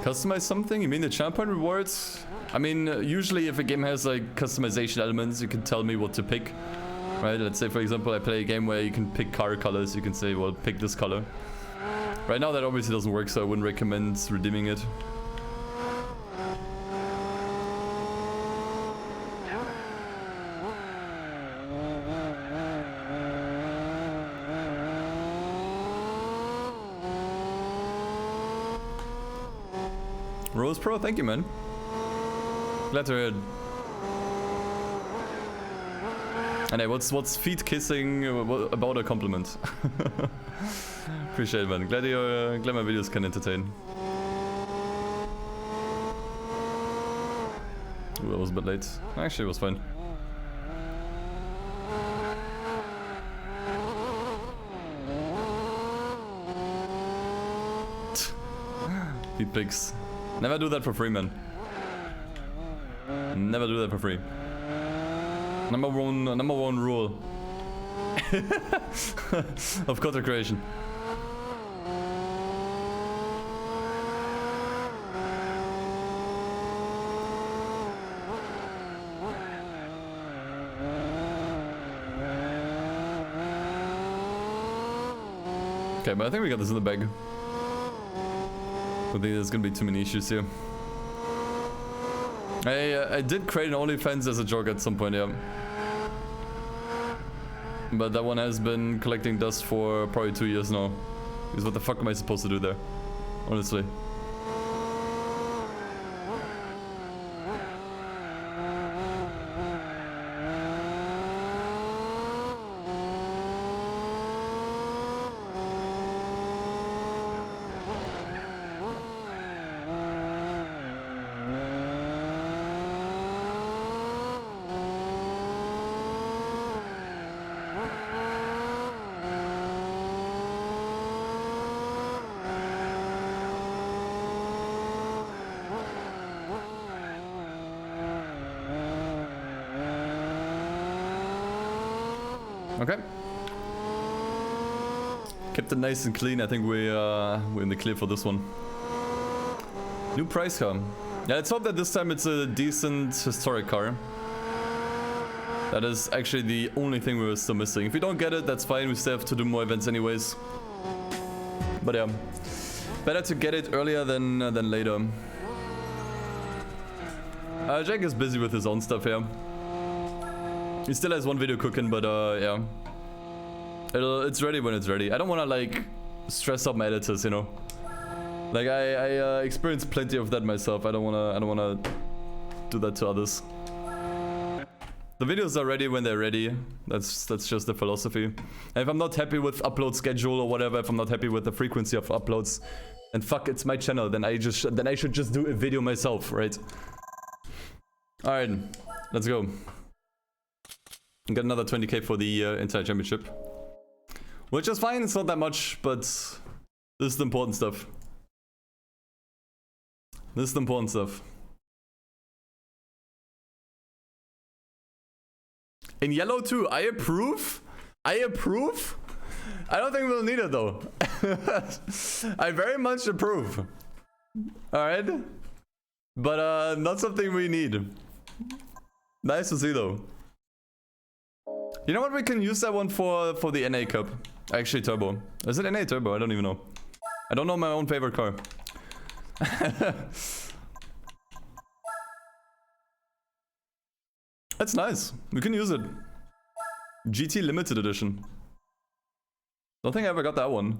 Customize something? You mean the champ point rewards? I mean, usually if a game has like customization elements, you can tell me what to pick. Right? Let's say for example I play a game where you can pick car colors, you can say, well, pick this color. Right now that obviously doesn't work, so I wouldn't recommend redeeming it. Rose Pro, thank you, man. Glad to hear it. And hey, what's feet kissing about a compliment? Appreciate it, man. Glad my videos can entertain. Ooh, that was a bit late. Actually, it was fine. Feet pics. Never do that for free, man. Never do that for free. Number one rule of content creation. Okay, but I think we got this in the bag. I think there's gonna be too many issues here. I did create an OnlyFans as a joke at some point, yeah. But that one has been collecting dust for probably 2 years now. Because what the fuck am I supposed to do there? Honestly. Okay. Kept it nice and clean. I think we're in the clear for this one. New price car. Yeah, let's hope that this time it's a decent historic car. That is actually the only thing we were still missing. If we don't get it, that's fine. We still have to do more events anyways. But yeah, better to get it earlier than later. Jack is busy with his own stuff here. He still has one video cooking, but yeah. It's ready when it's ready. I don't want to like stress out my editors, you know. Like I experienced plenty of that myself. I don't wanna do that to others. The videos are ready when they're ready. That's just the philosophy. And if I'm not happy with upload schedule or whatever, if I'm not happy with the frequency of uploads, and fuck, it's my channel. Then I should just do a video myself, right? All right, let's go. Get another 20k for the entire championship, which is fine. It's not that much, but this is the important stuff. This is the important stuff. In yellow too, I approve. I approve. I don't think we'll need it though. I very much approve. All right, but not something we need. Nice to see though. You know what? We can use that one for the NA Cup. Actually, turbo. Is it NA turbo? I don't even know. I don't know my own favorite car. That's nice. We can use it. GT limited edition. Don't think I ever got that one.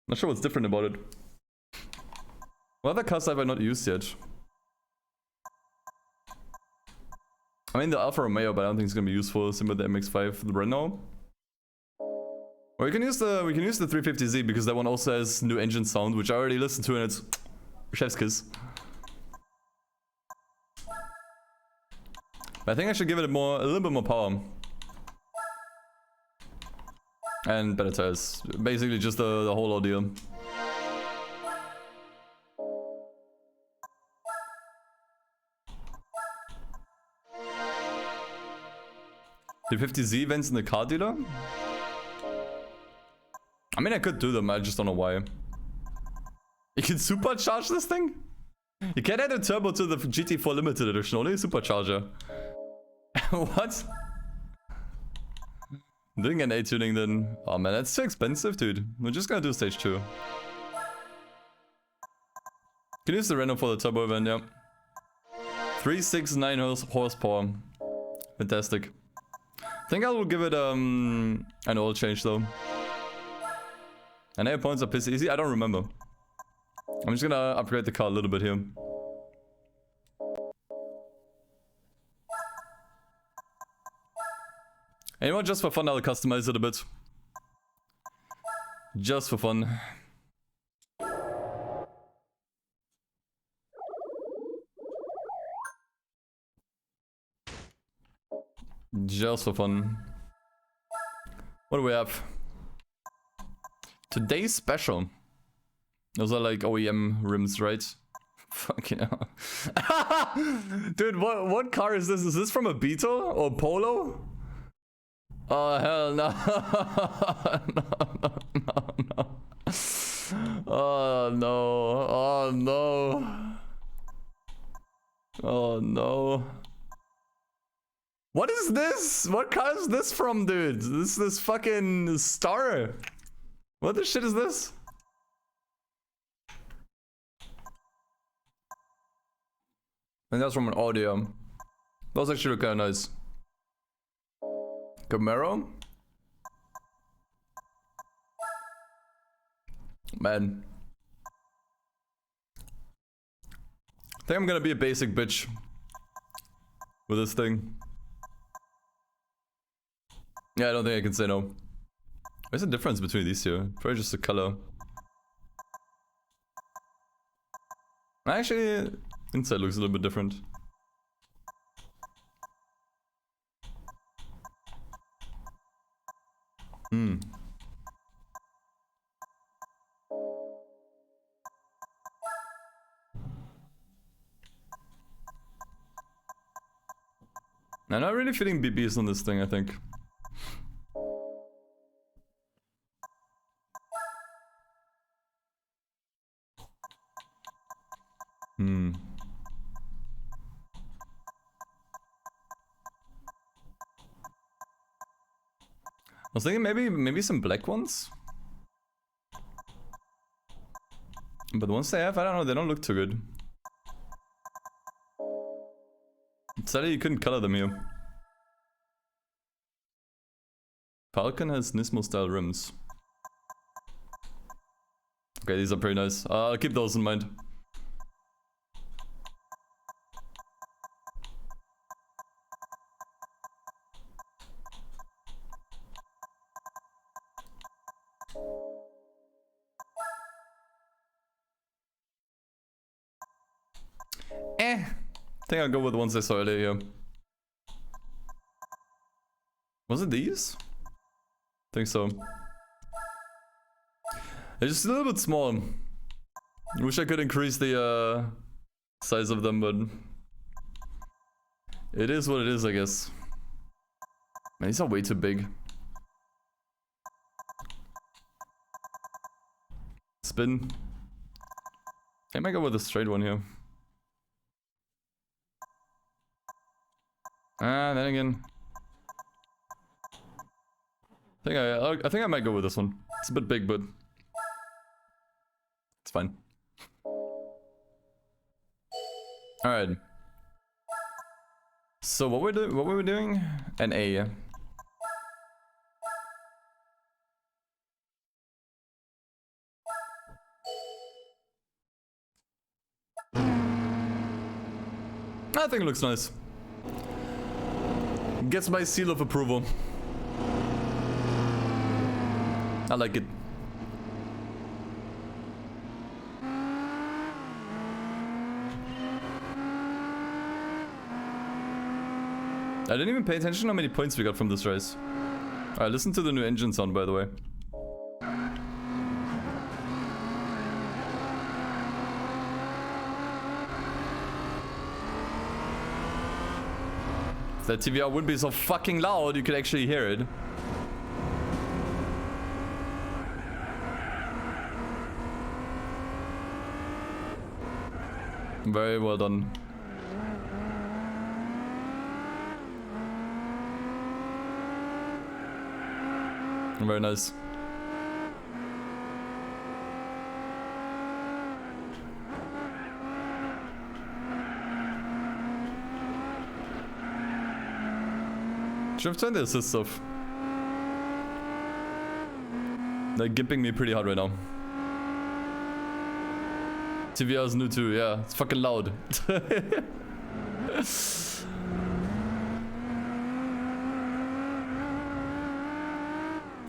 Not sure what's different about it. What other cars have I not used yet? I mean the Alfa Romeo, but I don't think it's gonna be useful. Similar to the MX-5, the Renault. Or we can use the 350Z because that one also has new engine sound, which I already listened to, and it's chef's kiss. But I think I should give it a little bit more power. And better tires. Basically just the whole ordeal. The 50Z events in the car dealer? I mean, I could do them, I just don't know why. You can supercharge this thing? You can't add a turbo to the GT4 limited edition, only a supercharger. What? Doing an A tuning then. Oh man, that's too expensive, dude. We're just gonna do stage 2. Can use the Renault for the turbo event, yeah. 369 horsepower. Fantastic. I think I will give it an oil change though. And air points are piss easy. I don't remember. I'm just gonna upgrade the car a little bit here. And you know what, just for fun, I'll customize it a bit. Just for fun. Just for fun. What do we have? Today's special. Those are like OEM rims, right? Fuck yeah. Dude, what car is this? Is this from a Beetle or Polo? Oh hell no. No. Oh no. Oh no. Oh no. What is this? What car is this from, dude? This fucking Star. What the shit is this? And that's from an audio. Those actually look kind of nice. Camaro? Man. I think I'm gonna be a basic bitch with this thing. Yeah, I don't think I can say no. What's the difference between these two? Probably just the color. Actually, inside looks a little bit different. I'm not really feeling BBs on this thing, I think. I was thinking maybe some black ones. But the ones they have, I don't know, they don't look too good. Sadly, you couldn't color them here. Falcon has Nismo-style rims. Okay, these are pretty nice. I'll keep those in mind. I think I'll go with the ones I saw earlier. Was it these? I think so. They're just a little bit small. I wish I could increase the size of them, but it is what it is, I guess. Man, these are way too big. Spin. I might go with a straight one here. Then again, I think I might go with this one. It's a bit big, but it's fine. All right. So what were we doing? An A. I think it looks nice. Gets my seal of approval. I like it. I didn't even pay attention how many points we got from this race. Alright, listen to the new engine sound, by the way. If that TVR wouldn't be so fucking loud, you could actually hear it. Very well done. Very nice. Should have turned the assist off. They're gimping me pretty hard right now. TVR is new too, yeah. It's fucking loud.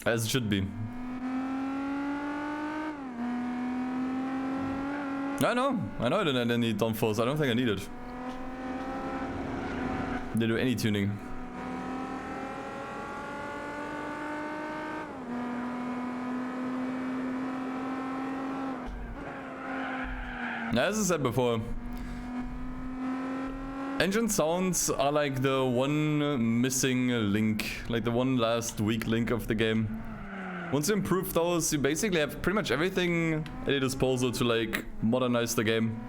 As it should be. I know I didn't have any downforce. I don't think I need it. Didn't do any tuning. Now, as I said before, engine sounds are like the one missing link, like the one last weak link of the game. Once you improve those, you basically have pretty much everything at your disposal to like modernize the game.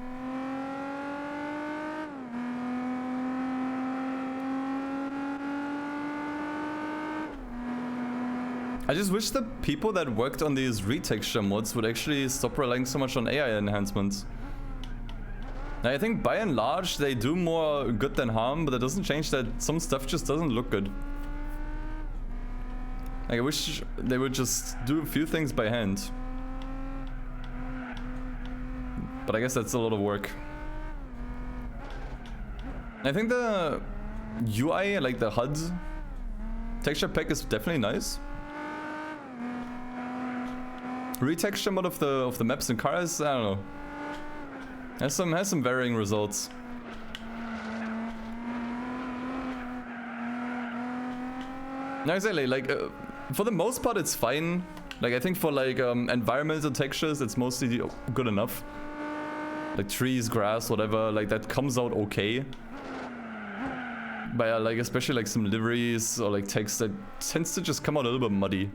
I just wish the people that worked on these retexture mods would actually stop relying so much on AI enhancements. I think by and large they do more good than harm, but that doesn't change that some stuff just doesn't look good. Like, I wish they would just do a few things by hand. But I guess that's a lot of work. I think the UI, like the HUD texture pack, is definitely nice. Retexture mod of the maps and cars, I don't know. Has some varying results. No, exactly. Like for the most part, it's fine. Like I think for like environmental textures, it's mostly good enough. Like trees, grass, whatever. Like that comes out okay. But like especially like some liveries or like text that tends to just come out a little bit muddy.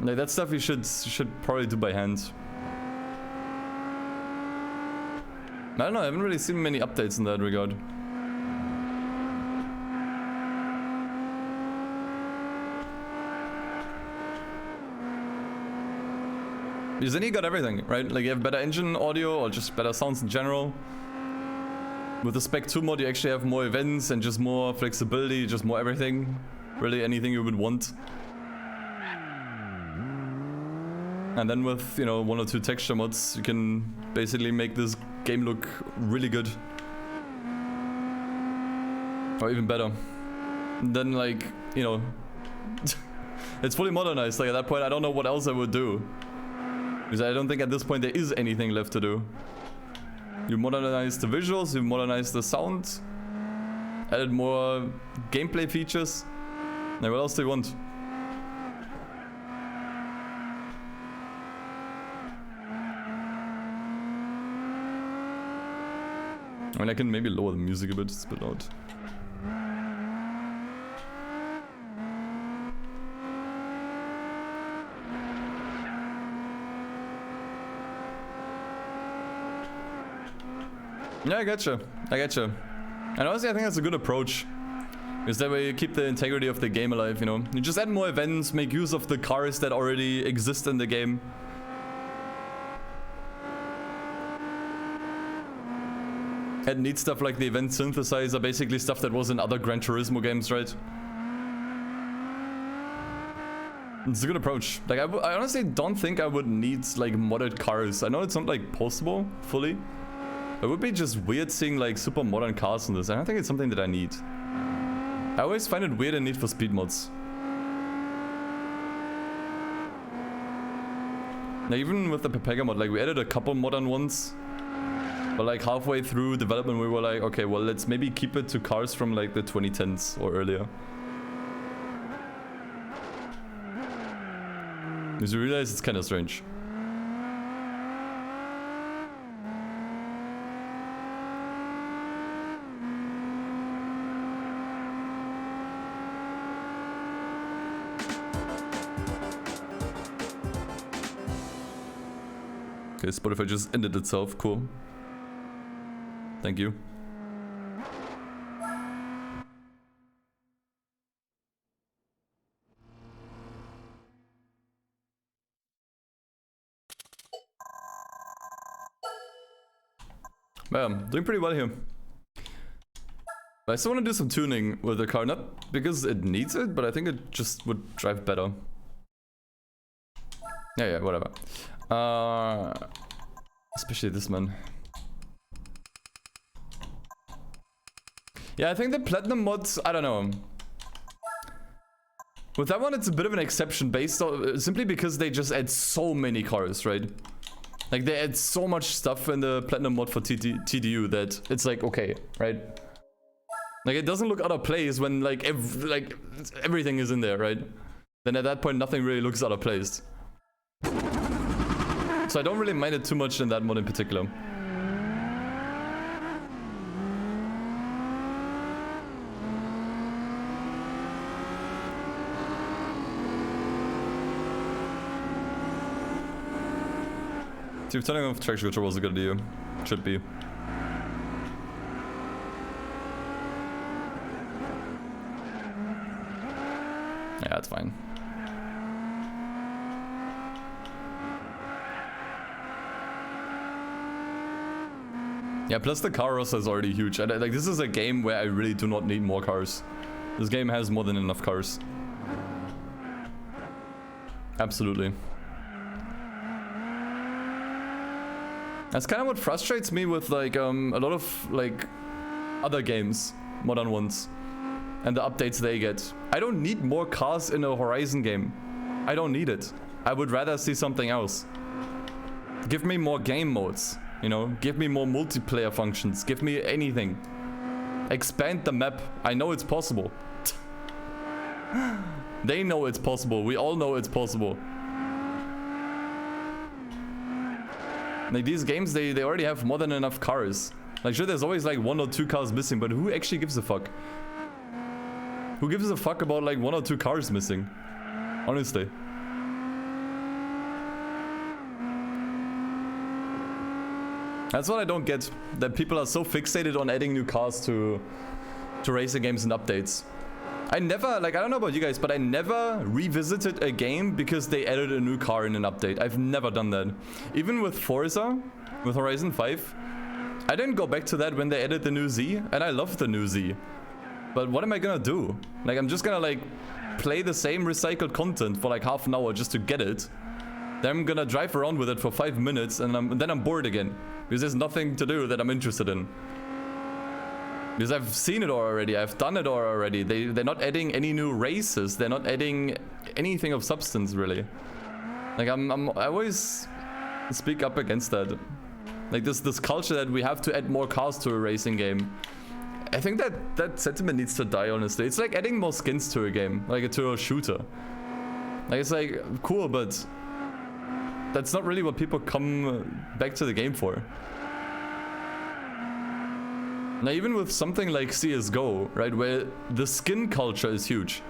Like that stuff you should probably do by hand. I don't know, I haven't really seen many updates in that regard. Because then you got everything, right? Like you have better engine audio or just better sounds in general. With the Spec 2 mod you actually have more events and just more flexibility, just more everything. Really anything you would want. And then with, you know, 1 or 2 texture mods, you can basically make this game look really good. Or even better. And then like, you know, it's fully modernized. Like at that point I don't know what else I would do. Because I don't think at this point there is anything left to do. You modernize the visuals, you modernize the sound, added more gameplay features. Now what else do you want? I mean, I can maybe lower the music a bit, it's a bit loud. Yeah, I getcha. I getcha. And honestly, I think that's a good approach. Because that way you keep the integrity of the game alive, you know? You just add more events, make use of the cars that already exist in the game. Add neat stuff like the event synthesizer, basically stuff that was in other Gran Turismo games, right? It's a good approach. Like, I honestly don't think I would need, like, modded cars. I know it's not, like, possible, fully. It would be just weird seeing like super modern cars in this. I don't think it's something that I need. I always find it weird and need for speed mods. Now even with the Pepega mod, like we added a couple modern ones. But like halfway through development we were like, okay, well let's maybe keep it to cars from like the 2010s or earlier. Because you realize it's kind of strange. Okay, Spotify just ended itself, cool. Thank you. Man, doing pretty well here. But I still want to do some tuning with the car, not because it needs it, but I think it just would drive better. Yeah, whatever. Especially this man. Yeah, I think the platinum mods, I don't know. With that one, it's a bit of an exception based on simply because they just add so many cars, right? Like they add so much stuff in the platinum mod for TDU that it's like okay, right? Like it doesn't look out of place when like everything is in there, right? Then at that point, nothing really looks out of place. So I don't really mind it too much in that mod in particular. See, if turning off traction control was a good idea. Should be. Yeah, that's fine. Yeah, plus the car roster is already huge. And, like, this is a game where I really do not need more cars. This game has more than enough cars. Absolutely. That's kind of what frustrates me with, like, a lot of, like, other games. Modern ones. And the updates they get. I don't need more cars in a Horizon game. I don't need it. I would rather see something else. Give me more game modes. You know, give me more multiplayer functions. Give me anything. Expand the map. I know it's possible. They know it's possible. We all know it's possible. Like these games, they already have more than enough cars. Like sure, there's always like 1 or 2 cars missing, but who actually gives a fuck? Who gives a fuck about like 1 or 2 cars missing? Honestly. That's what I don't get. That people are so fixated on adding new cars to racing games and updates. I never, like, I don't know about you guys, but I never revisited a game because they added a new car in an update. I've never done that. Even with Forza, with Horizon 5, I didn't go back to that when they added the new Z, and I love the new Z. But what am I gonna do? Like, I'm just gonna, like, play the same recycled content for, like, half an hour just to get it. Then I'm gonna drive around with it for 5 minutes, and then I'm bored again. Because there's nothing to do that I'm interested in. Because I've seen it already, I've done it already. They're not adding any new races. They're not adding anything of substance, really. Like, I always speak up against that. Like, this culture that we have to add more cars to a racing game. I think that sentiment needs to die, honestly. It's like adding more skins to a game, like to a shooter. Like, it's like, cool, but that's not really what people come back to the game for. Now, even with something like CSGO, right, where the skin culture is huge,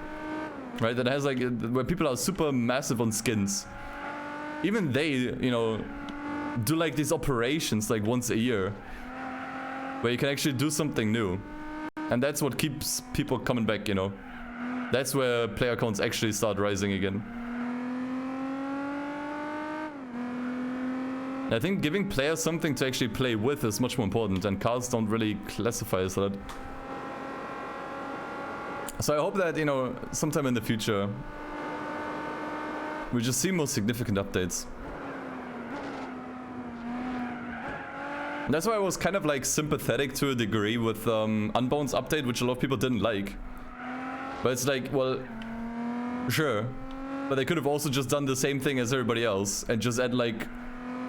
right, that has, like, where people are super massive on skins. Even they, you know, do, like, these operations, like, once a year, where you can actually do something new. And that's what keeps people coming back, you know. That's where player counts actually start rising again. I think giving players something to actually play with is much more important, and cars don't really classify as that. So I hope that, you know, sometime in the future, we just see more significant updates. And that's why I was kind of, like, sympathetic to a degree with Unbound's update, which a lot of people didn't like. But it's like, well, sure. But they could have also just done the same thing as everybody else and just add, like,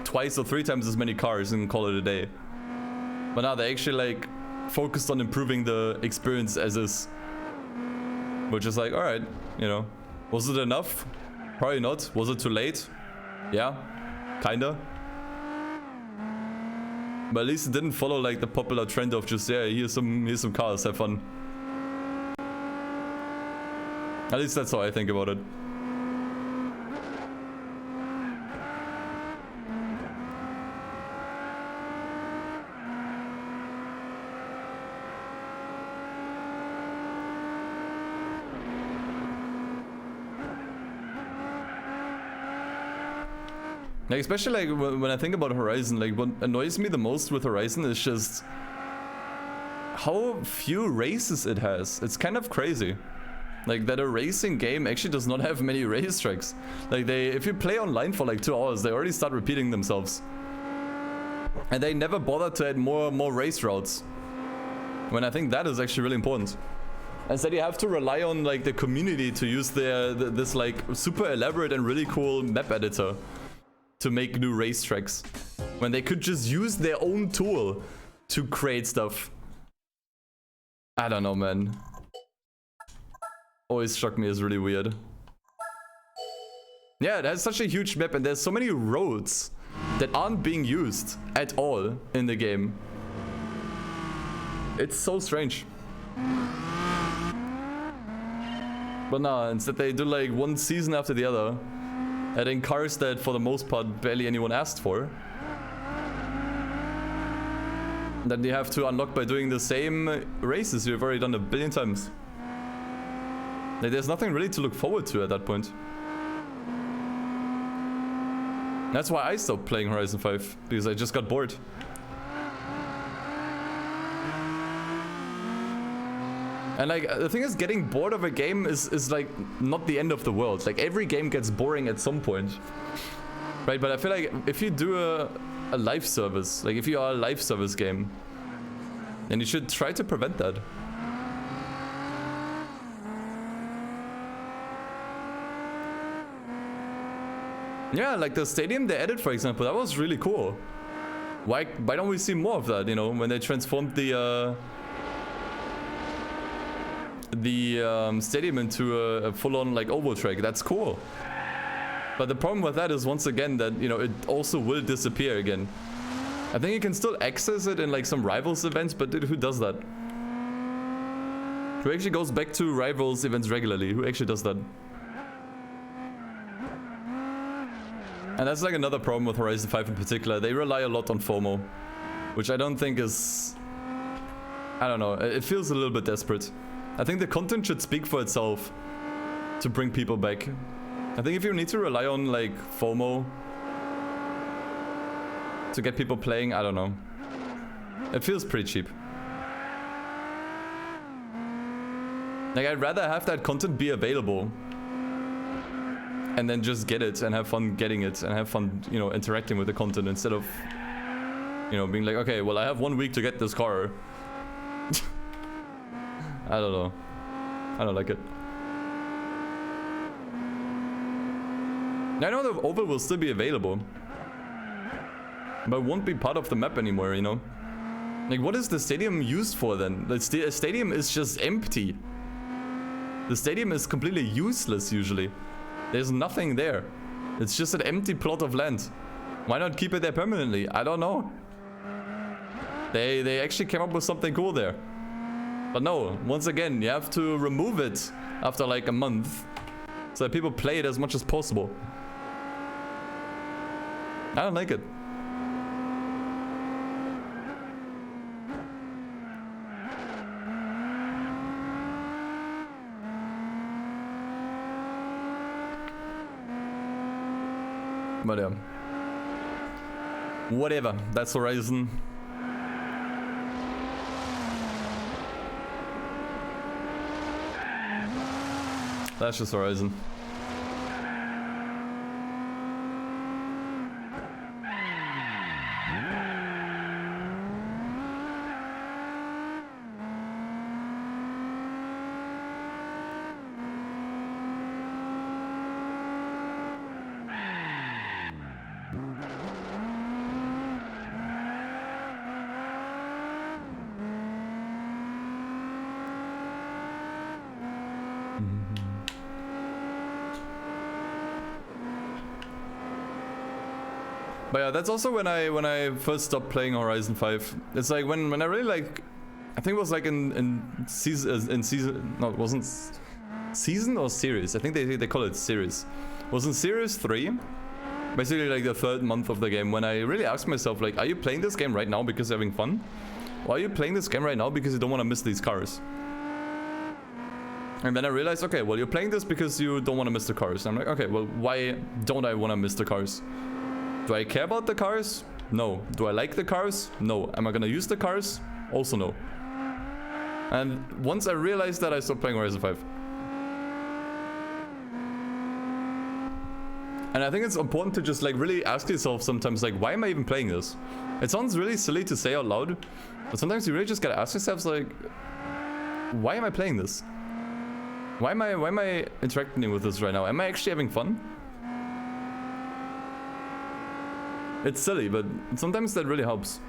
twice or 3 times as many cars and call it a day. But now they actually, like, focused on improving the experience as is. Which is like, alright, you know. Was it enough? Probably not. Was it too late? Yeah, kinda. But at least it didn't follow, like, the popular trend of just, yeah, here's some cars, have fun. At least that's how I think about it. Like, especially, like, when I think about Horizon, like, what annoys me the most with Horizon is just how few races it has. It's kind of crazy. Like, that a racing game actually does not have many racetracks. Like, if you play online for like 2 hours, they already start repeating themselves. And they never bother to add more race routes. When I think that is actually really important. Instead, you have to rely on, like, the community to use this, like, super elaborate and really cool map editor to make new racetracks, when they could just use their own tool to create stuff. I don't know, man. Always struck me as really weird. Yeah, it has such a huge map and there's so many roads that aren't being used at all in the game. It's so strange. But nah, instead they do, like, one season after the other, adding cars that, for the most part, barely anyone asked for. That you have to unlock by doing the same races you've already done a billion times. Like, there's nothing really to look forward to at that point. That's why I stopped playing Horizon 5, because I just got bored. And, like, the thing is, getting bored of a game is like, not the end of the world. Like, every game gets boring at some point. Right, but I feel like if you do a live service, like, if you are a live service game, then you should try to prevent that. Yeah, like the stadium they added, for example, that was really cool. Why don't we see more of that, you know, when they transformed the stadium into a full-on, like, oval track? That's cool. But the problem with that is, once again, that, you know, it also will disappear again. I think you can still access it in, like, some Rivals events, but who does that? Who actually goes back to Rivals events regularly? Who actually does that? And that's, like, another problem with Horizon 5 in particular. They rely a lot on FOMO. which I don't think is... I don't know, it feels a little bit desperate. I think the content should speak for itself to bring people back. I think if you need to rely on like FOMO to get people playing, I don't know. It feels pretty cheap. Like, I'd rather have that content be available and then just get it and have fun getting it and have fun, you know, interacting with the content instead of, you know, being like, okay, well, I have 1 week to get this car. I don't know. I don't like it. I know the oval will still be available, but it won't be part of the map anymore, you know? Like, what is the stadium used for then? The stadium is just empty. The stadium is completely useless usually. There's nothing there. It's just an empty plot of land. Why not keep it there permanently? I don't know. They actually came up with something cool there. But no, once again, you have to remove it after like a month so that people play it as much as possible. I don't like it. But yeah. Whatever, that's Horizon. That's just Horizon. But yeah, that's also when I first stopped playing Horizon 5. It's like when I really like, I think it was like in season, no, it wasn't season or series. I think they call it series. It was in series 3, basically like the 3rd month of the game, when I really asked myself, like, are you playing this game right now because you're having fun? Or are you playing this game right now because you don't want to miss these cars? And then I realized, okay, well, you're playing this because you don't want to miss the cars. And I'm like, okay, well, why don't I want to miss the cars? Do I care about the cars? No. Do I like the cars? No. Am I gonna use the cars? Also no. And once I realized that, I stopped playing Horizon 5. And I think it's important to just like really ask yourself sometimes, like, why am I even playing this? It sounds really silly to say out loud, but sometimes you really just gotta ask yourselves, like, why am I playing this? Why am I interacting with this right now? Am I actually having fun? It's silly, but sometimes that really helps.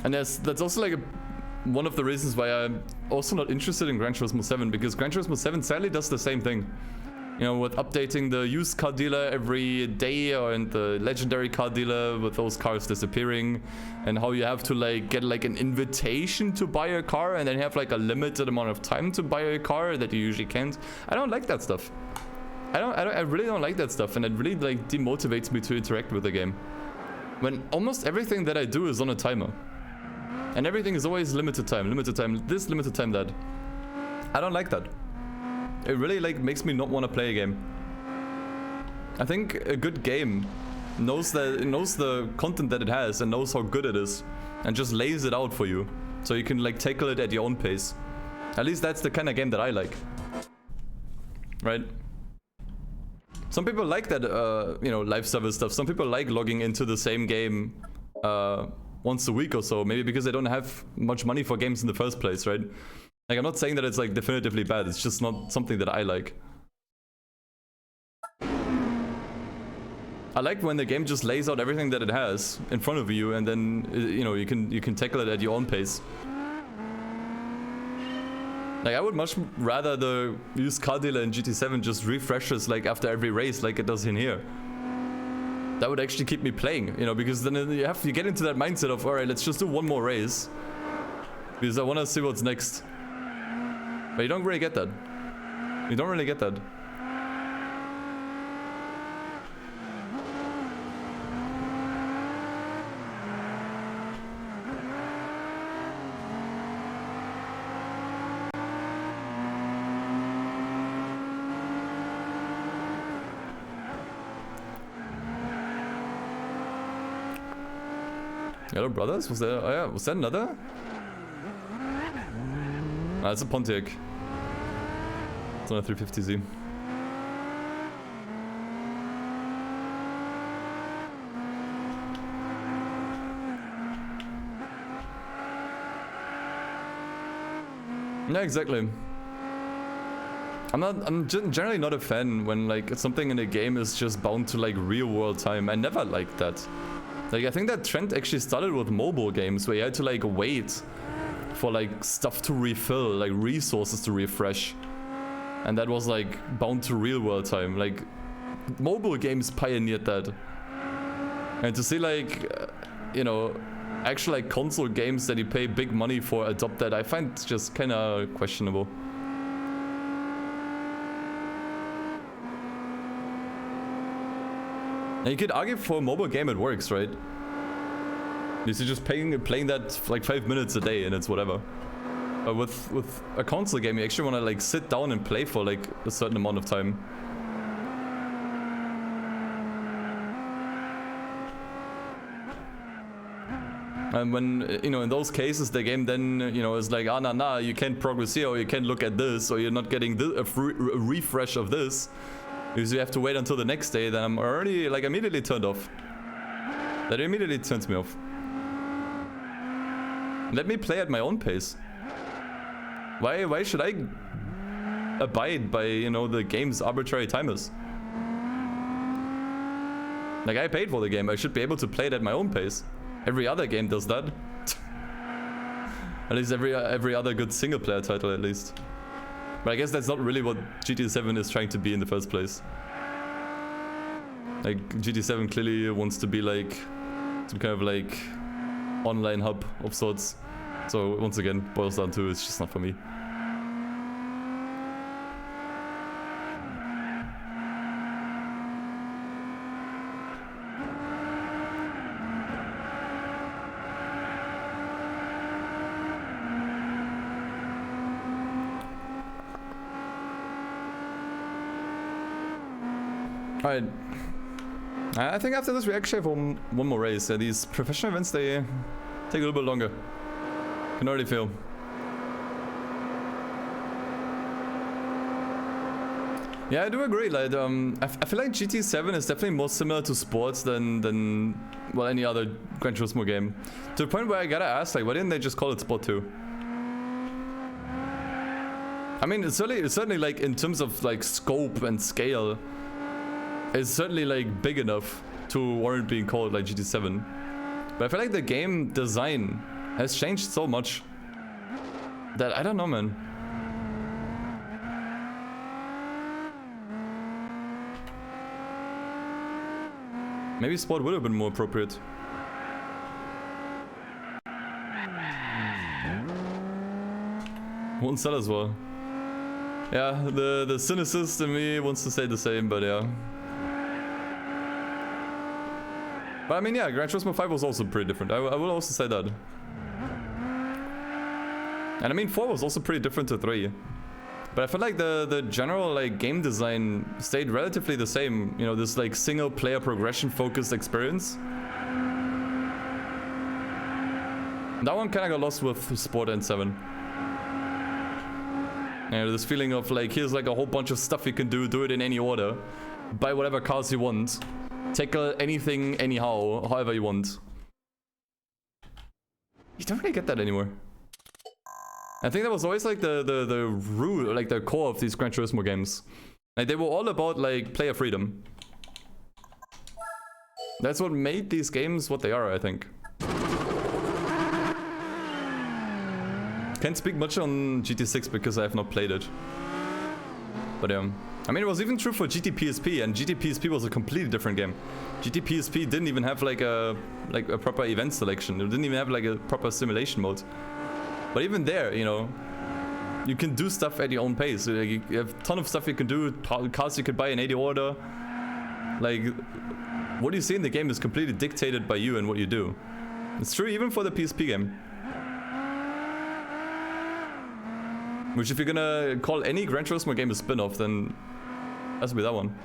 And that's also like one of the reasons why I'm also not interested in Gran Turismo 7, because Gran Turismo 7 sadly does the same thing. You know, with updating the used car dealer every day, or and the legendary car dealer with those cars disappearing, and how you have to like get like an invitation to buy a car and then have like a limited amount of time to buy a car that you usually can't. I don't like that stuff. I really don't like that stuff, and it really like demotivates me to interact with the game. When almost everything that I do is on a timer. And everything is always limited time this, limited time that. I don't like that. It really like makes me not want to play a game. I think a good game knows the content that it has and knows how good it is, and just lays it out for you, so you can like tackle it at your own pace. At least that's the kind of game that I like. Right? Some people like that, you know, live service stuff. Some people like logging into the same game once a week or so, maybe because they don't have much money for games in the first place, right? Like, I'm not saying that it's like definitively bad, it's just not something that I like. I like when the game just lays out everything that it has in front of you, and then you know, you can tackle it at your own pace. Like, I would much rather the used car dealer in GT7 just refreshes like after every race like it does in here. That would actually keep me playing, you know, because then you get into that mindset of, alright, let's just do one more race. Because I want to see what's next. But you don't really get that. You don't really get that. Hello, brothers. Was there? Oh yeah, was that another? Ah, it's a Pontiac. It's on a 350Z. Yeah, exactly. I'm generally not a fan when like something in a game is just bound to like real world time. I never liked that. Like, I think that trend actually started with mobile games where you had to like wait for like stuff to refill, like resources to refresh. And that was like bound to real world time. Like, mobile games pioneered that. And to see like, you know, actual like console games that you pay big money for adopt that, I find just kind of questionable. And you could argue for a mobile game it works, right? You're just playing that for like 5 minutes a day and it's whatever. But with a console game, you actually want to like sit down and play for like a certain amount of time. And when, you know, in those cases, the game then, you know, is like, ah, nah, you can't progress here, or you can't look at this, or you're not getting a refresh of this. Because you have to wait until the next day, then I'm already like immediately turned off. That immediately turns me off. Let me play at my own pace. Why should I abide by, you know, the game's arbitrary timers? Like, I paid for the game, I should be able to play it at my own pace. Every other game does that. At least every other good single player title at least. But I guess that's not really what GT7 is trying to be in the first place. Like, GT7 clearly wants to be like some kind of like online hub of sorts. So once again, boils down to it's just not for me. Alright. I think after this we actually have one more race. These professional events, they take a little bit longer. Can already feel. Yeah, I do agree. Like, I feel like GT7 is definitely more similar to sports than well, any other Gran Turismo game. To the point where I gotta ask, like, why didn't they just call it Sport 2? I mean, it's certainly like in terms of like scope and scale, it's certainly like big enough to warrant being called like GT7. But I feel like the game design has changed so much that I don't know, man. Maybe Sport would have been more appropriate. Won't sell as well. Yeah, the cynicist in me wants to say the same, but yeah. But I mean, yeah, Gran Turismo 5 was also pretty different. I will also say that. And I mean, 4 was also pretty different to 3. But I feel like the general like game design stayed relatively the same. You know, this like single player progression focused experience. That one kind of got lost with Sport and 7. You know, this feeling of like, here's like a whole bunch of stuff you can do it in any order. Buy whatever cars you want. Tackle anything, anyhow, however you want. You don't really get that anymore. I think that was always like the rule, like the core of these Gran Turismo games. Like they were all about like player freedom. That's what made these games what they are, I think. Can't speak much on GT6 because I have not played it. But yeah. I mean, it was even true for GT PSP, and GT PSP was a completely different game. GT PSP didn't even have like a proper event selection. It didn't even have like a proper simulation mode. But even there, you know, you can do stuff at your own pace. You have a ton of stuff you can do, cars you could buy in 80 order. Like, what you see in the game is completely dictated by you and what you do. It's true even for the PSP game. Which, if you're gonna call any Gran Turismo game a spin-off, then has to be that one.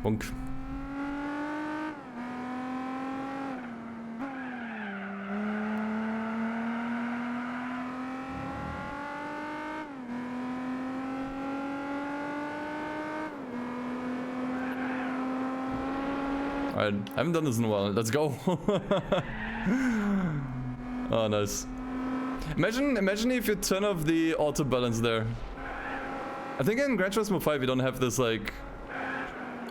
Bonk. Alright, I haven't done this in a while. Let's go. Oh, nice. Imagine if you turn off the auto balance there. I think in Gran Turismo 5 you don't have this like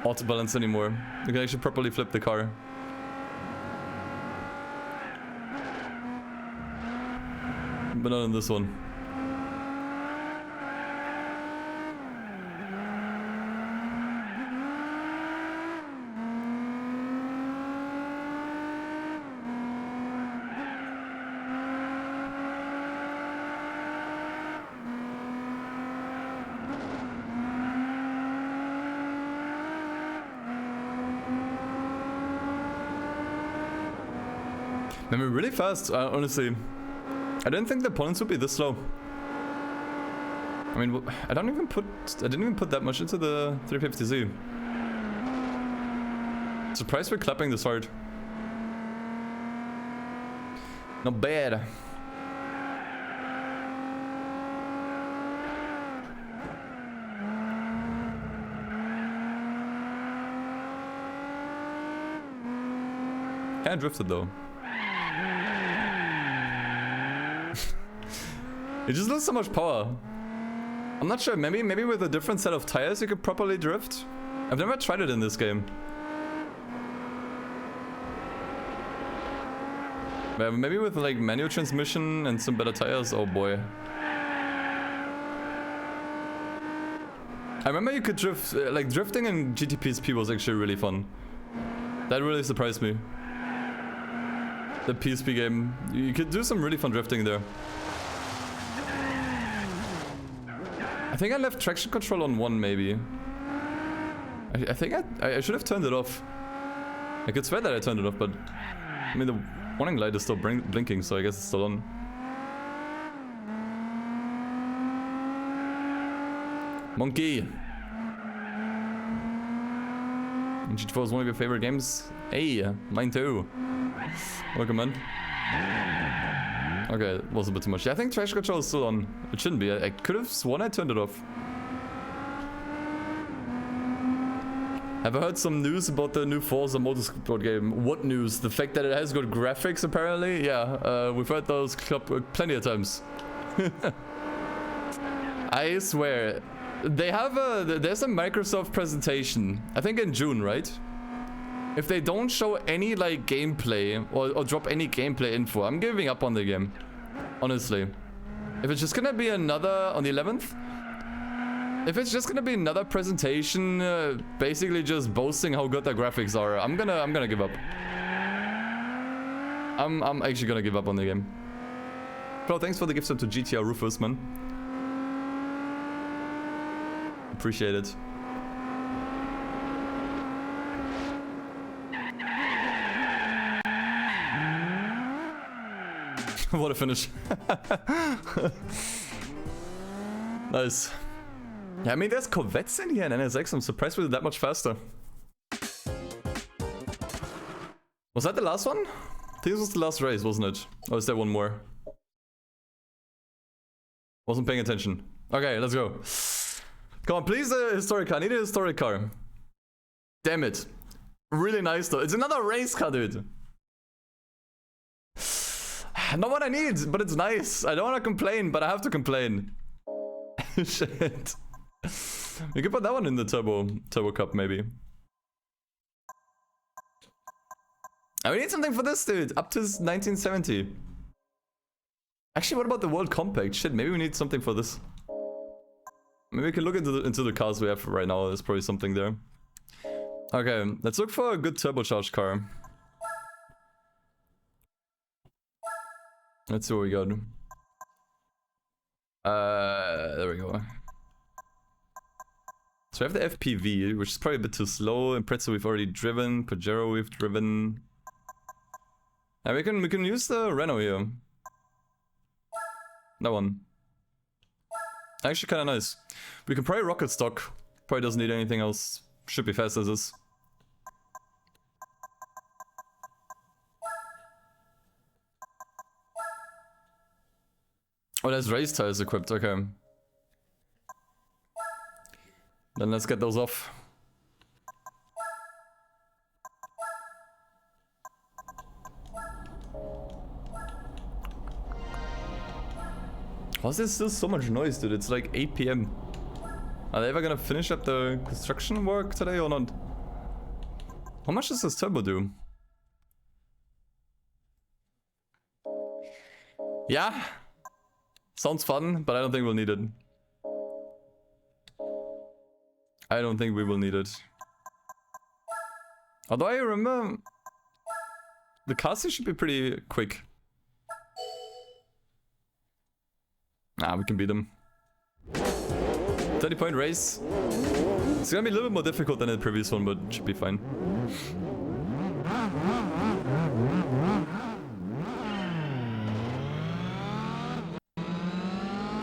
auto balance anymore. You can actually properly flip the car. But not in this one. I mean, really fast, honestly. I didn't think the opponents would be this slow. I mean, I didn't even put that much into the 350Z. Surprised we're clapping this hard. Not bad. Kinda drifted though. It just loses so much power. I'm not sure, maybe with a different set of tires you could properly drift? I've never tried it in this game. Maybe with like manual transmission and some better tires, oh boy. I remember you could drift, like drifting in GT PSP was actually really fun. That really surprised me. The PSP game, you could do some really fun drifting there. I think I left traction control on 1 maybe. I think I should have turned it off. I could swear that I turned it off, but I mean the warning light is still blinking, so I guess it's still on. Monkey! GT4 is one of your favorite games? Hey, mine too. Welcome, man. Okay, it was a bit too much. Yeah, I think traction control is still on. It shouldn't be. I could have sworn I turned it off. Have I heard some news about the new Forza Motorsport game? What news? The fact that it has good graphics, apparently? Yeah, we've heard those plenty of times. I swear. They have there's a Microsoft presentation. I think in June, right? If they don't show any like gameplay or drop any gameplay info, I'm giving up on the game. Honestly. If it's just gonna be another on the 11th, if it's just gonna be another presentation, basically just boasting how good the graphics are, I'm gonna give up. I'm actually gonna give up on the game. Bro, thanks for the gift sub to GTR Rufus, man. Appreciate it. What a finish. Nice. Yeah, I mean, there's Corvettes in here and NSX. I'm surprised we did that much faster. Was that the last one? I think this was the last race, wasn't it? Or is there one more? Wasn't paying attention. Okay, let's go. Come on, please, historic car. I need a historic car. Damn it. Really nice though. It's another race car, dude. Not what I need, but it's nice. I don't want to complain, but I have to complain. Shit. We could put that one in the turbo cup, maybe. And we need something for this, dude. Up to 1970. Actually, what about the World Compact? Shit, maybe we need something for this. Maybe we can look into the cars we have right now. There's probably something there. Okay, let's look for a good turbocharged car. Let's see what we got. There we go. So we have the FPV, which is probably a bit too slow. Impreza we've already driven. Pajero we've driven. And we can use the Renault here. That one. Actually kind of nice. We can probably rocket stock. Probably doesn't need anything else. Should be fast as is. Oh, there's race tires equipped, okay. Then let's get those off. Why is there still so much noise, dude? It's like 8 PM. Are they ever gonna finish up the construction work today or not? How much does this turbo do? Yeah. Sounds fun, but I don't think we'll need it. I don't think we will need it. Although I remember the cars should be pretty quick. Ah, we can beat them. 30-point race. It's gonna be a little bit more difficult than the previous one, but should be fine.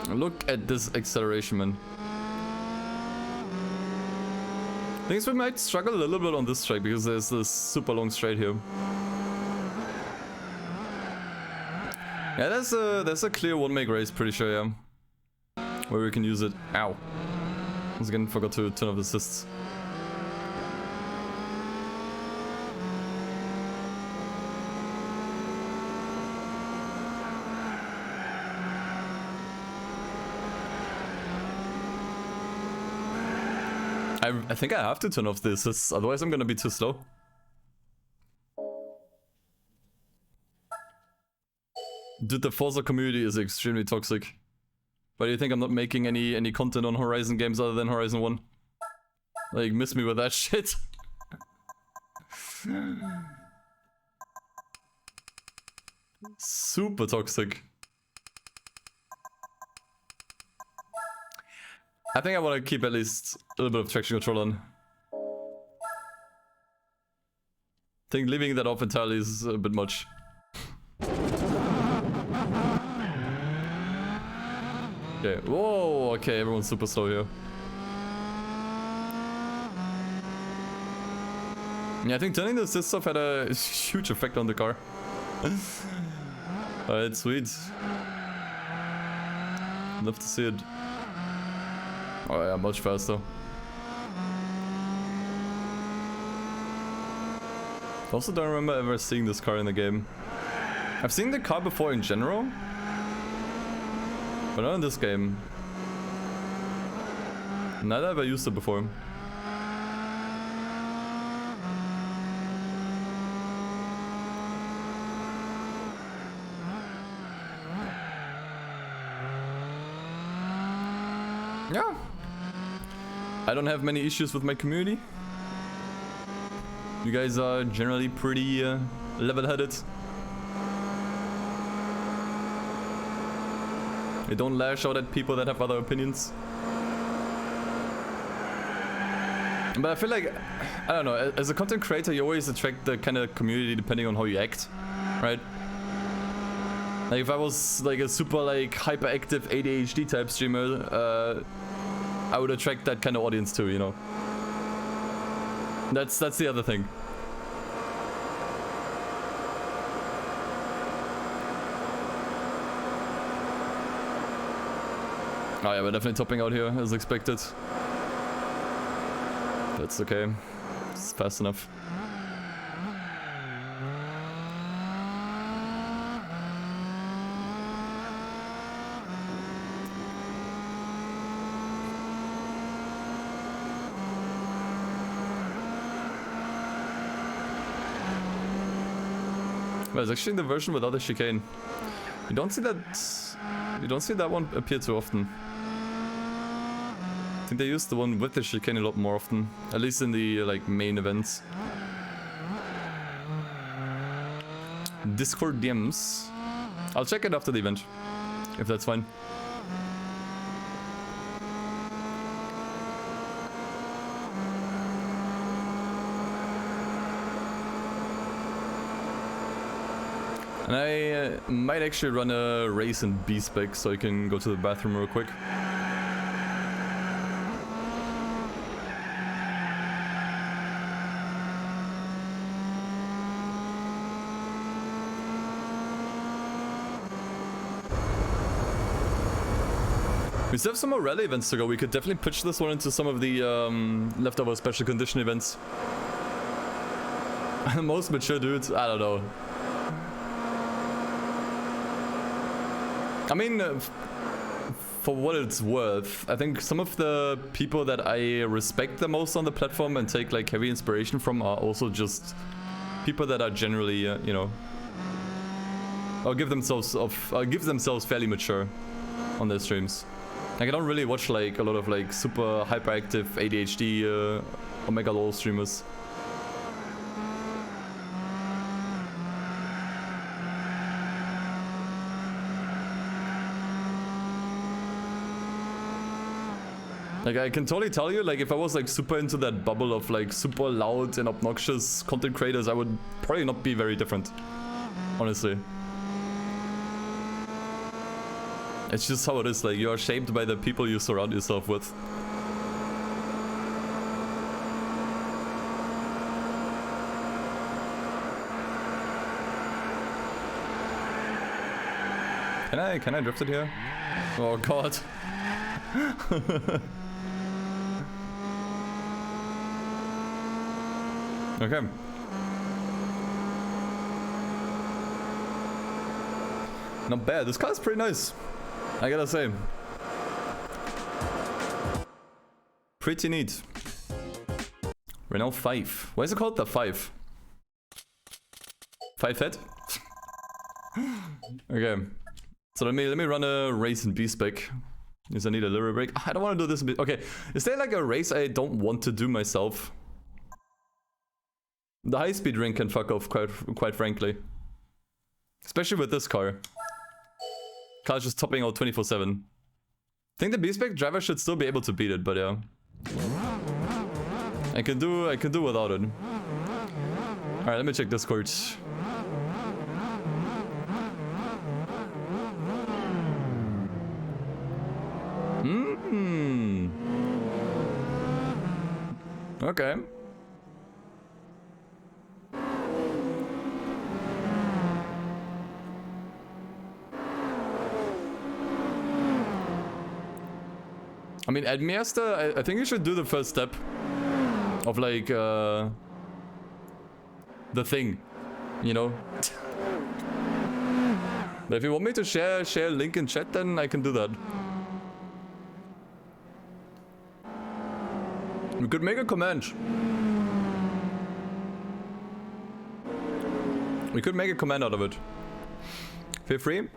Look at this acceleration, man. I think we might struggle a little bit on this track because there's this super long straight here. Yeah, there's a clear one-make race, pretty sure, yeah. Where we can use it. Ow. Once again, forgot to turn off assists. I think I have to turn off the assists, otherwise I'm gonna be too slow. Dude, the Forza community is extremely toxic. Why do you think I'm not making any content on Horizon games other than Horizon 1? Like, miss me with that shit. Super toxic. I think I want to keep at least a little bit of traction control on. I think leaving that off entirely is a bit much. Okay, whoa, okay, everyone's super slow here. Yeah, I think turning the assist off had a huge effect on the car. Alright, sweet. Love to see it. Oh yeah, much faster. I also don't remember ever seeing this car in the game. I've seen the car before in general, but not in this game. Neither have I used it before. Yeah. I don't have many issues with my community. You guys are generally pretty level-headed. They don't lash out at people that have other opinions. But I feel like, I don't know, as a content creator you always attract the kind of community depending on how you act, right? Like if I was like a super like hyperactive ADHD type streamer, I would attract that kind of audience too, you know. That's the other thing. Oh yeah, we're definitely topping out here as expected. That's okay. It's fast enough. Well, it's actually the version without the chicane. You don't see that. You don't see that one appear too often. I think they use the one with the chicane a lot more often, at least in the like main events. Discord DMs. I'll check it after the event, if that's fine. And I might actually run a race in B-spec so I can go to the bathroom real quick. We still have some more rally events to go. We could definitely pitch this one into some of the leftover special condition events. Most mature dudes, I don't know. I mean, for what it's worth, I think some of the people that I respect the most on the platform and take like heavy inspiration from are also just people that are generally, you know, or give themselves fairly mature on their streams. Like I don't really watch like a lot of like super hyperactive ADHD Omega LOL streamers. Like I can totally tell you, like if I was like super into that bubble of like super loud and obnoxious content creators, I would probably not be very different, honestly. It's just how it is, like you are shaped by the people you surround yourself with. Can I drift it here? Oh god. Okay. Not bad. This car is pretty nice, I gotta say. Pretty neat. Renault 5. Why is it called the 5? 5 head? Okay. So let me run a race in B-spec. Because I need a little break. I don't want to do this. Okay. Is there like a race I don't want to do myself? The high-speed ring can fuck off, quite frankly. Especially with this car. Car's just topping out 24/7. I think the B-spec driver should still be able to beat it, but yeah. I can do without it. Alright, let me check Discord. Okay. I mean, at Miesta, I think you should do the first step of like the thing, you know. But if you want me to share a link in chat, then I can do that. We could make a comment. We could make a comment out of it. Feel free.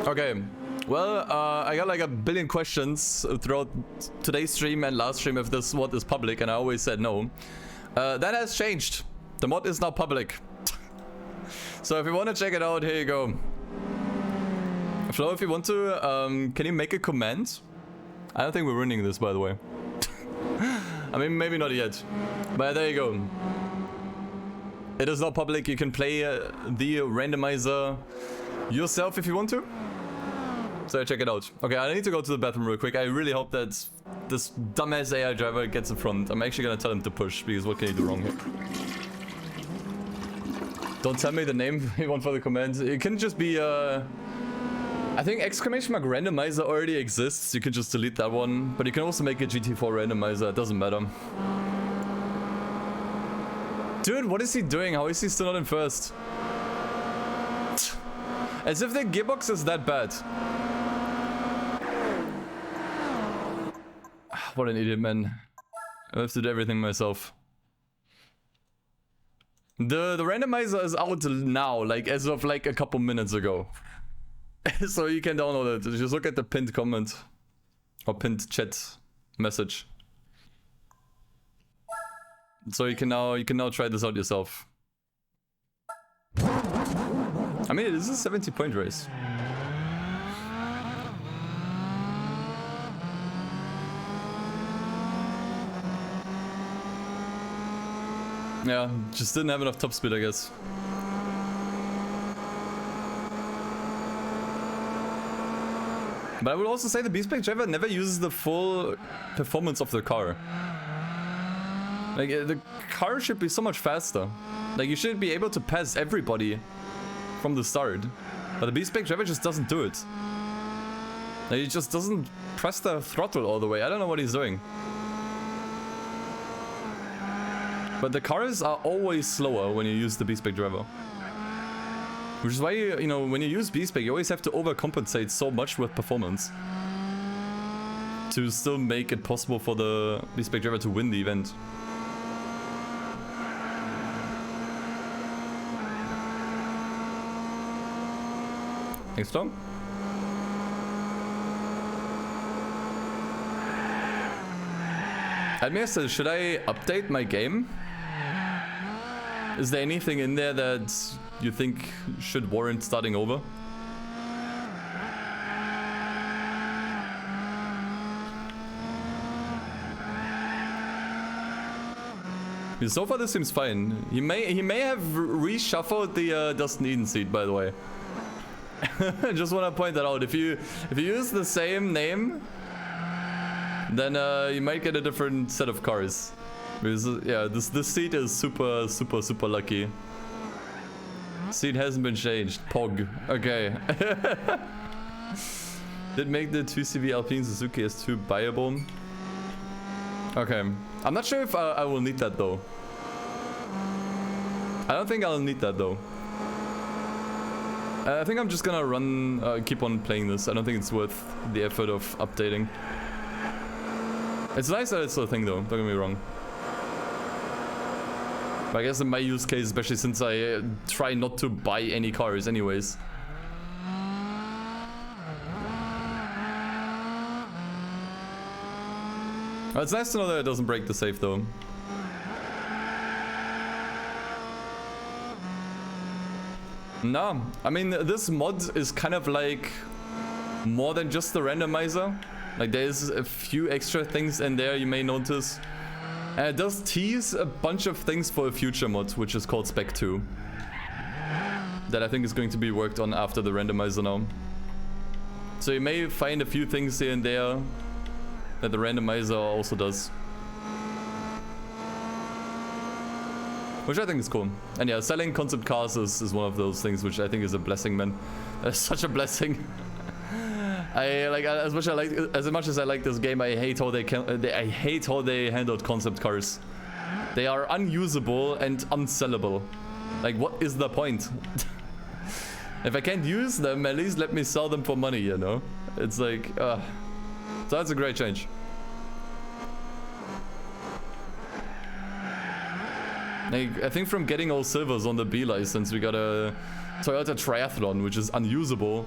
Okay. Well, I got like a billion questions throughout today's stream and last stream if this mod is public, and I always said no. That has changed. The mod is now public. So if you want to check it out, here you go. Flo, if you want to, can you make a comment? I don't think we're running this, by the way. I mean, maybe not yet. But there you go. It is not public. You can play the randomizer yourself if you want to. So check it out. Okay, I need to go to the bathroom real quick. I really hope that this dumbass AI driver gets in front. I'm actually gonna tell him to push, because what can you do wrong here? Don't tell me the name you want for the command. It can just be, I think exclamation mark randomizer already exists. You can just delete that one. But you can also make a GT4 randomizer. It doesn't matter. Dude, what is he doing? How is he still not in first? As if the gearbox is that bad. What an idiot, man. I have to do everything myself. The randomizer is out now, like as of like a couple minutes ago. So you can download it. Just look at the pinned comment. Or pinned chat message. So you can now try this out yourself. I mean, it is a 70-point race. Yeah, just didn't have enough top speed, I guess. But I would also say the B-Spec driver never uses the full performance of the car. Like, the car should be so much faster. Like, you should be able to pass everybody from the start. But the B-Spec driver just doesn't do it. Like, he just doesn't press the throttle all the way. I don't know what he's doing. But the cars are always slower when you use the B-Spec driver. Which is why, you know, when you use B-Spec, you always have to overcompensate so much with performance. To still make it possible for the B-Spec driver to win the event. Thanks, Tom. Admir, should I update my game? Is there anything in there that you think should warrant starting over? So far this seems fine. He may have reshuffled the DustinEden seat, by the way. Just want to point that out. If you use the same name, then you might get a different set of cars. Because, yeah, this seat is super lucky. Seat hasn't been changed. Pog. Okay. Did make the 2CV Alpine Suzuki S2 buyable? Okay. I'm not sure if I will need that though. I don't think I'll need that though. I think I'm just gonna run, keep on playing this. I don't think it's worth the effort of updating. It's nice that it's a thing though, don't get me wrong. But I guess in my use case, especially since I try not to buy any cars anyways. Well, it's nice to know that it doesn't break the safe though. No, I mean, this mod is kind of like more than just the randomizer. Like, there's a few extra things in there you may notice. And it does tease a bunch of things for a future mod, which is called Spec 2. That I think is going to be worked on after the randomizer now. So you may find a few things here and there that the randomizer also does. Which I think is cool. And yeah, selling concept cars is one of those things which I think is a blessing, man. It's such a blessing. As much as I like this game, I hate how they handled concept cars. They are unusable and unsellable. Like, what is the point? If I can't use them, at least let me sell them for money, you know? It's like, so that's a great change. Like, I think from getting all silvers on the B license, we got a Toyota Triathlon, which is unusable.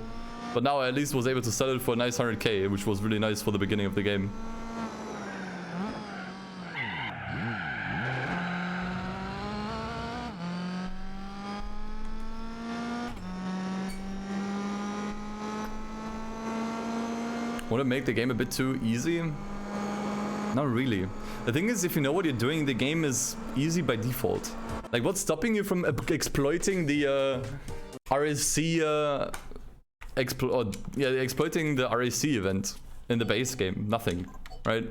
But now I at least was able to sell it for a nice 100k, which was really nice for the beginning of the game. Want to make the game a bit too easy? Not really. The thing is, if you know what you're doing, the game is easy by default. Like, what's stopping you from exploiting the RAC exploiting the RAC event in the base game. Nothing, right?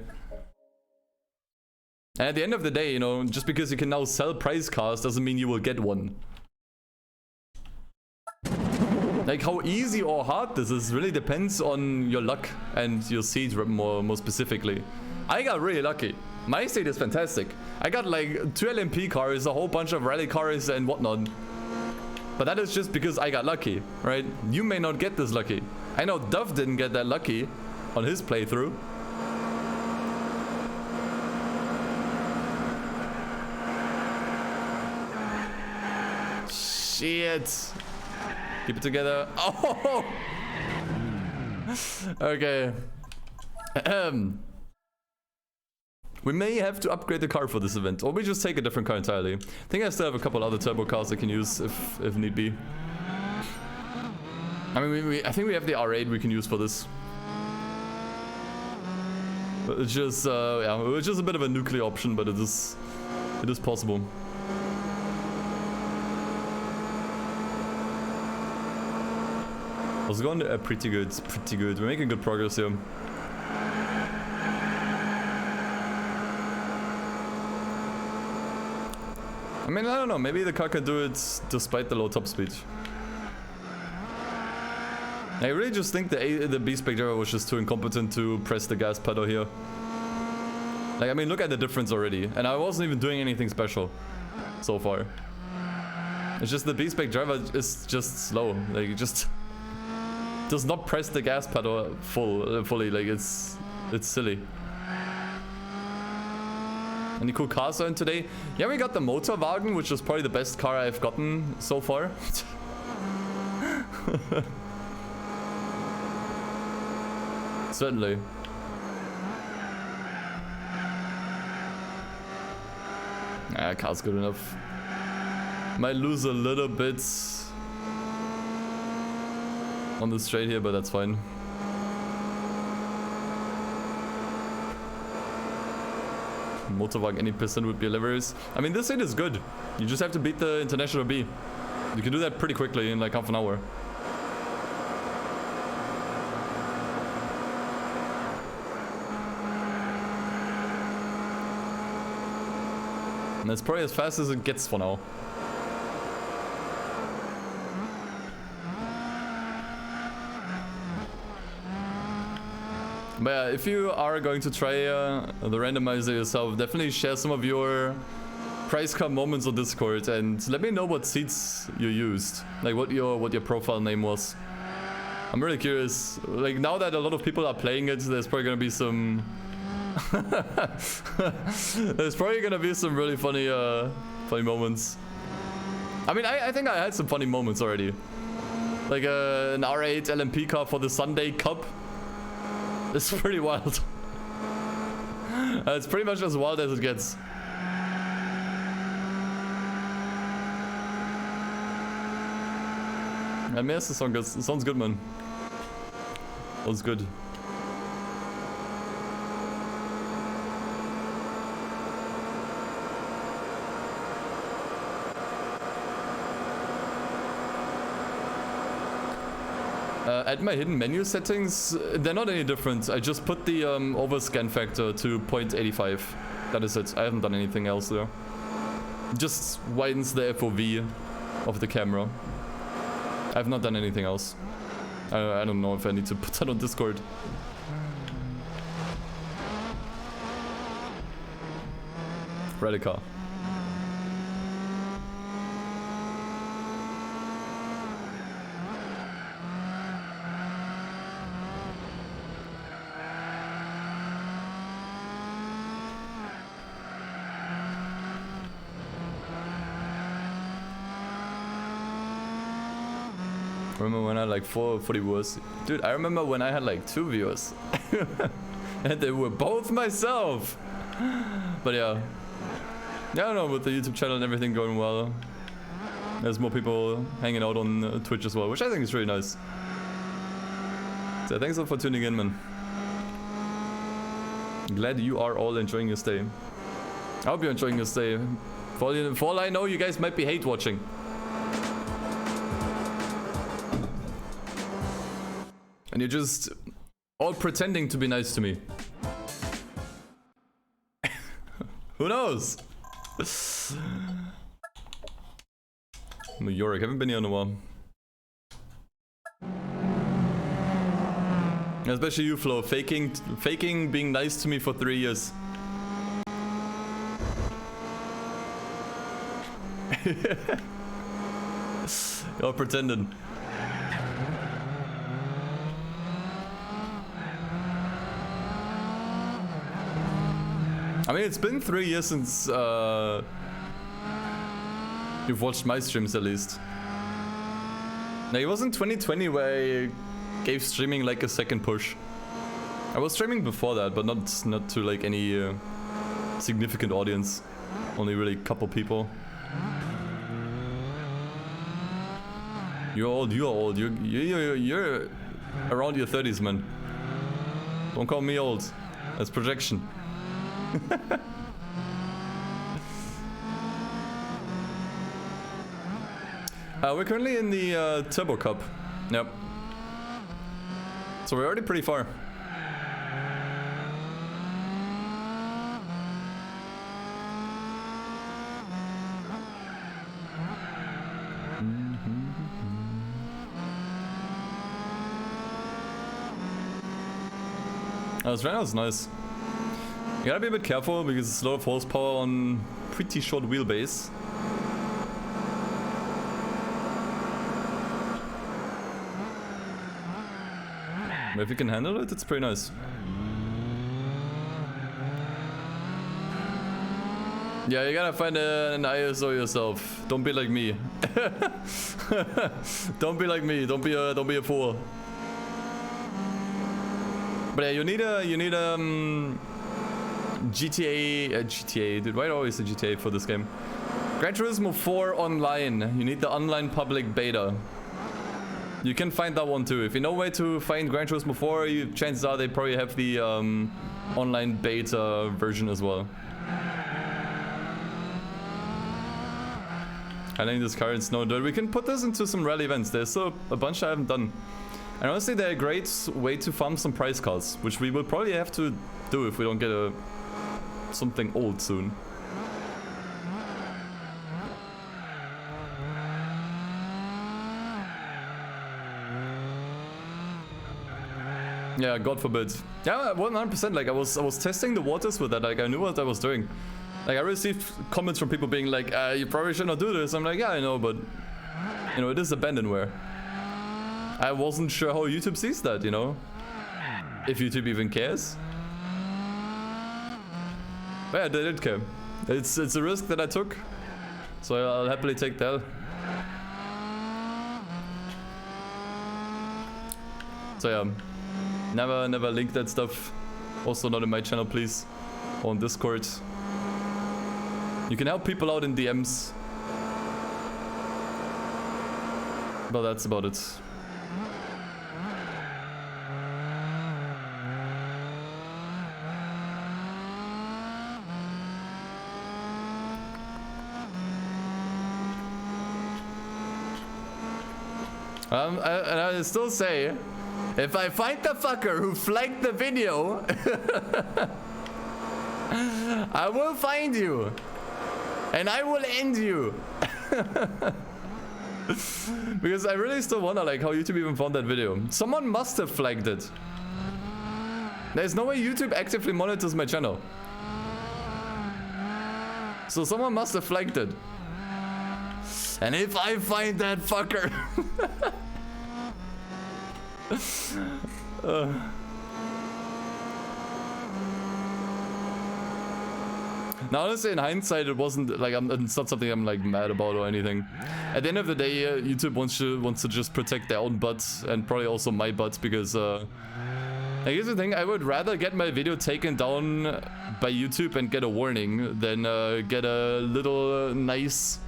And at the end of the day, you know, just because you can now sell prize cars doesn't mean you will get one. Like, how easy or hard this is really depends on your luck and your seed more specifically. I got really lucky. My seed is fantastic. I got like 2 LMP cars, a whole bunch of rally cars and whatnot. But that is just because I got lucky, right? You may not get this lucky. I know Duff didn't get that lucky on his playthrough. Shit. Keep it together. Oh! Okay. We may have to upgrade the car for this event, or we just take a different car entirely. I think I still have a couple other turbo cars I can use if need be. I mean, I think we have the R8 we can use for this. But it's just, yeah, it was just a bit of a nuclear option, but it is possible. I was going pretty good, pretty good. We're making good progress here. I mean, I don't know, maybe the car can do it despite the low top speed. I really just think the B-Spec driver was just too incompetent to press the gas pedal here. Like, I mean, look at the difference already. And I wasn't even doing anything special so far. It's just the B-Spec driver is just slow. Like, it just does not press the gas pedal fully. Like, it's silly. Any cool cars on today? Yeah, we got the Motorwagen, which is probably the best car I've gotten so far. Certainly. Ah, car's good enough. Might lose a little bit on the straight here, but that's fine. Motorwagen any piston would be hilarious. I mean, this seat is good. You just have to beat the International B. You can do that pretty quickly in like half an hour. And that's probably as fast as it gets for now. But yeah, if you are going to try the randomizer yourself, definitely share some of your prize car moments on Discord and let me know what seats you used, like what your profile name was. I'm really curious. Like, now that a lot of people are playing it, there's probably gonna be some there's probably gonna be some really funny moments. I mean, I think I had some funny moments already, like an R8 LMP car for the Sunday Cup. It's pretty wild. It's pretty much as wild as it gets. I mean, that's the song. It sounds good, man. That was good. At my hidden menu settings, they're not any different. I just put the overscan factor to 0.85. That is it. I haven't done anything else there. Just widens the FOV of the camera. I've not done anything else. I don't know if I need to put that on Discord. Rally car. Remember when I had like 4 viewers? Dude, I remember when I had like 2 viewers. And they were both myself. But yeah. Yeah, I don't know, with the YouTube channel and everything going well. There's more people hanging out on Twitch as well, which I think is really nice. So thanks for tuning in, man. Glad you are all enjoying your stay. I hope you're enjoying your stay. For all I know, you guys might be hate watching. And you're just all pretending to be nice to me. Who knows? Yorick, haven't been here in a while. Especially you, Flo, faking being nice to me for 3 years. You're pretending. I mean, it's been 3 years since you've watched my streams, at least. Now, it wasn't 2020 where I gave streaming like a second push. I was streaming before that, but not to like any significant audience. Only really a couple people. You're old. You're around your 30s, man. Don't call me old. That's projection. We're currently in the Turbo Cup. Yep. So we're already pretty far. This right now is nice. You gotta be a bit careful because it's a lot of horsepower on pretty short wheelbase. But if you can handle it, it's pretty nice. Yeah, you gotta find an ISO yourself. Don't be like me. Don't be like me. Don't be a fool. But yeah, you need GTA, dude, why always a GTA for this game? Gran Turismo 4 online. You need the online public beta. You can find that one too. If you know where to find Gran Turismo 4, chances are they probably have the online beta version as well. I think this car in snow, dude. We can put this into some rally events. There's still a bunch I haven't done. And honestly, they're a great way to farm some prize cards, which we will probably have to do if we don't get something old soon. Yeah, God forbid. Yeah, 100%. Like I was testing the waters with that. Like I knew what I was doing. Like I received comments from people being like, "You probably should not do this." I'm like, "Yeah, I know, but you know, it is abandonware." I wasn't sure how YouTube sees that, you know? If YouTube even cares. But yeah, they did care. It's a risk that I took. So I'll happily take that. So yeah. Never link that stuff. Also not in my channel, please. Or on Discord. You can help people out in DMs. But that's about it. And I still say, if I find the fucker who flagged the video, I will find you. And I will end you. Because I really still wonder like how YouTube even found that video. Someone must have flagged it. There's no way YouTube actively monitors my channel. So someone must have flagged it. And if I find that fucker... Now, honestly, in hindsight, it wasn't like it's not something I'm like mad about or anything. At the end of the day, YouTube wants to just protect their own butts and probably also my butt because like, here's the thing: I would rather get my video taken down by YouTube and get a warning than get a little nice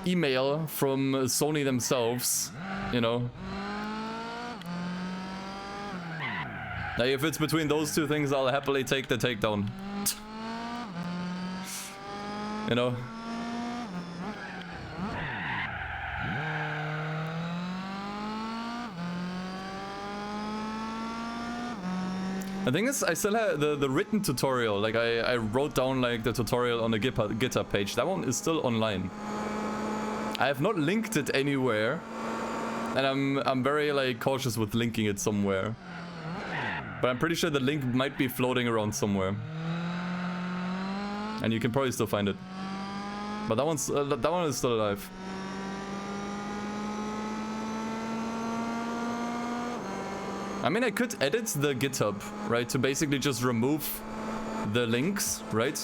email from Sony themselves, you know. Now, if it's between those two things, I'll happily take the takedown. You know? The thing is, I still have the written tutorial. Like I wrote down like the tutorial on the GitHub page. That one is still online. I have not linked it anywhere, and I'm very like cautious with linking it somewhere. But I'm pretty sure the link might be floating around somewhere, and you can probably still find it. But that one is still alive. I mean, I could edit the GitHub, right, to basically just remove the links, right?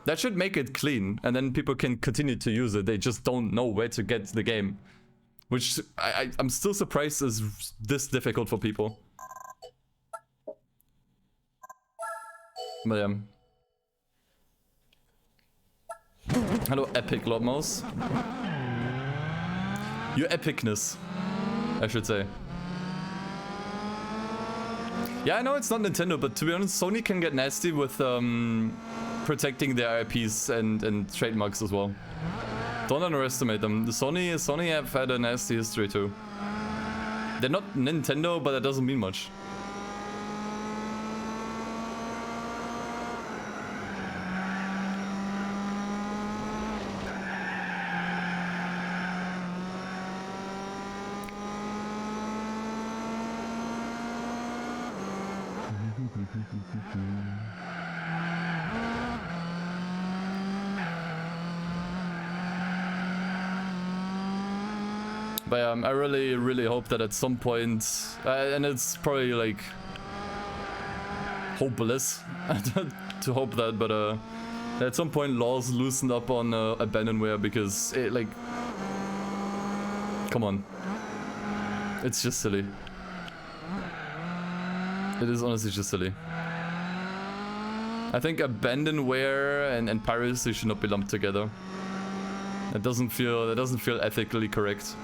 That should make it clean, and then people can continue to use it. They just don't know where to get the game, which I'm still surprised is this difficult for people. But yeah. Hello, Epic Lord Mouse. Your epicness, I should say. Yeah, I know it's not Nintendo, but to be honest, Sony can get nasty with protecting their IPs and trademarks as well. Don't underestimate them. The Sony have had a nasty history too. They're not Nintendo, but that doesn't mean much. But I really hope that at some point, and it's probably like hopeless to hope that, but at some point laws loosened up on abandonware, because it, like, come on, it's just silly. It is honestly just silly. I think abandonware and piracy should not be lumped together. That doesn't feel ethically correct.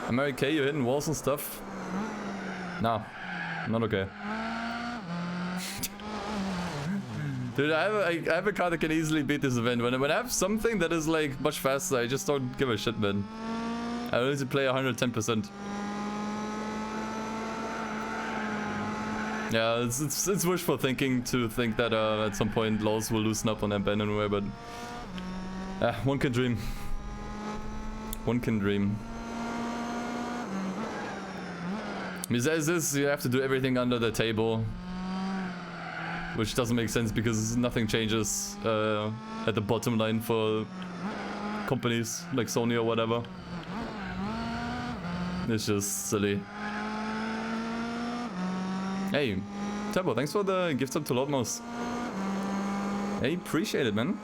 America, you're hitting walls and stuff? No, not okay. Dude, I have a car that can easily beat this event. When I have something that is like much faster, I just don't give a shit, man. I need to play 110%. Yeah, it's wishful thinking to think that at some point laws will loosen up on abandonware, but one can dream. One can dream. Besides this, you have to do everything under the table, which doesn't make sense because nothing changes at the bottom line for companies like Sony or whatever. It's just silly. Hey, Turbo, thanks for the gift up to Lord Mouse. Hey, appreciate it, man.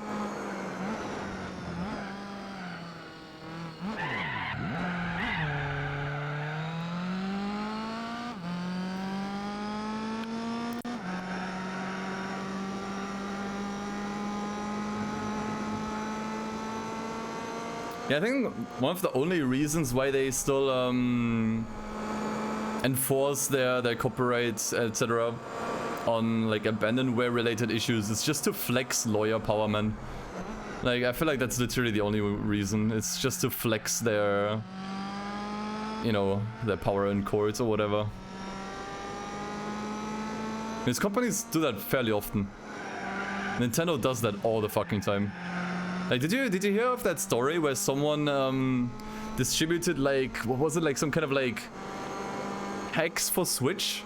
Yeah, I think one of the only reasons why they still enforce their copyrights, etc. on like abandonware related issues is just to flex lawyer power, man. Like, I feel like that's literally the only reason. It's just to flex their, you know, their power in courts or whatever. These companies do that fairly often. Nintendo does that all the fucking time. Like, did you hear of that story where someone distributed, like, what was it, like some kind of like hacks for Switch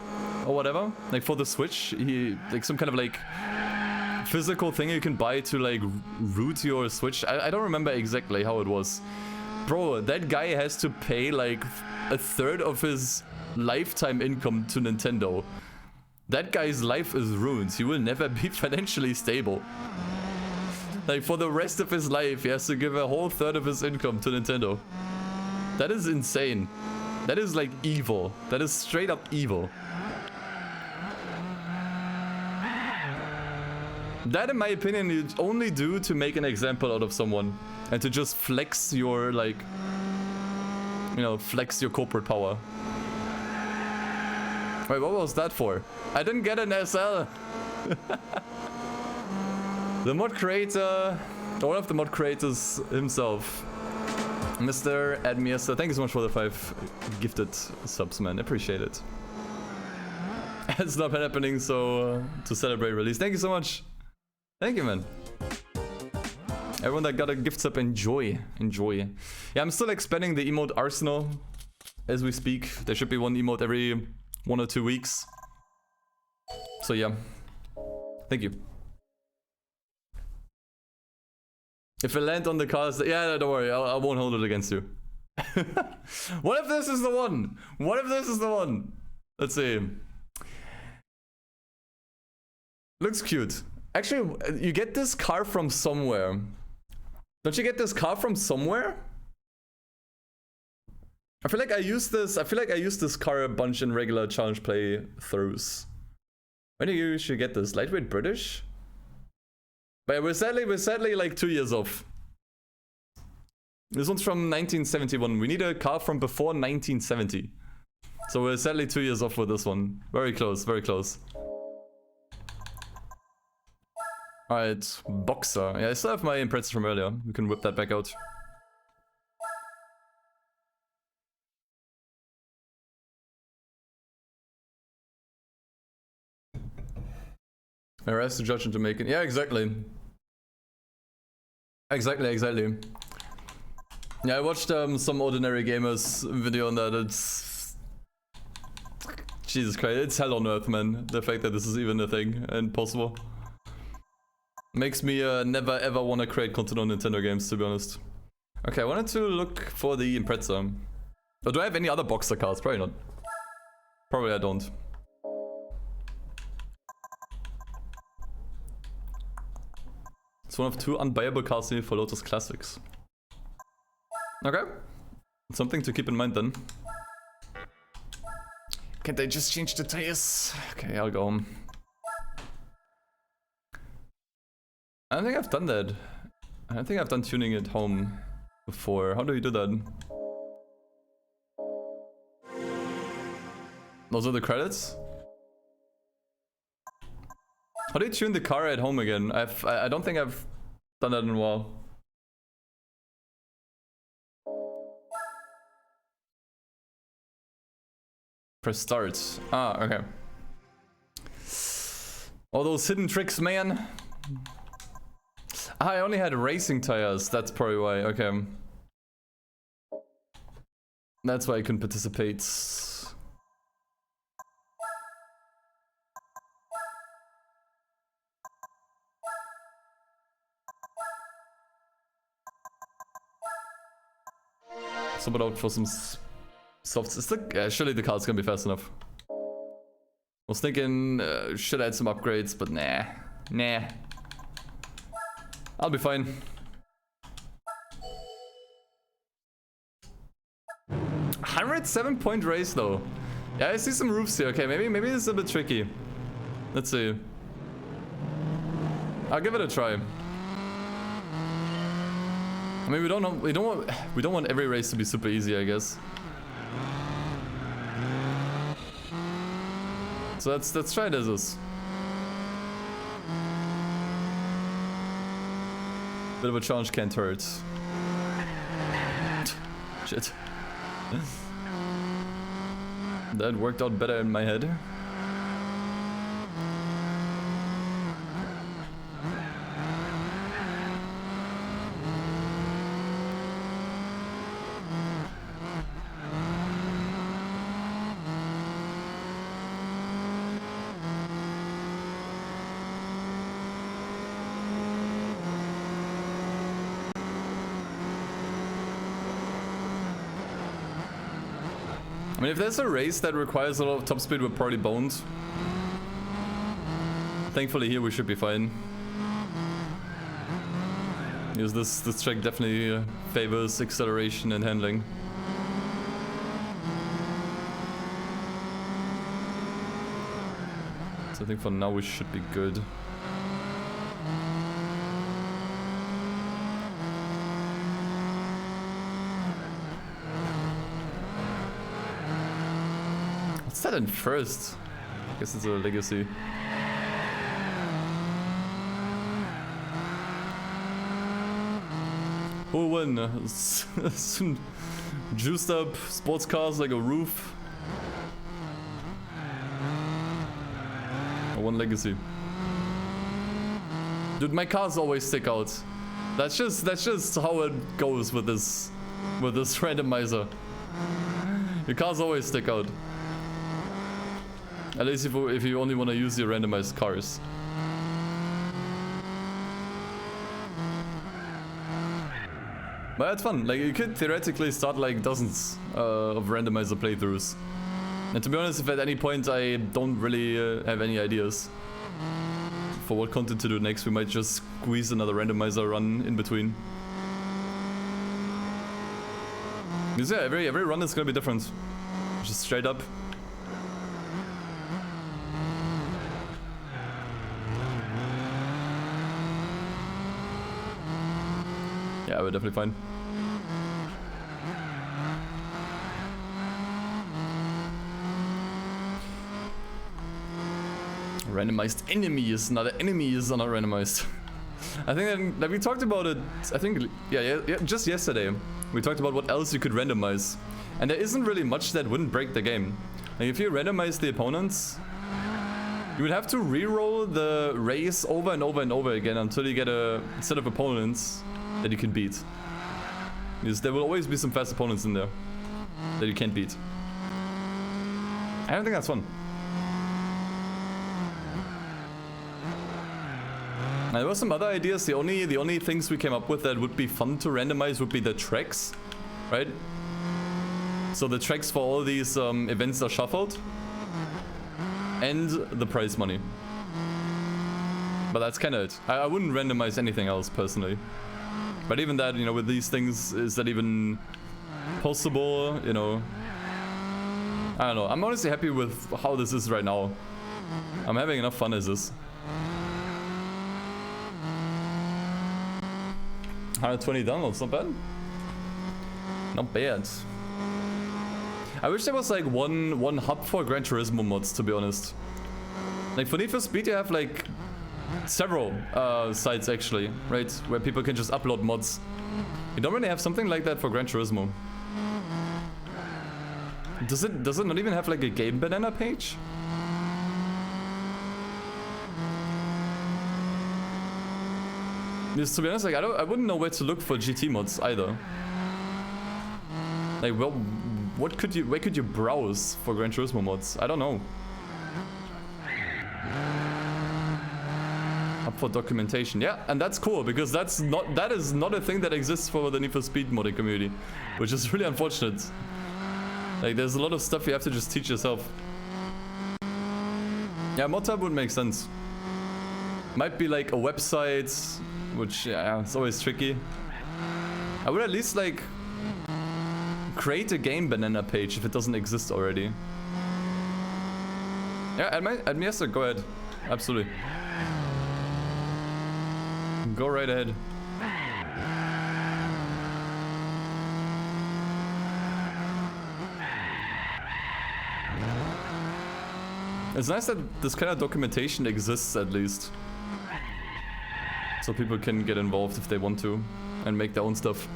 or whatever, like for the Switch, like some kind of like physical thing you can buy to like root your Switch. I don't remember exactly how it was. Bro, that guy has to pay like a third of his lifetime income to Nintendo. That guy's life is ruined. He will never be financially stable. Like, for the rest of his life, he has to give a whole third of his income to Nintendo. That is insane. That is like evil. That is straight up evil. That, in my opinion, you only do to make an example out of someone. And to just flex your, like, you know, flex your corporate power. Wait, what was that for? I didn't get an SL. The mod creator, one of the mod creators himself, Mr. Admiester, thank you so much for the 5 gifted subs, man. Appreciate it. It's not happening, so to celebrate release. Thank you so much. Thank you, man. Everyone that got a gift sub, enjoy. Enjoy. Yeah, I'm still expanding the emote arsenal as we speak. There should be one emote every 1 or 2 weeks. So yeah. Thank you. If I land on the cars, yeah, don't worry, I won't hold it against you. What if this is the one? What if this is the one? Let's see. Looks cute. Actually, you get this car from somewhere. Don't you get this car from somewhere? I feel like I used this car a bunch in regular challenge playthroughs. When do you usually get this? Lightweight British? But we're sadly like 2 years off. This one's from 1971. We need a car from before 1970. So we're sadly 2 years off with this one. Very close, very close. Alright, Boxer. Yeah, I still have my Impreza from earlier. We can whip that back out. Arrest the judge in Jamaican. Yeah, exactly. Exactly. Yeah, I watched some Ordinary Gamers video on that. It's... Jesus Christ, it's hell on earth, man. The fact that this is even a thing and possible. Makes me never ever want to create content on Nintendo games, to be honest. Okay, I wanted to look for the Impreza. Oh, do I have any other Boxer cars? Probably not. Probably I don't. It's one of 2 unbuyable cars here for Lotus Classics. Okay. Something to keep in mind then. Can't I just change the tires? Okay, I'll go home. I don't think I've done that. I don't think I've done tuning at home before. How do you do that? Those are the credits? How do you tune the car at home again? I don't think I've done that in a while. Press start. Ah, okay. All those hidden tricks, man. Ah, I only had racing tires. That's probably why. Okay. That's why I couldn't participate. Someone out for some softs. Surely the car's gonna be fast enough. I was thinking, should add some upgrades, but nah. Nah. I'll be fine. 107-point race though. Yeah, I see some roofs here. Okay, maybe this is a bit tricky. Let's see. I'll give it a try. I mean, we don't want every race to be super easy, I guess. So let's try it as is. Bit of a challenge can't hurt. Shit. That worked out better in my head. I mean, if there's a race that requires a lot of top speed, we're probably boned. Thankfully here we should be fine. Because this track definitely favors acceleration and handling. So I think for now we should be good. What's that in first? I guess it's a legacy. Who will win? Some juiced up sports cars like a roof. Or one legacy. Dude, my cars always stick out. That's just how it goes with this randomizer. Your cars always stick out. At least if you only want to use your randomized cars. But it's fun. Like, you could theoretically start like dozens of randomizer playthroughs. And to be honest, if at any point I don't really have any ideas for what content to do next, we might just squeeze another randomizer run in between. Because yeah, every run is gonna be different. Just straight up. Yeah, we're definitely fine. Randomized enemies, not enemies are not randomized. I think that we talked about it, I think, yeah, just yesterday. We talked about what else you could randomize. And there isn't really much that wouldn't break the game. Like, if you randomize the opponents, you would have to re-roll the race over and over and over again until you get a set of opponents that you can beat. Because there will always be some fast opponents in there that you can't beat. I don't think that's fun. And there were some other ideas. The only things we came up with that would be fun to randomize would be the tracks, right? So the tracks for all these events are shuffled, and the prize money. But that's kind of it. I wouldn't randomize anything else personally. But even that, you know, with these things, is that even possible? You know, I don't know. I'm honestly happy with how this is right now. I'm having enough fun as is. 120 downloads, not bad. Not bad. I wish there was like one hub for Gran Turismo mods, to be honest. Like for Need for Speed, you have like several sites actually, right? Where people can just upload mods. You don't really have something like that for Gran Turismo. Does it not even have like a Game Banana page? Because to be honest, like I wouldn't know where to look for GT mods either. Like, well, where could you browse for Gran Turismo mods? I don't know. Up for documentation, yeah, and that's cool because that is not a thing that exists for the Need for Speed modding community, which is really unfortunate. Like, there's a lot of stuff you have to just teach yourself. Yeah, mod tab would make sense. Might be like a website, which, yeah, it's always tricky. I would at least like create a Game Banana page if it doesn't exist already. Yeah, add me as a, go ahead. Absolutely. Go right ahead. It's nice that this kind of documentation exists at least. So people can get involved if they want to and make their own stuff.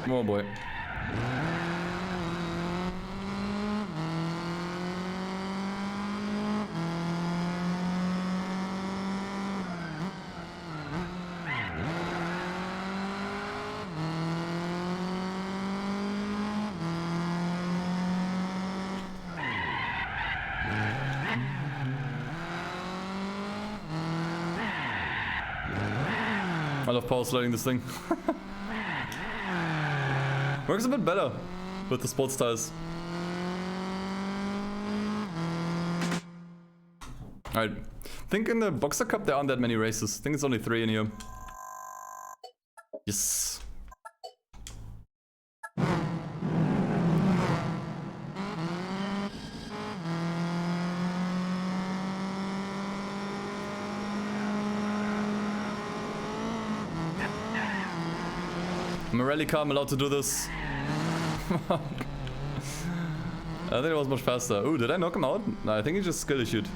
Oh boy. I love power sliding this thing. Works a bit better with the sports tires. Alright. I think in the Boxer Cup there aren't that many races. I think it's only 3 in here. Yes. I'm a rally car, I'm allowed to do this. I think it was much faster. Ooh, did I knock him out? No, I think he just skill issued.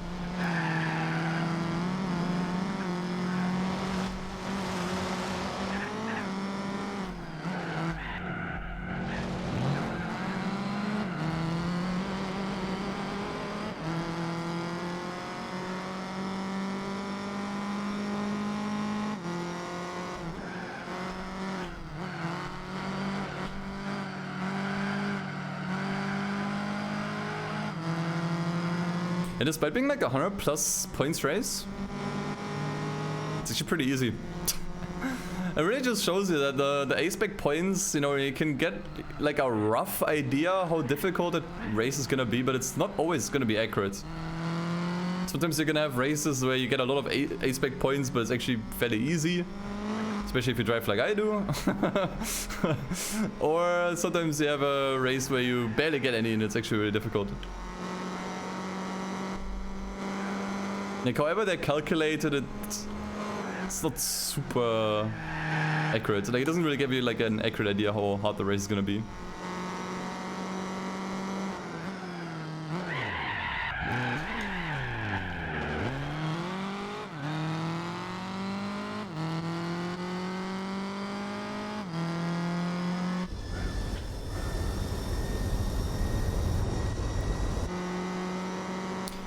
And despite being like 100 plus points race, it's actually pretty easy. It really just shows you that the A-spec points, you know, you can get like a rough idea how difficult a race is gonna be, but it's not always gonna be accurate. Sometimes you're gonna have races where you get a lot of A-spec points, but it's actually fairly easy. Especially if you drive like I do. Or sometimes you have a race where you barely get any and it's actually really difficult. Like, however they're calculated, it's not super accurate. Like, it doesn't really give you like an accurate idea how hard the race is gonna be.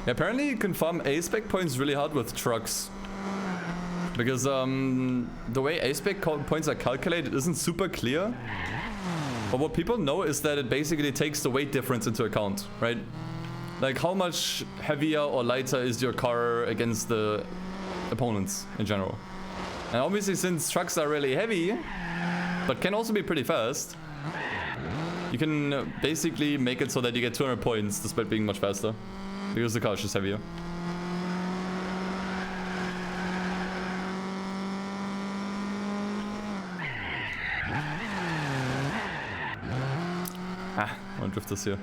Yeah, apparently you can farm A-spec points really hard with trucks. Because the way A-spec points are calculated isn't super clear. But what people know is that it basically takes the weight difference into account, right? Like how much heavier or lighter is your car against the opponents in general. And obviously since trucks are really heavy, but can also be pretty fast, you can basically make it so that you get 200 points despite being much faster. Because the car is just heavier. I'll drift this here.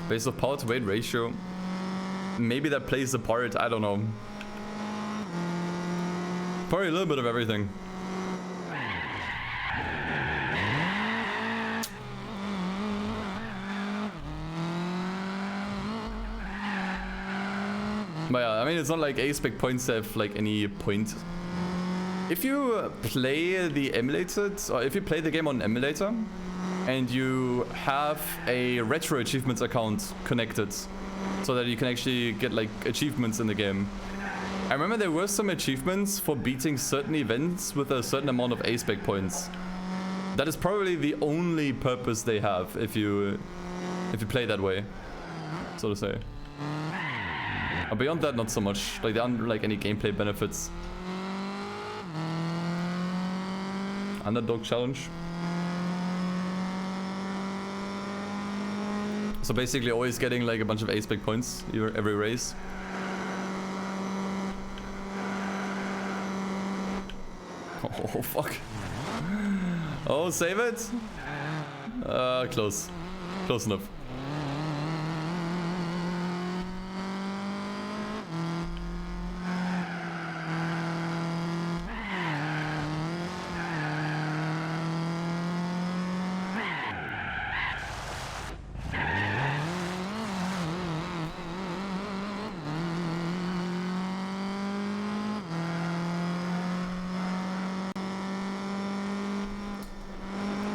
Base of power to weight ratio. Maybe that plays a part, I don't know. Probably a little bit of everything. But yeah, I mean, it's not like A-spec points have like any point. If you play the emulated, or if you play the game on an emulator, and you have a retro achievements account connected, so that you can actually get like achievements in the game. I remember there were some achievements for beating certain events with a certain amount of A-spec points. That is probably the only purpose they have if you play that way, so to say. Beyond that, not so much. Like, there aren't like any gameplay benefits. Underdog challenge. So basically always getting like a bunch of A-spec points every race. Oh fuck. Oh, save it? Close. Close enough.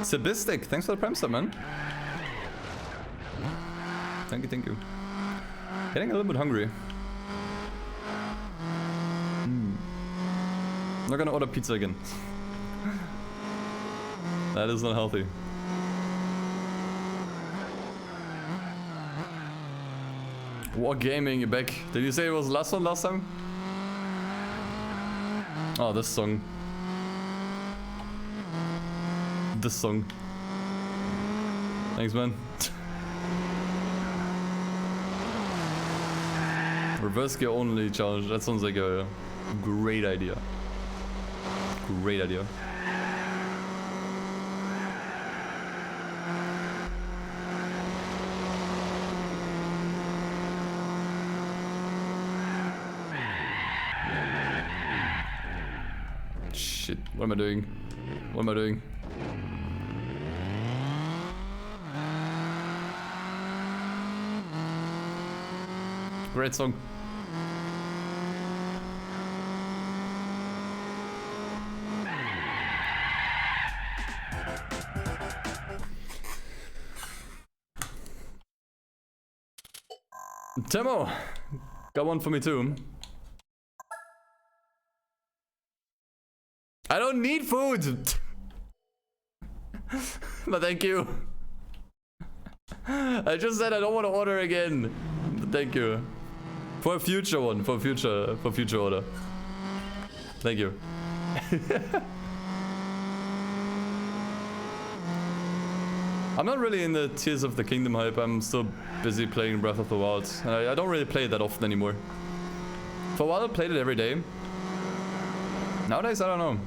Sabistic, thanks for the prime sub, man. Thank you, thank you. Getting a little bit hungry. Not gonna order pizza again. That is not healthy. What gaming, you back? Did you say it was last one last time? Oh, this song. This song. Thanks, man. Reverse gear only challenge. That sounds like a great idea. Great idea. Shit. What am I doing? What am I doing? Great song. Timo, got one for me too. I don't need food! But thank you. I just said I don't want to order again. But thank you. For a future one, for future order. Thank you. I'm not really in the Tears of the Kingdom hype. I'm still busy playing Breath of the Wild. I don't really play it that often anymore. For a while I played it every day. Nowadays, I don't know.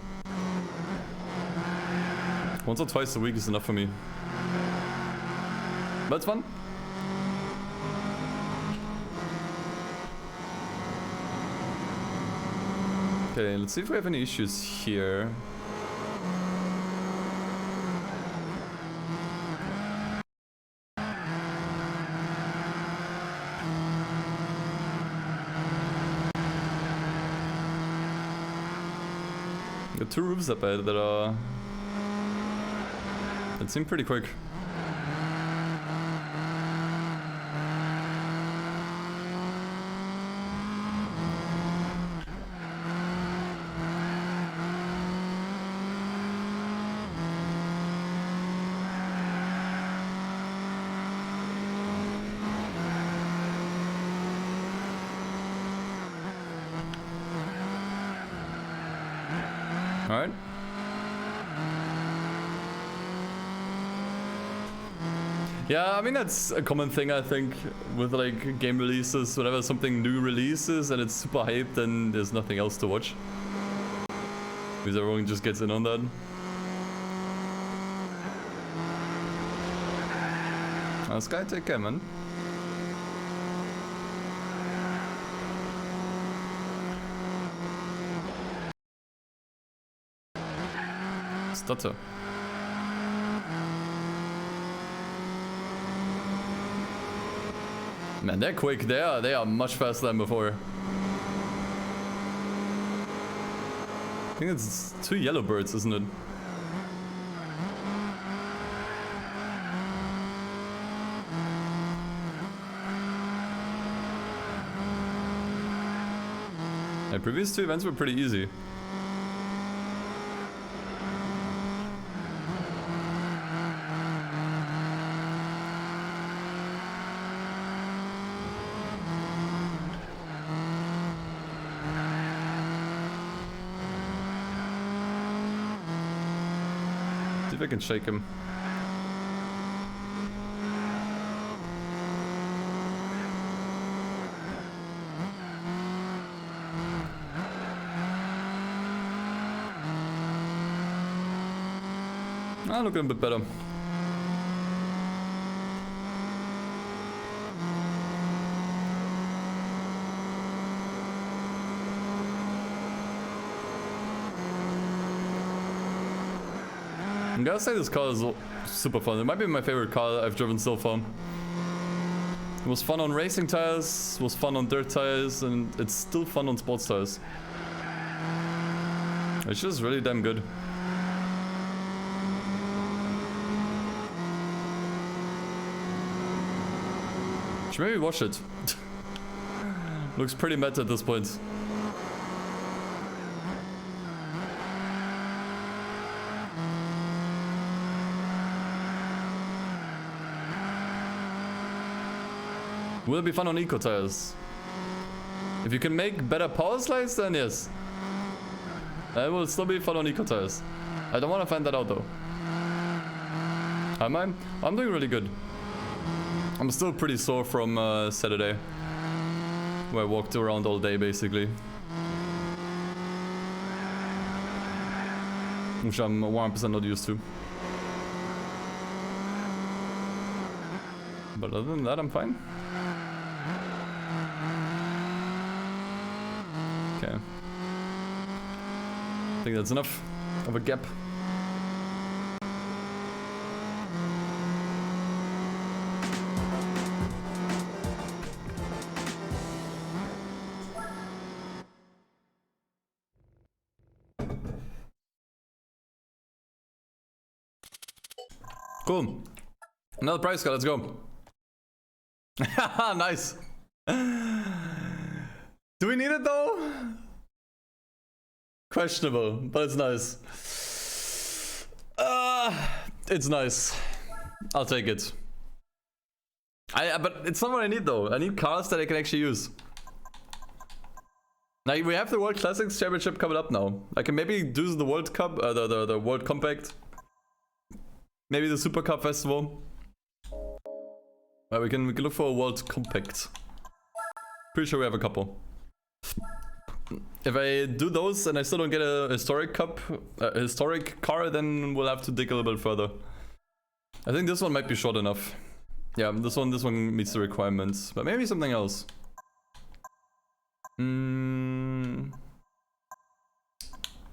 Once or twice a week is enough for me. But it's fun. Okay, let's see if we have any issues here. Got two roofs up ahead that seem pretty quick. Alright. Yeah, I mean that's a common thing I think with like game releases. Whenever something new releases and it's super hyped, then there's nothing else to watch. Because everyone just gets in on that. This guy, take care, man. Stutter. Man, they're quick. They are much faster than before. I think it's 2 yellow birds, isn't it? The previous 2 events were pretty easy. I can shake him. Ah, looking a bit better. I'm gonna say this car is super fun. It might be my favorite car I've driven so far. It was fun on racing tires, it was fun on dirt tires, and it's still fun on sports tires. It's just really damn good. Should maybe watch it. Looks pretty meta at this point. Will it be fun on eco tires? If you can make better power slides, then yes. It will still be fun on eco tires. I don't want to find that out though. Am I? I'm doing really good. I'm still pretty sore from Saturday, where I walked around all day basically. Which I'm 100% not used to. But other than that, I'm fine. Okay. I think that's enough. of a gap. Cool. Another prize card, let's go. Nice. Do we need it though? Questionable, but it's nice. It's nice. I'll take it. But it's not what I need though. I need cars that I can actually use. Like, we have the World Classics Championship coming up now. I can maybe do the World Cup, the World Compact. Maybe the Super Cup Festival. We can look for a World Compact. Pretty sure we have a couple. If I do those and I still don't get a historic cup, historic car, then we'll have to dig a little bit further. I think this one might be short enough. Yeah, this one meets the requirements, but maybe something else.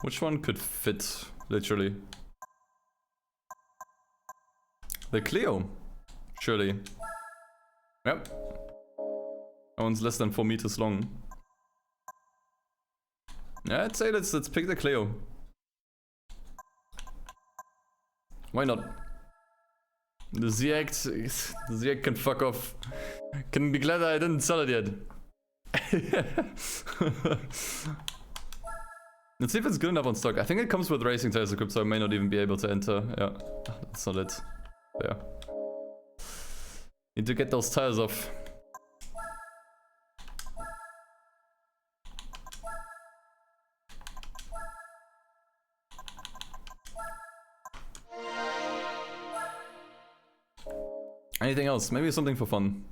Which one could fit, literally? The Clio, surely. Yep. That one's less than 4 meters long. Yeah, I'd say let's pick the Clio. Why not? The ZX can fuck off. Can be glad I didn't sell it yet. Let's see if it's good enough on stock. I think it comes with racing tires equipped, so I may not even be able to enter. Yeah, that's not it. Yeah. Need to get those tires off. Anything else? Maybe something for fun.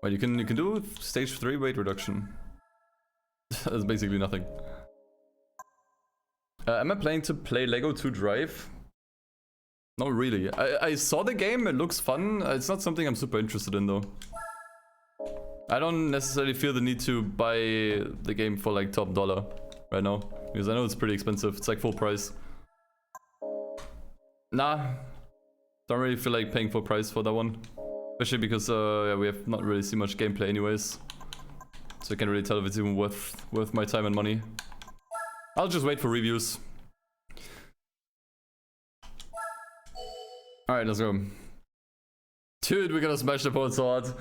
Wait, you can do stage 3 weight reduction. That's basically nothing. Am I planning to play Lego 2 Drive? Not really. I saw the game, it looks fun. It's not something I'm super interested in though. I don't necessarily feel the need to buy the game for like top dollar right now. Because I know it's pretty expensive. It's like full price. Nah. Don't really feel like paying full price for that one. Especially because yeah, we have not really seen much gameplay anyways. So I can't really tell if it's even worth my time and money. I'll just wait for reviews. Alright, let's go. Dude, we're gonna smash the pole so hard.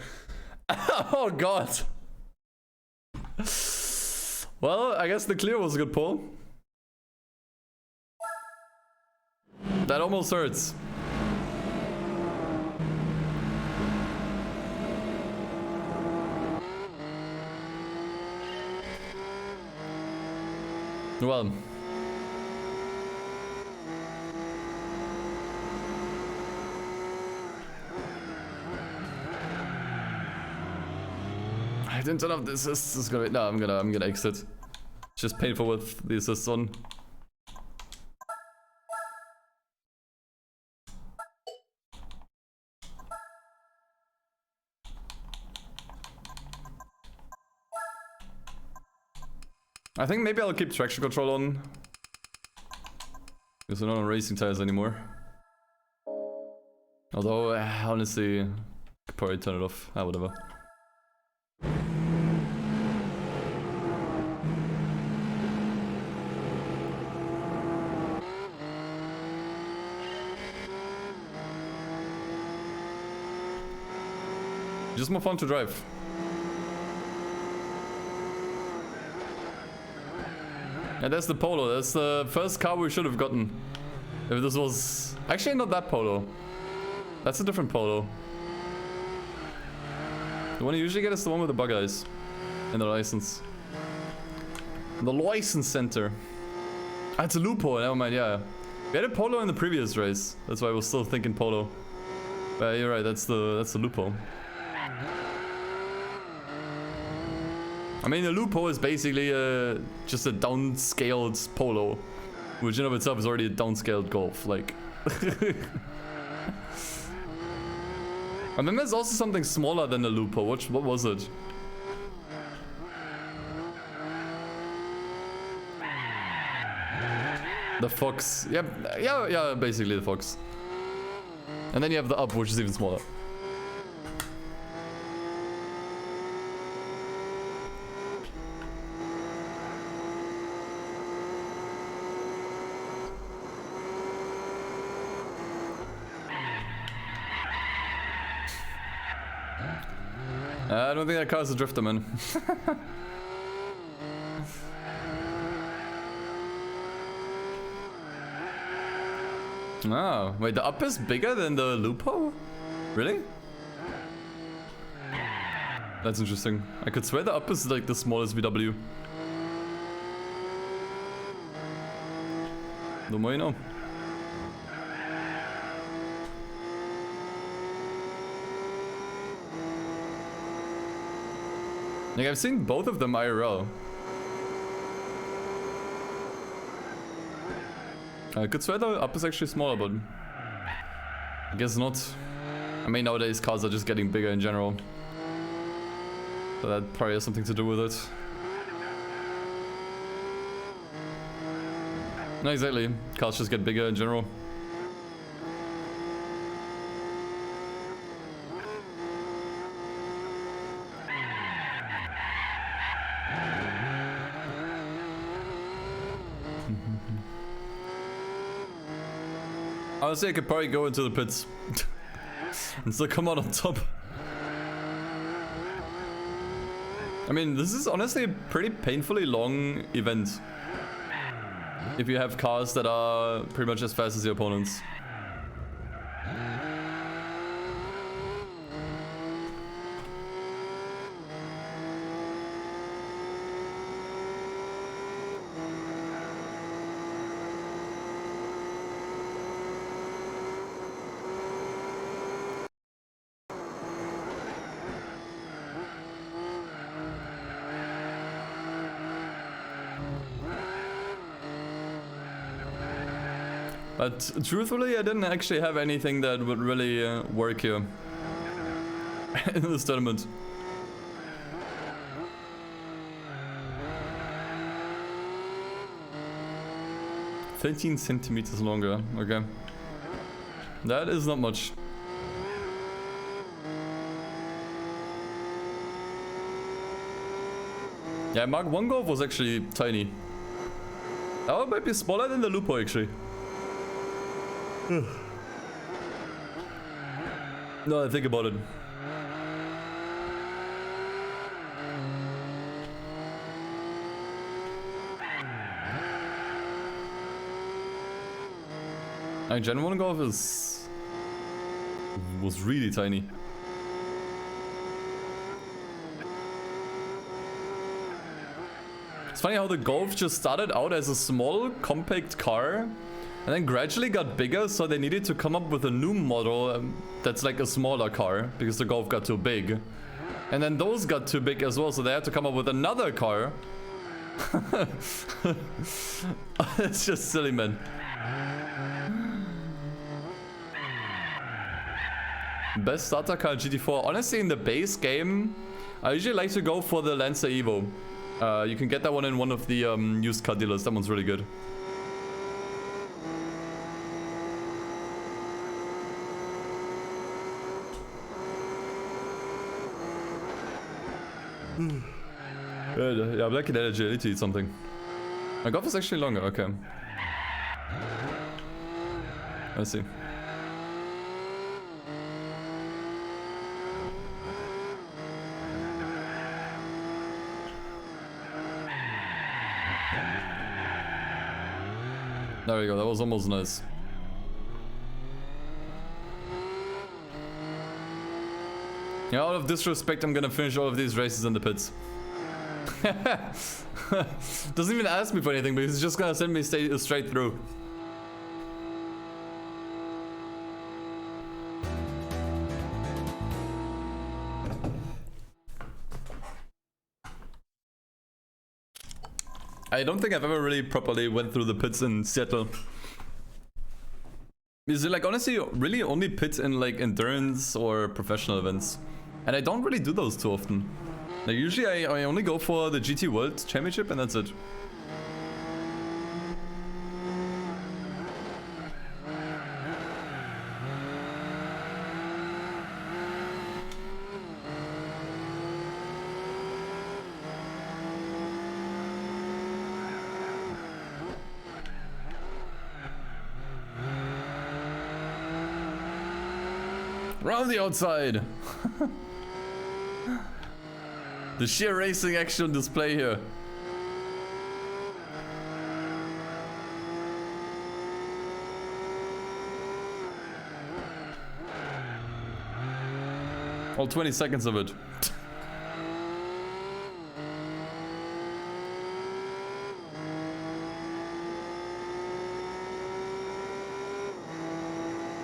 Oh god. Well, I guess the clear was a good pull. That almost hurts. Well. I didn't turn off the assists. This is gonna be, no, I'm gonna exit. It's just painful with the assists on. I think maybe I'll keep traction control on. Because we're not on racing tires anymore. Although, honestly, I could probably turn it off. Ah, whatever. Just more fun to drive. And that's the Polo. That's the first car we should have gotten. If this was... Actually, not that Polo. That's a different Polo. The one you usually get is the one with the bug eyes. And the license. The license center. Ah, it's a Lupo. Never mind, yeah. We had a Polo in the previous race. That's why I was still thinking Polo. But you're right, that's the Lupo. I mean, the Lupo is basically just a downscaled Polo, which in of itself is already a downscaled Golf. Like, and then there's also something smaller than the Lupo. What was it? The Fox. Yeah, basically the Fox. And then you have the Up, which is even smaller. I don't think that car is a drifter, man. Oh, wait, the Up is bigger than the Lupo? Really? That's interesting. I could swear the Up is like the smallest VW. The more you know. Like, I've seen both of them IRL. I could swear the Up is actually smaller, but I guess not. I mean, nowadays cars are just getting bigger in general. So that probably has something to do with it. No, exactly. Cars just get bigger in general. Honestly, I could probably go into the pits and still come out on top. I mean, this is honestly a pretty painfully long event if you have cars that are pretty much as fast as your opponents. But truthfully, I didn't actually have anything that would really work here in this tournament. "13 centimeters longer." Okay, that is not much. Yeah, Mark 1 Golf was actually tiny. That one might be smaller than the Lupo actually. No, I think about it. Like Gen 1 Golf was really tiny. It's funny how the Golf just started out as a small, compact car and then gradually got bigger, so they needed to come up with a new model that's like a smaller car because the Golf got too big. And then those got too big as well, so they had to come up with another car. It's just silly, man. Best starter car GT4. Honestly, in the base game, I usually like to go for the Lancer Evo. You can get that one in one of the used car dealers. That one's really good. Yeah, Black and Agility is something. My Golf is actually longer, okay. Let's see. There we go, that was almost nice. Yeah, out of disrespect, I'm gonna finish all of these races in the pits. Doesn't even ask me for anything, but he's just gonna send me straight through. I don't think I've ever really properly went through the pits in Seattle. Is it like honestly really only pit in like endurance or professional events? And I don't really do those too often. Like usually I only go for the GT World Championship and that's it. Around the outside. The sheer racing action display here. All 20 seconds of it.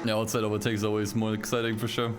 Yeah, outside overtakes is always more exciting for sure.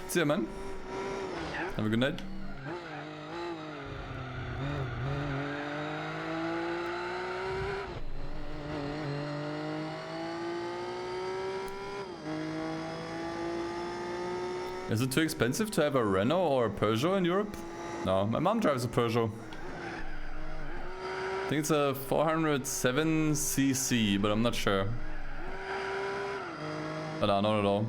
See ya, man. Have a good night. Is it too expensive to have a Renault or a Peugeot in Europe? No, my mom drives a Peugeot. I think it's a 407cc, but I'm not sure. But no, not at all.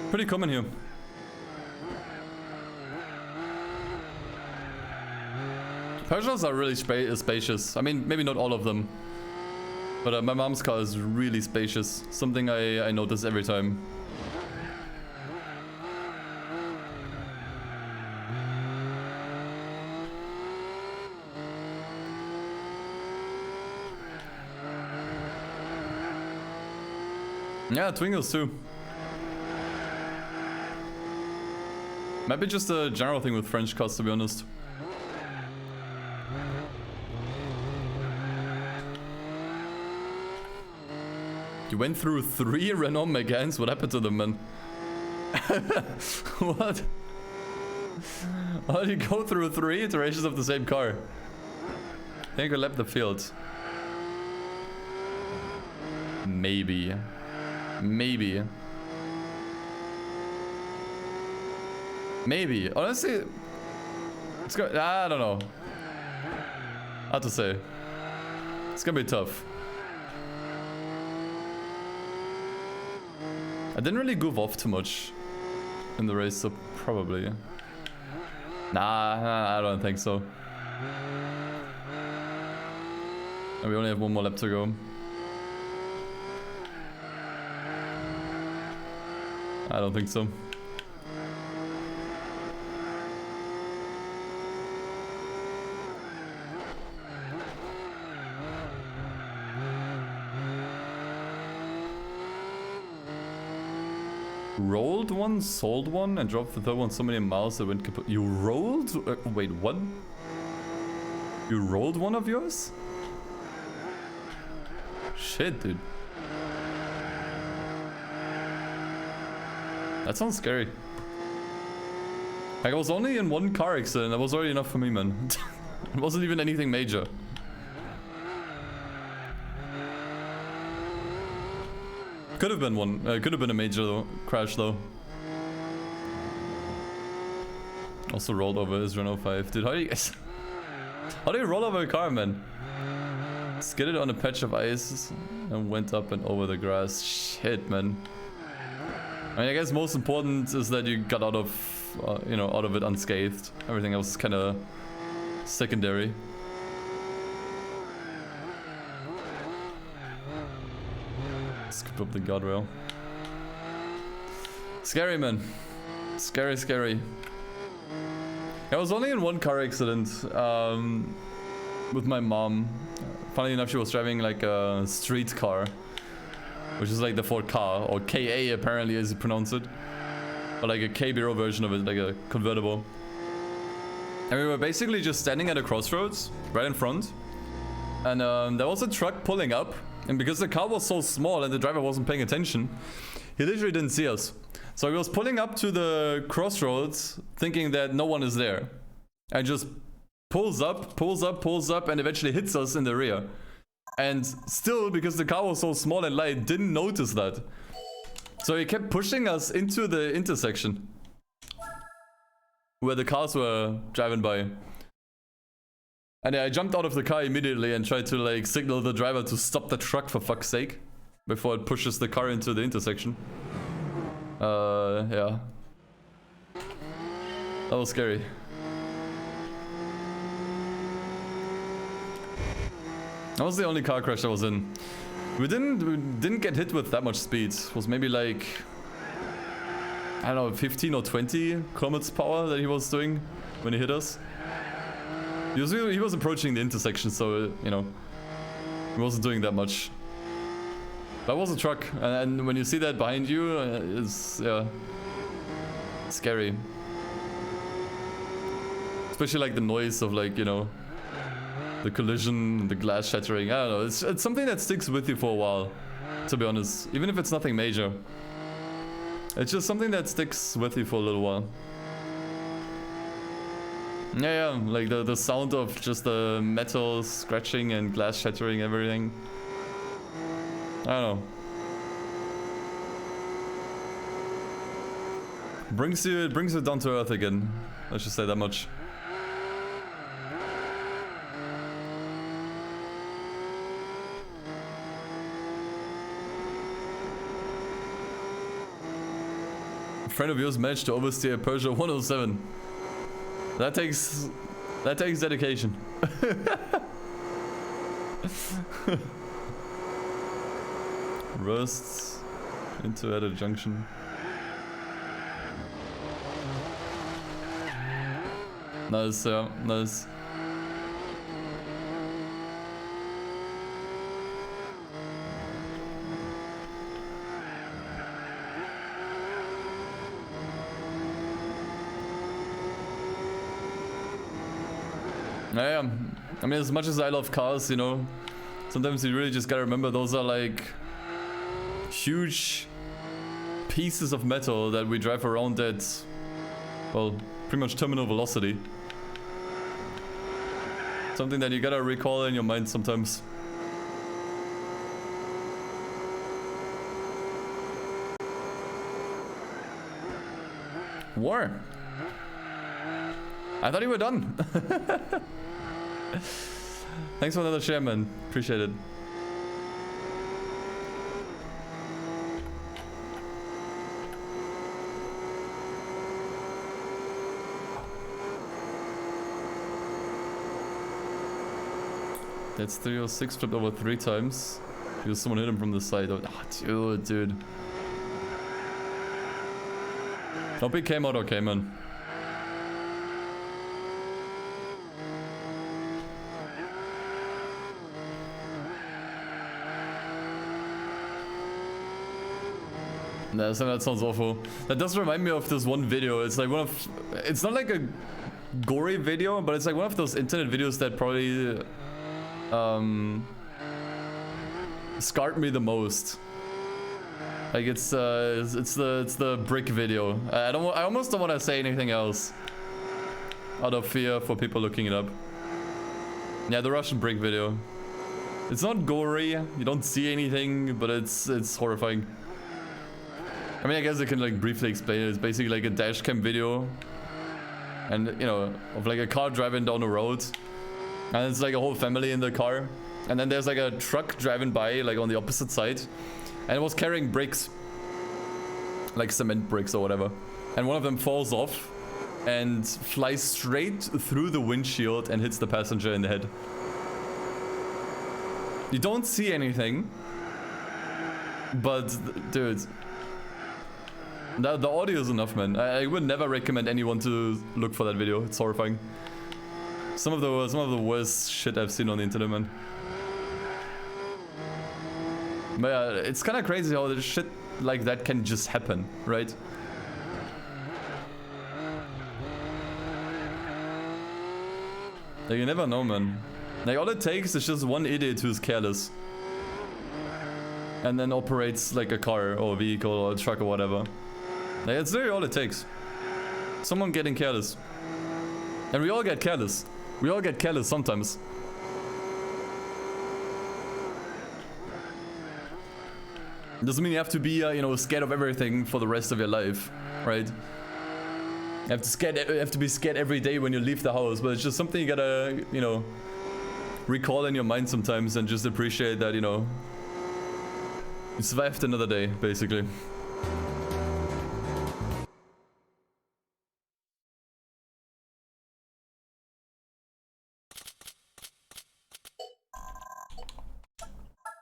Pretty common here. Peugeots are really spacious. I mean, maybe not all of them. But my mom's car is really spacious. Something I notice every time. Yeah, Twingles too. Might be just a general thing with French cars, to be honest. You went through 3 Renault Meganes? What happened to them, man? What? How did you go through 3 iterations of the same car? I think I left the field. Maybe. Maybe. Maybe. Honestly, it's gonna, I don't know. Hard to say. It's gonna be tough. I didn't really goof off too much in the race, so probably. Nah, I don't think so. And we only have 1 more lap to go. I don't think so. Rolled one, sold one, and dropped the third one so many miles that went kaput. You rolled? Wait, what? You rolled one of yours? Shit, dude. That sounds scary. Like, I was only in 1 car accident. That was already enough for me, man. It wasn't even anything major. Could have been one. Could have been a major though, crash though. Also rolled over his Renault 5. Dude, how do you roll over a car, man? Skidded on a patch of ice and went up and over the grass. Shit, man. I mean, I guess most important is that you got out of, you know, out of it unscathed. Everything else is kind of secondary. Skip up the guardrail. Scary, man. Scary, scary. I was only in 1 car accident with my mom. Funnily enough, she was driving like a street car, which is like the Ford Ka, or KA apparently as you pronounce it. Or like a K-Bureau version of it, like a convertible. And we were basically just standing at a crossroads, right in front. And there was a truck pulling up. And because the car was so small and the driver wasn't paying attention, he literally didn't see us. So he was pulling up to the crossroads thinking that no one is there. And just pulls up, and eventually hits us in the rear. And still, because the car was so small and light, didn't notice that. So he kept pushing us into the intersection where the cars were driving by. And I jumped out of the car immediately and tried to like signal the driver to stop the truck for fuck's sake before it pushes the car into the intersection. Yeah. That was scary. That was the only car crash I was in. We didn't get hit with that much speed. It was maybe like, I don't know, 15 or 20 kilometers per hour that he was doing when he hit us. He was approaching the intersection, so, you know, he wasn't doing that much. That was a truck, and when you see that behind you, it's, yeah, scary. Especially like the noise of like, you know, the collision, the glass shattering. I don't know, it's something that sticks with you for a while, to be honest. Even if it's nothing major. It's just something that sticks with you for a little while. Yeah, like the sound of just the metal scratching and glass shattering, everything. I don't know. It brings you down to earth again. Let's just say that much. A friend of yours managed to oversteer a Peugeot 107. That takes dedication. Rust into at a junction. Nice, yeah, nice. Yeah, I mean, as much as I love cars, you know, sometimes you really just gotta remember those are like huge pieces of metal that we drive around at, well, pretty much terminal velocity. Something that you gotta recall in your mind sometimes. War. I thought you were done. Thanks for another share, man. Appreciate it. That's 306 flipped over 3 times. Because someone hit him from the side. Oh, dude. Hope he came out okay, man. Nah, that sounds awful. That does remind me of this one video. It's like one of... It's not like a gory video, but it's like one of those internet videos that probably... scarred me the most. Like it's the brick video. I almost don't want to say anything else out of fear for people looking it up. Yeah, the Russian brick video. It's not gory. You don't see anything, but it's horrifying. I mean, I guess I can like briefly explain it. It's basically like a dash cam video, and you know, of like a car driving down the road, and it's like a whole family in the car, and then there's like a truck driving by like on the opposite side, and it was carrying bricks, like cement bricks or whatever, and one of them falls off and flies straight through the windshield and hits the passenger in the head. You don't see anything, but dude. The audio is enough, man. I would never recommend anyone to look for that video. It's horrifying. Some of the worst shit I've seen on the internet, man. But yeah, it's kind of crazy how the shit like that can just happen, right? Like, you never know, man. Like, all it takes is just one idiot who's careless. And then operates like a car or a vehicle or a truck or whatever. Like, it's literally all it takes. Someone getting careless. And we all get careless. We all get careless sometimes. Doesn't mean you have to be, you know, scared of everything for the rest of your life, right? You have to be scared every day when you leave the house, but it's just something you gotta, you know, recall in your mind sometimes and just appreciate that, you know, you survived another day, basically.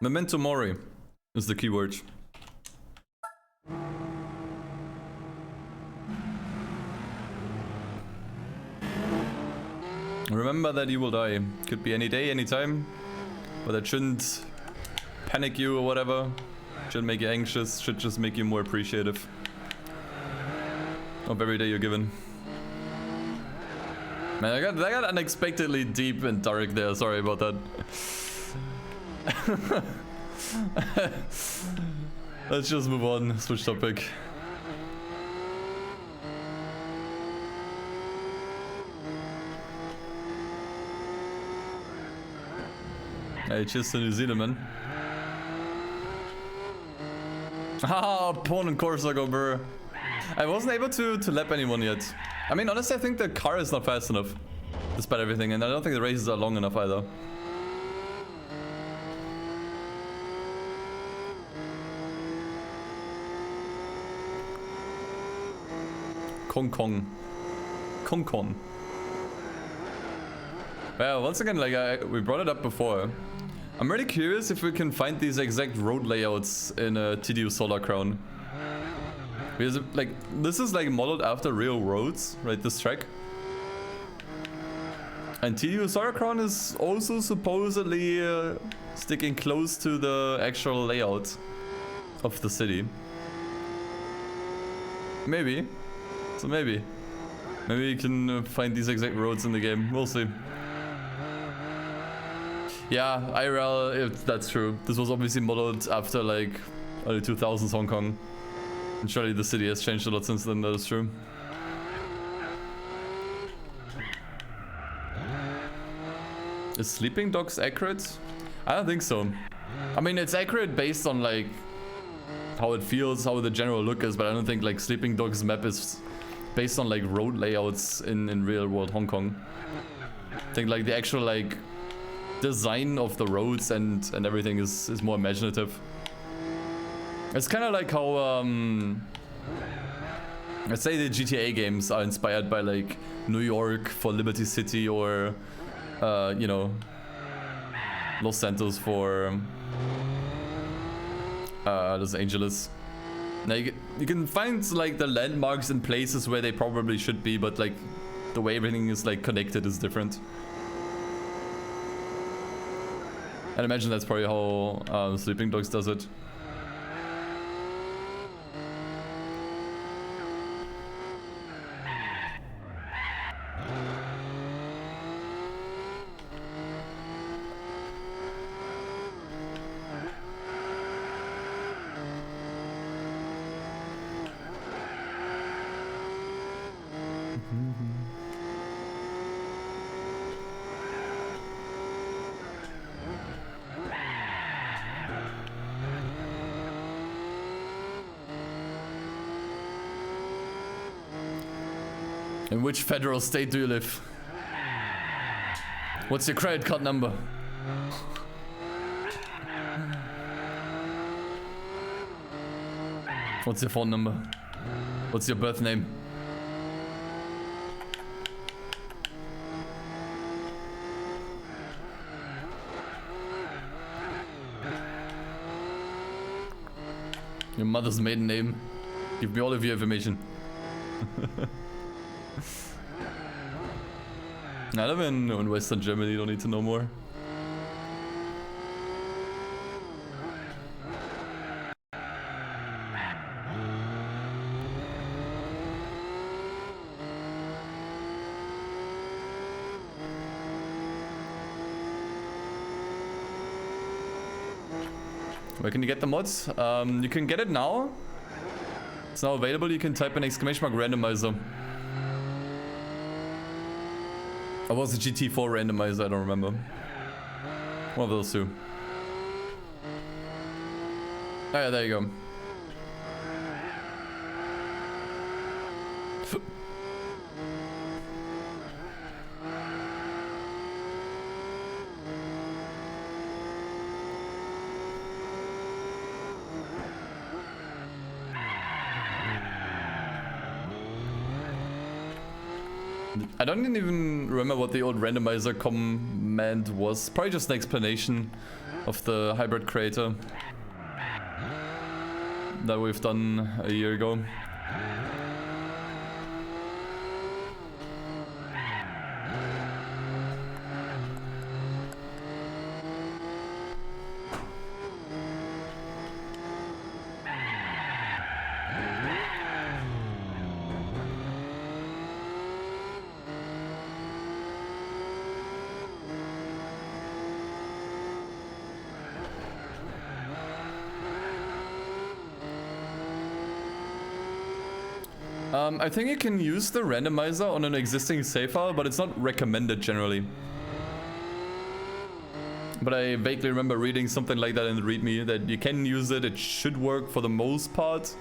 Memento mori is the keyword. Remember that you will die. Could be any day, any time, but that shouldn't panic you or whatever. Shouldn't make you anxious. Should just make you more appreciative of every day you're given. Man, I got unexpectedly deep and dark there. Sorry about that. Let's just move on. Switch topic. Hey, cheers to New Zealand, man. Haha, pawn and Corsago, bro. I wasn't able to lap anyone yet. I mean, honestly, I think the car is not fast enough, despite everything, and I don't think the races are long enough either. Kong Kong. Well, once again, like we brought it up before. I'm really curious if we can find these exact road layouts in TDU Solar Crown. Because like this is like modeled after real roads, right? This track. And TDU Solar Crown is also supposedly sticking close to the actual layout of the city. Maybe. So maybe we can find these exact roads in the game. We'll see. Yeah, IRL, if that's true. This was obviously modeled after like early 2000s Hong Kong. And surely the city has changed a lot since then, that is true. Is Sleeping Dogs accurate? I don't think so. I mean, it's accurate based on like how it feels, how the general look is, but I don't think like Sleeping Dogs map is based on like road layouts in real world Hong Kong. I think like the actual like design of the roads and everything is more imaginative. It's kind of like how let's say the GTA games are inspired by like New York for Liberty City or you know, Los Santos for Los Angeles. Now you can find like the landmarks in places where they probably should be, but like the way everything is like connected is different. I'd imagine that's probably how Sleeping Dogs does it. In which federal state do you live? What's your credit card number? What's your phone number? What's your birth name? Your mother's maiden name? Give me all of your information. I live in Western Germany, don't need to know more. Where can you get the mods? You can get it now. It's now available. You can type an exclamation mark randomizer. Or was it GT4 randomizer? I don't remember. One of those two. Oh yeah, there you go. I don't even remember what the old randomizer command was. Probably just an explanation of the hybrid creator that we've done a year ago. I think you can use the randomizer on an existing save file, but it's not recommended generally. But I vaguely remember reading something like that in the readme, that you can use it, it should work for the most part.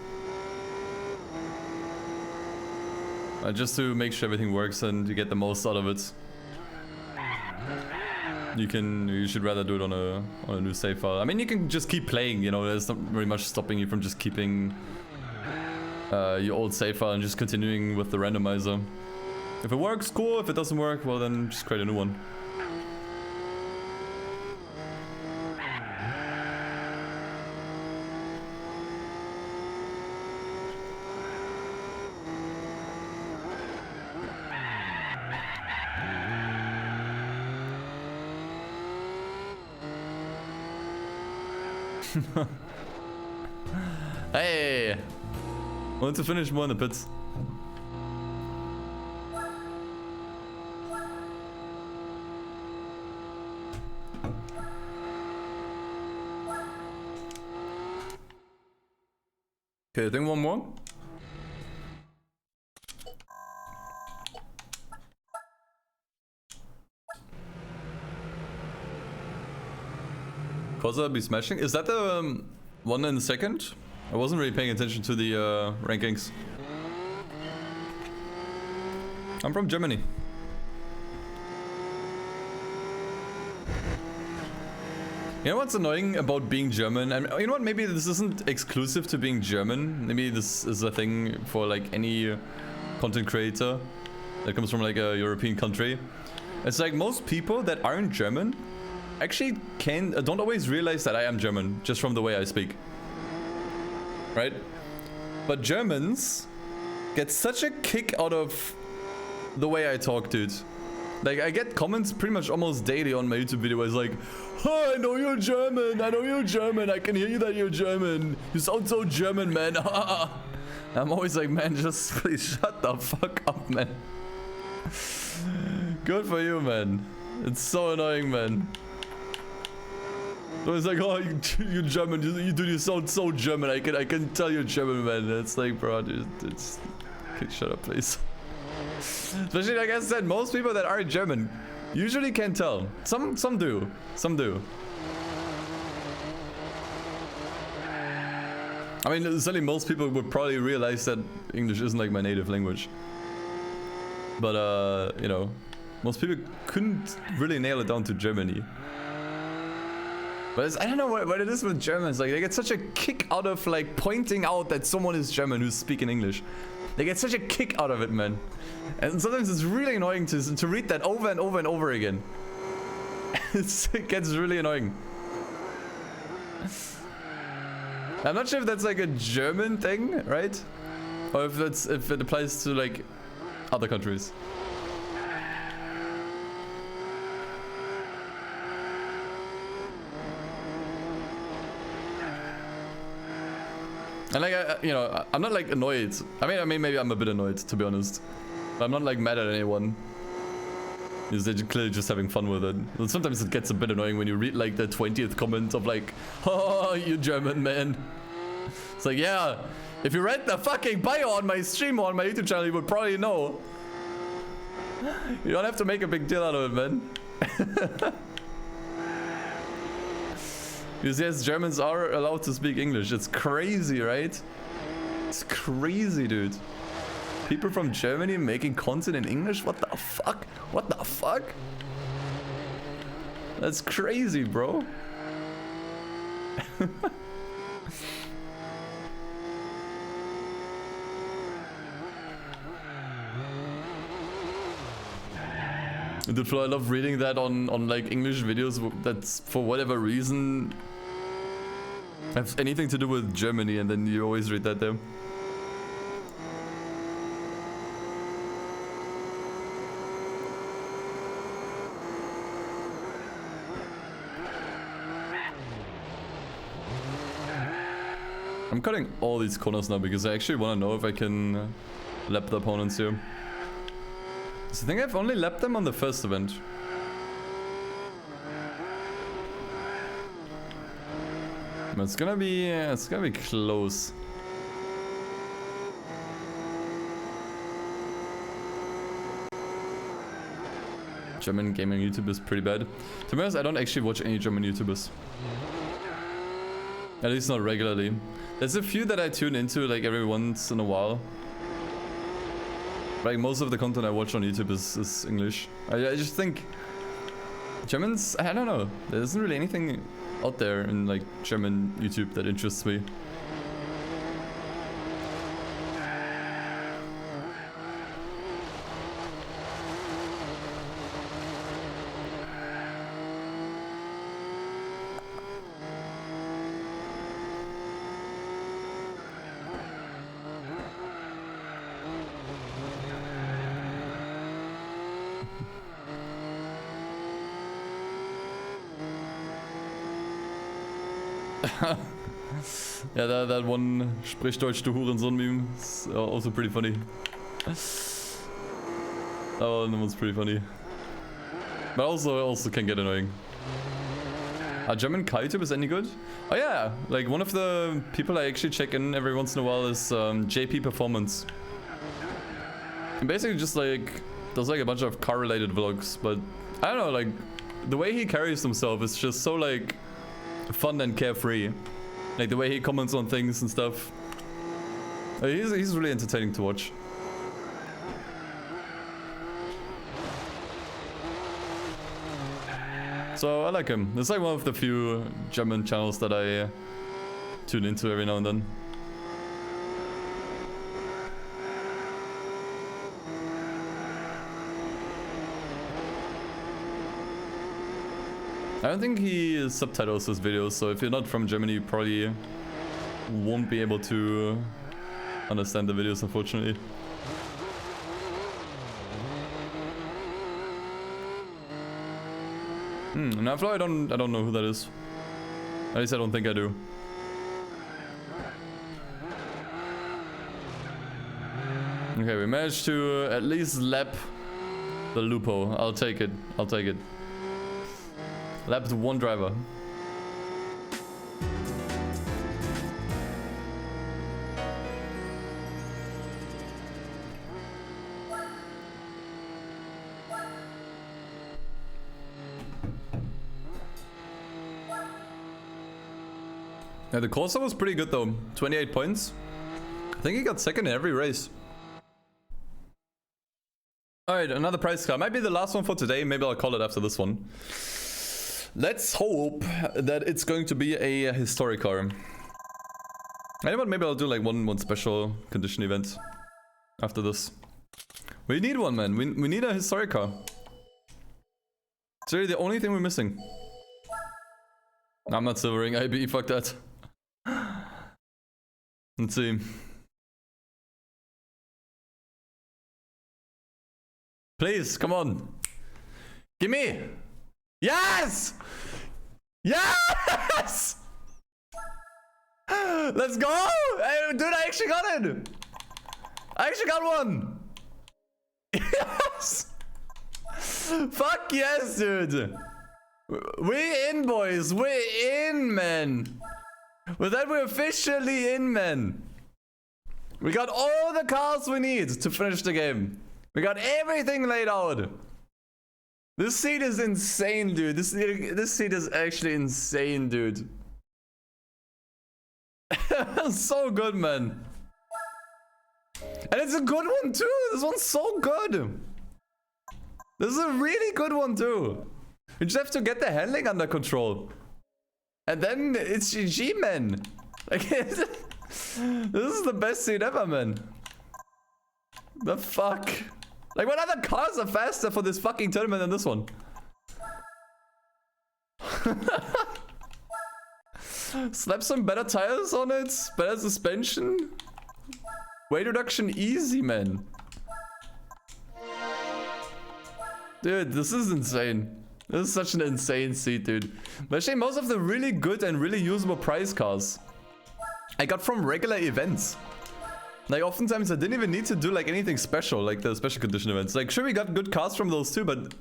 Just to make sure everything works and you get the most out of it. You should rather do it on a new save file. I mean, you can just keep playing, you know, there's not very much stopping you from just keeping your old save file and just continuing with the randomizer. If it works, cool. If it doesn't work, well then just create a new one. Hey! Want to finish more in the pits. Okay, I think one more. Cosa be smashing? Is that the one in the second? I wasn't really paying attention to the rankings. I'm from Germany. You know what's annoying about being German? And you know what, maybe this isn't exclusive to being German. Maybe this is a thing for like any content creator that comes from like a European country. It's like most people that aren't German actually don't always realize that I am German just from the way I speak. Right? But Germans get such a kick out of the way I talk, dude. Like, I get comments pretty much almost daily on my YouTube videos like, oh, I know you're German, I know you're German, I can hear you that you're German. You sound so German, man. I'm always like, man, just please shut the fuck up, man. Good for you, man. It's so annoying, man. So it's like, oh, you're German, you sound so German, I can tell you're German, man. It's like, bro, dude, it's... Okay, shut up, please. Especially, like I said, most people that are German usually can't tell. Some do. Some do. I mean, certainly most people would probably realize that English isn't like my native language. But, you know, most people couldn't really nail it down to Germany. But I don't know what it is with Germans. Like, they get such a kick out of like pointing out that someone is German who's speaking English. They get such a kick out of it, man. And sometimes it's really annoying to read that over and over and over again. It gets really annoying. I'm not sure if that's like a German thing, right? Or if it applies to like other countries. And like, you know, I'm not like annoyed. I mean, maybe I'm a bit annoyed, to be honest. But I'm not like mad at anyone. They're clearly just having fun with it. And sometimes it gets a bit annoying when you read like the 20th comment of like, oh, you German man. It's like, yeah, if you read the fucking bio on my stream or on my YouTube channel, you would probably know. You don't have to make a big deal out of it, man. Because yes, Germans are allowed to speak English. It's crazy, right? It's crazy, dude. People from Germany making content in English? What the fuck? What the fuck? That's crazy, bro. Dude, Flo, I love reading that on like English videos that's for whatever reason have anything to do with Germany, and then you always read that there. I'm cutting all these corners now because I actually want to know if I can lap the opponents here. So I think I've only lapped them on the first event. But it's gonna be close. German gaming YouTube is pretty bad. To be honest, I don't actually watch any German YouTubers. At least not regularly. There's a few that I tune into like every once in a while. Like most of the content I watch on YouTube is English. I just think Germans, I don't know. There isn't really anything out there in like German YouTube that interests me. Yeah, that one Sprich Deutsch, du Hurensohn meme is also pretty funny. That one was pretty funny. But also can get annoying. German YouTube is any good? Oh yeah, like one of the people I actually check in every once in a while is JP Performance. And basically just like does like a bunch of car related vlogs, but I don't know, like the way he carries himself is just so like fun and carefree. Like the way he comments on things and stuff. He's really entertaining to watch. So I like him. It's like one of the few German channels that I tune into every now and then. I don't think he subtitles his videos, so if you're not from Germany, you probably won't be able to understand the videos, unfortunately. No, I don't know who that is. At least I don't think I do. Okay, we managed to at least lap the Lupo. I'll take it. I'll take it. Lapped one driver. Yeah, the Corsa was pretty good though. 28 points. I think he got second in every race. Alright, another prize car. Might be the last one for today. Maybe I'll call it after this one. Let's hope that it's going to be a historic car. Anyone? Maybe I'll do like one special condition event after this. We need one, man. We need a historic car. It's really the only thing we're missing. I'm not silvering IB, fuck that. Let's see. Please, come on. Gimme! Yes! Yes! Let's go! Hey, dude, I actually got it! I actually got one! Yes! Fuck yes, dude! We in, boys! We in, man! With that, we're officially in, man. We got all the cars we need to finish the game. We got everything laid out. This seat is insane, dude. This seat is actually insane, dude. So good, man. And it's a good one, too. This one's so good. This is a really good one, too. You just have to get the handling under control. And then it's GG, man. Like, this is the best seat ever, man. The fuck? Like, what other cars are faster for this fucking tournament than this one? Slap some better tires on it. Better suspension. Weight reduction easy, man. Dude, this is insane. This is such an insane seat, dude. But actually, most of the really good and really usable prize cars I got from regular events. Like, oftentimes I didn't even need to do like anything special, like the special condition events. Like, sure, we got good cars from those too, but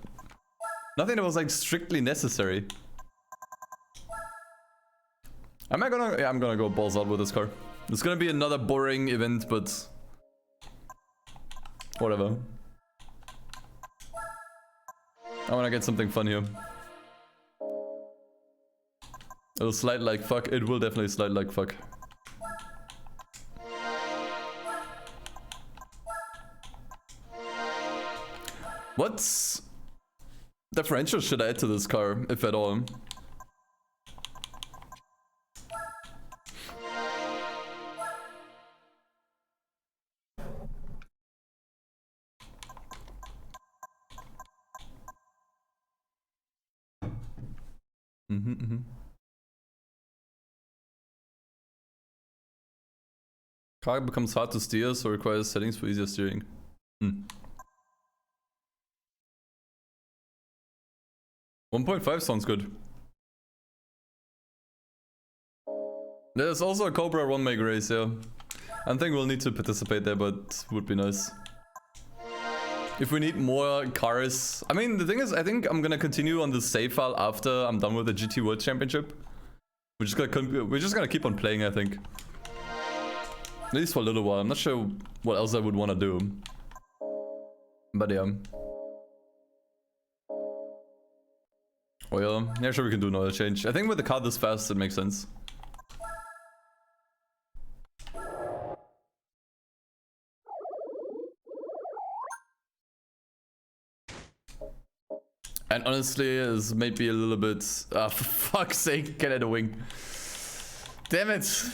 nothing that was like strictly necessary. Am I gonna... Yeah, I'm gonna go balls out with this car. It's gonna be another boring event, but whatever. I wanna get something fun here. It'll slide like fuck. It will definitely slide like fuck. What differential should I add to this car, if at all? Car becomes hard to steer, so requires settings for easier steering. 1.5 sounds good. There's also a Cobra 1 make race, yeah. I think we'll need to participate there, but would be nice. If we need more cars. I mean, the thing is, I think I'm gonna continue on the save file after I'm done with the GT World Championship. We're just gonna keep on playing, I think. At least for a little while. I'm not sure what else I would want to do. But yeah. Oh yeah. Yeah, sure, we can do another change. I think with the car this fast, it makes sense. And honestly, this may be a little bit... for fuck's sake, get out of wing. Damn it.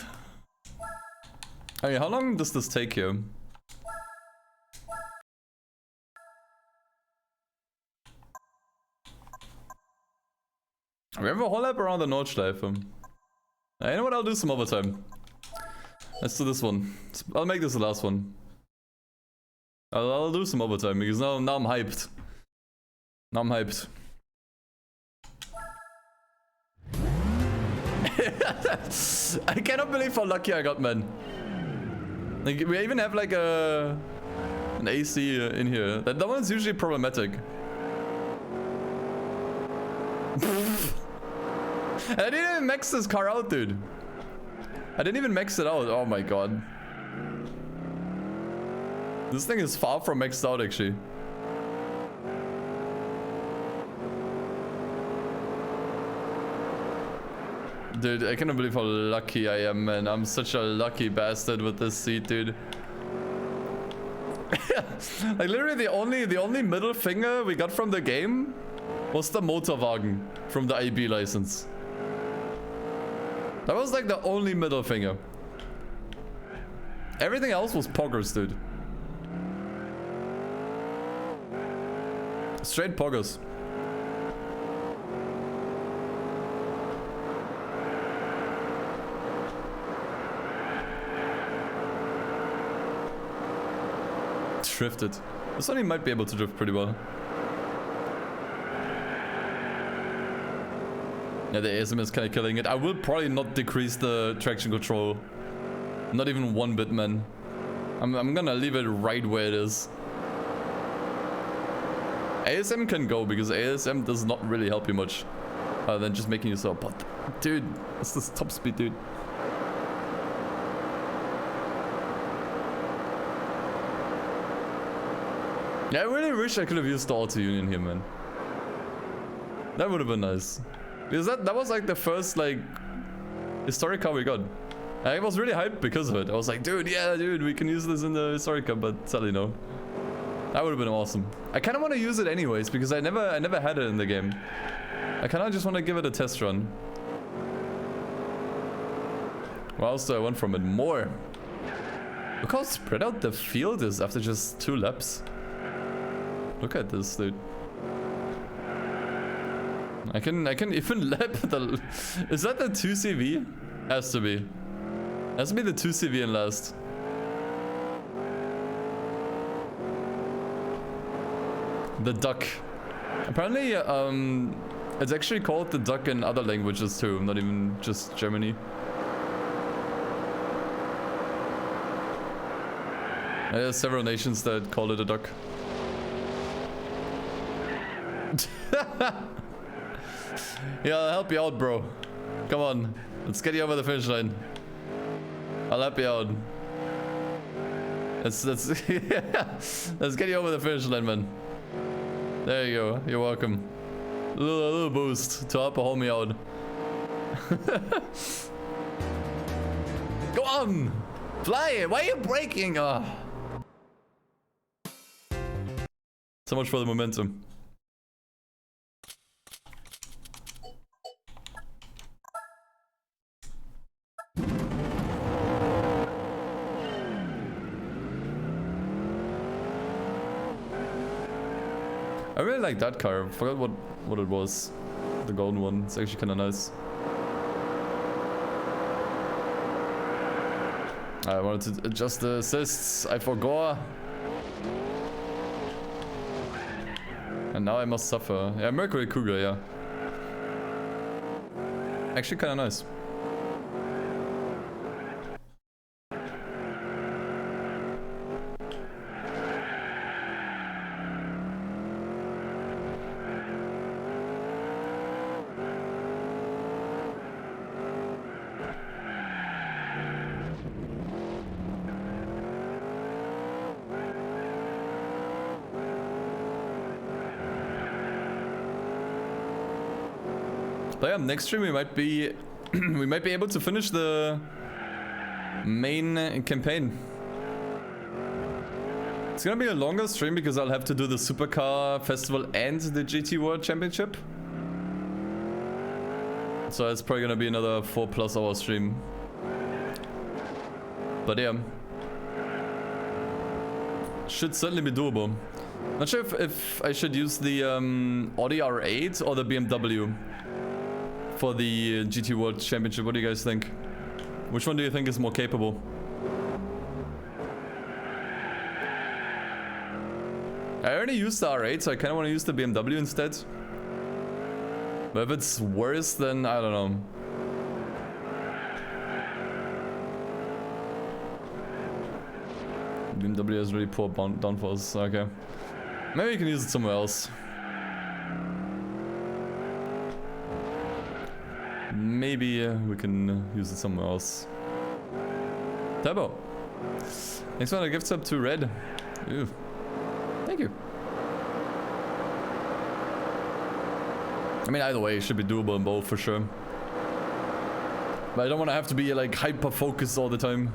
I mean, how long does this take here? We have a whole lap around the Nordschleife. You know what, I'll do some overtime. Let's do this one. I'll make this the last one. I'll do some overtime because now I'm hyped. Now I'm hyped. I cannot believe how lucky I got, man. Like, we even have like an AC in here. That one's usually problematic. And I didn't even max this car out, dude. I didn't even max it out. Oh my god. This thing is far from maxed out, actually. Dude, I cannot believe how lucky I am, man. I'm such a lucky bastard with this seat, dude. Like, literally the only middle finger we got from the game was the Motorwagen from the IB license. That was like the only middle finger. Everything else was poggers, dude. Straight poggers. Drifted. This one he might be able to drift pretty well. Yeah, the ASM is kind of killing it. I will probably not decrease the traction control. Not even one bit, man. I'm gonna leave it right where it is. ASM can go because ASM does not really help you much. Other than just making yourself. But dude, it's this top speed, dude. Yeah, I really wish I could have used the auto union here, man. That would have been nice. Because that was like the first like historic car we got. I was really hyped because of it. I was like, dude, yeah, dude, we can use this in the historic car, but sadly no. That would have been awesome. I kind of want to use it anyways because I never had it in the game. I kind of just want to give it a test run. What else do I want from it? More. Look how spread out the field is after just 2 laps. Look at this, dude. I can even lap the... Is that the 2CV? Has to be. Has to be the 2CV in last. The duck. Apparently, it's actually called the duck in other languages too, not even just Germany. There's several nations that call it a duck. Yeah, I'll help you out, bro. Come on. Let's get you over the finish line. I'll help you out. Let's let's get you over the finish line, man. There you go. You're welcome. A little boost to help a homie out. Go on! Fly! Why are you braking? Oh. So much for the momentum. I really like that car. I forgot what it was. The golden one. It's actually kind of nice. I wanted to adjust the assists. I forgot. And now I must suffer. Yeah, Mercury Cougar, yeah. Actually kind of nice. But yeah, next stream we might be able to finish the main campaign. It's gonna be a longer stream because I'll have to do the Supercar Festival and the GT World Championship. So it's probably gonna be another 4+ hour stream. But yeah, should certainly be doable. Not sure if I should use the Audi R8 or the BMW for the GT World Championship. What do you guys think? Which one do you think is more capable? I already used the R8, so I kind of want to use the BMW instead. But if it's worse, then I don't know. BMW has really poor downforce. Okay. Maybe you can use it somewhere else. Maybe we can use it somewhere else. Turbo. Thanks for the gift sub to Red. Ew. Thank you. I mean, either way, it should be doable in both for sure. But I don't want to have to be like hyper focused all the time.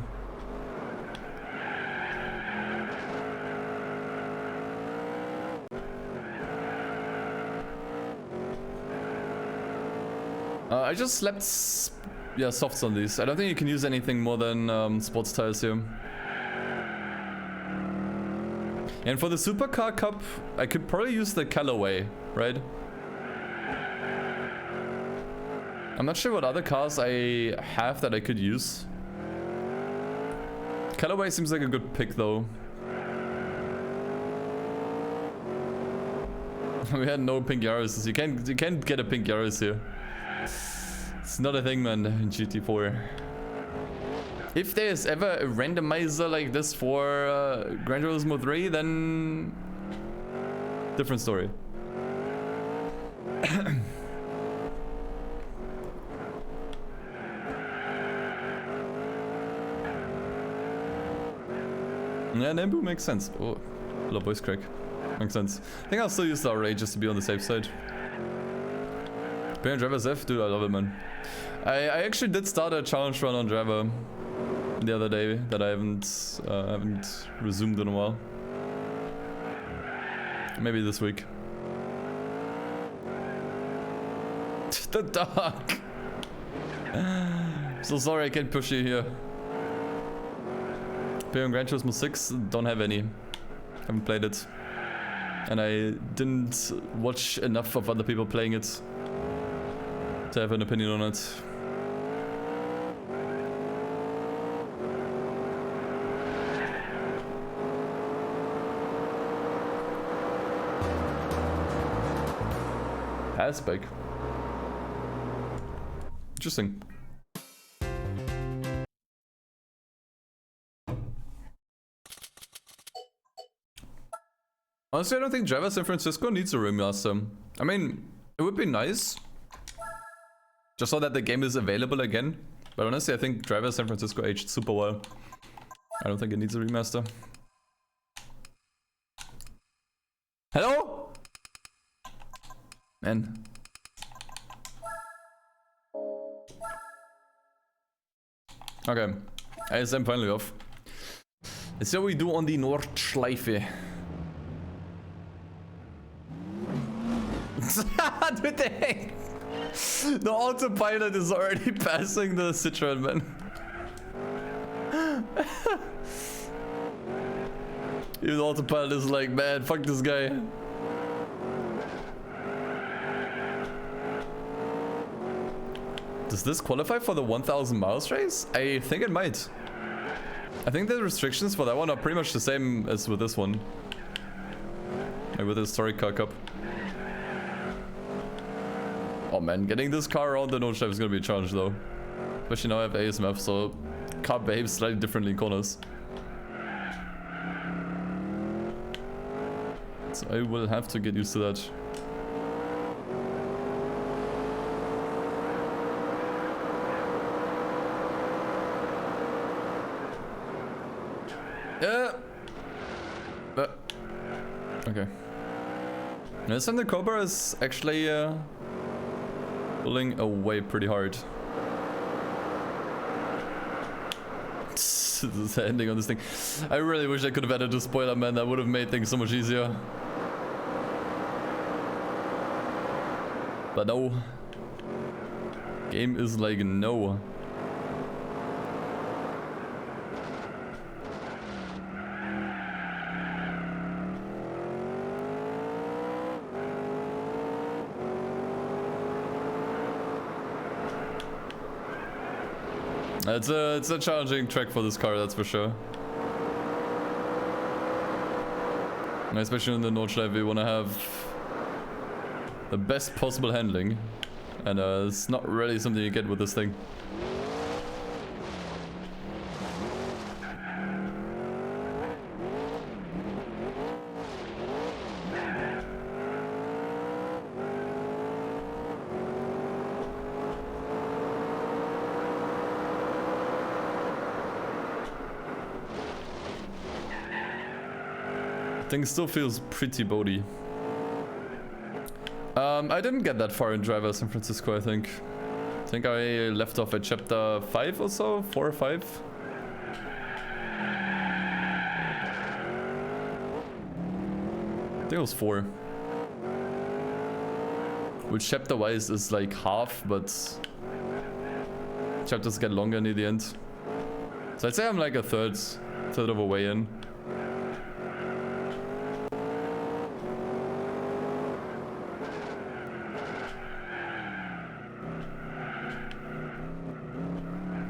I just slapped softs on these. I don't think you can use anything more than sports tires here. And for the Supercar Cup, I could probably use the Callaway, right? I'm not sure what other cars I have that I could use. Callaway seems like a good pick though. We had no pink Yaris. You can't get a pink Yaris here. It's not a thing, man, in GT4. If there's ever a randomizer like this for Gran Turismo 3, then different story. Yeah, Nambu makes sense. Oh, hello voice crack. Makes sense. I think I'll still use the RA just to be on the safe side. Playing Driver's F? Dude, I love it, man. I actually did start a challenge run on Driver the other day that I haven't resumed in a while. Maybe this week. The dog! So sorry I can't push you here. Playing Gran Turismo 6, don't have any. Haven't played it. And I didn't watch enough of other people playing it to have an opinion on it. Passback. Interesting. Honestly, I don't think Driver San Francisco needs a remaster. I mean, it would be nice. Just so that the game is available again. But honestly, I think Driver San Francisco aged super well. I don't think it needs a remaster. Hello? Man. Okay. ISM finally off. Let's see how we do on the Nordschleife. What the heck? The autopilot is already passing the Citroen, man. Even the autopilot is like, man, fuck this guy. Does this qualify for the 1,000 miles race? I think it might. I think the restrictions for that one are pretty much the same as with this one. Like with the historic car cup. Oh man, getting this car around the Nordschleife is gonna be a challenge though. Especially now I have ASMF, so car behaves slightly differently in corners. So I will have to get used to that. Yeah. Okay. This time the Cobra is actually pulling away pretty hard. The ending on this thing. I really wish I could have added a spoiler, man. That would have made things so much easier. But no. Game is like no. It's a challenging track for this car, that's for sure. And especially in the Nordschleife, we want to have the best possible handling. And it's not really something you get with this thing. Thing still feels pretty boaty. I didn't get that far in Driver San Francisco, I think. I think I left off at chapter 5 or so, 4 or 5. I think it was 4. Which chapter wise is like half, but chapters get longer near the end. So I'd say I'm like a third of a way in.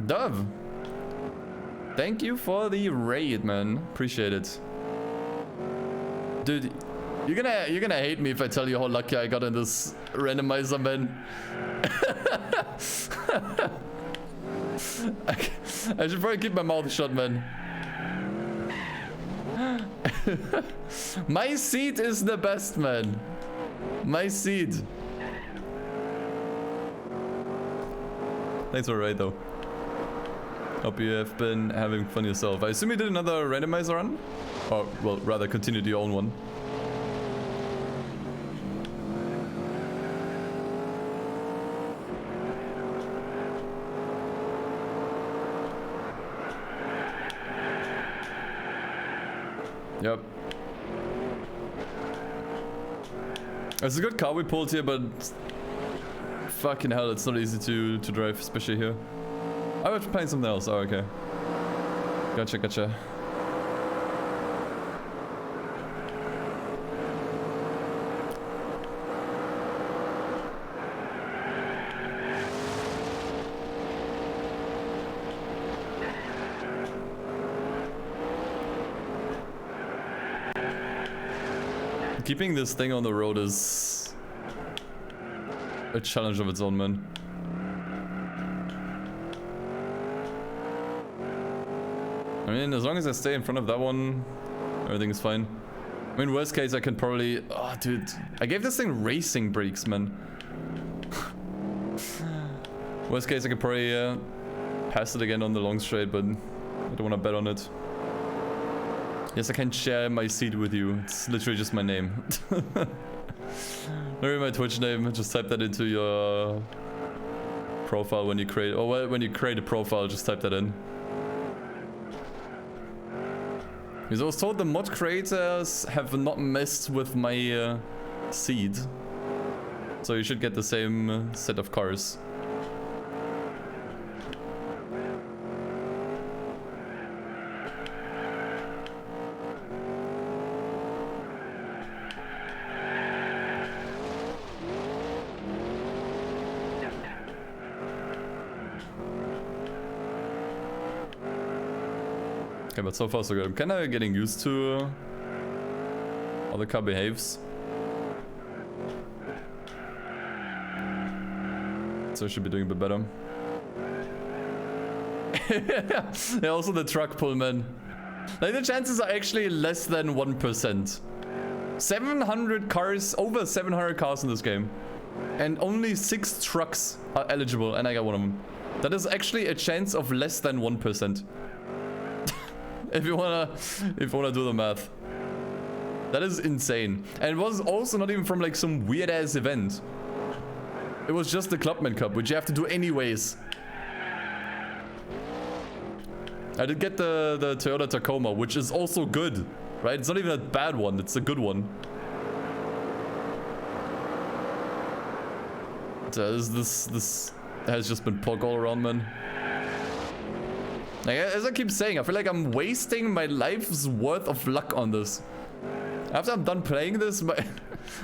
Dove, thank you for the raid, man. Appreciate it, dude. You're gonna hate me if I tell you how lucky I got in this randomizer, man. I should probably keep my mouth shut, man. My seat is the best, man. My seat. Thanks for the raid, though. Hope you have been having fun yourself. I assume you did another randomizer run? Or, well, rather continued your own one. Yep. It's a good car we pulled here, but fucking hell, it's not easy to drive, especially here. I was playing something else. Oh, okay. Gotcha, gotcha. Keeping this thing on the road is a challenge of its own, man. I mean, as long as I stay in front of that one, everything is fine. I mean, worst case, I can probably... Oh, dude. I gave this thing racing brakes, man. Worst case, I could probably pass it again on the long straight, but I don't want to bet on it. Yes, I can share my seat with you. It's literally just my name. Maybe my Twitch name. Just type that into your profile when you create... Or well, when you create a profile, just type that in. Because I was told the mod creators have not messed with my seed. So you should get the same set of cars. Okay, but so far so good. I'm kind of getting used to how the car behaves. So I should be doing a bit better. Yeah, also the truck pull, man. Like, the chances are actually less than 1%. 700 cars, over 700 cars in this game. And only 6 trucks are eligible, and I got one of them. That is actually a chance of less than 1%. If you wanna do the math. That is insane. And it was also not even from like some weird ass event. It was just the Clubman Cup, which you have to do anyways. I did get the Toyota Tacoma, which is also good, right? It's not even a bad one, it's a good one. So this has just been pog all around, man. Like, as I keep saying, I feel like I'm wasting my life's worth of luck on this. After I'm done playing this,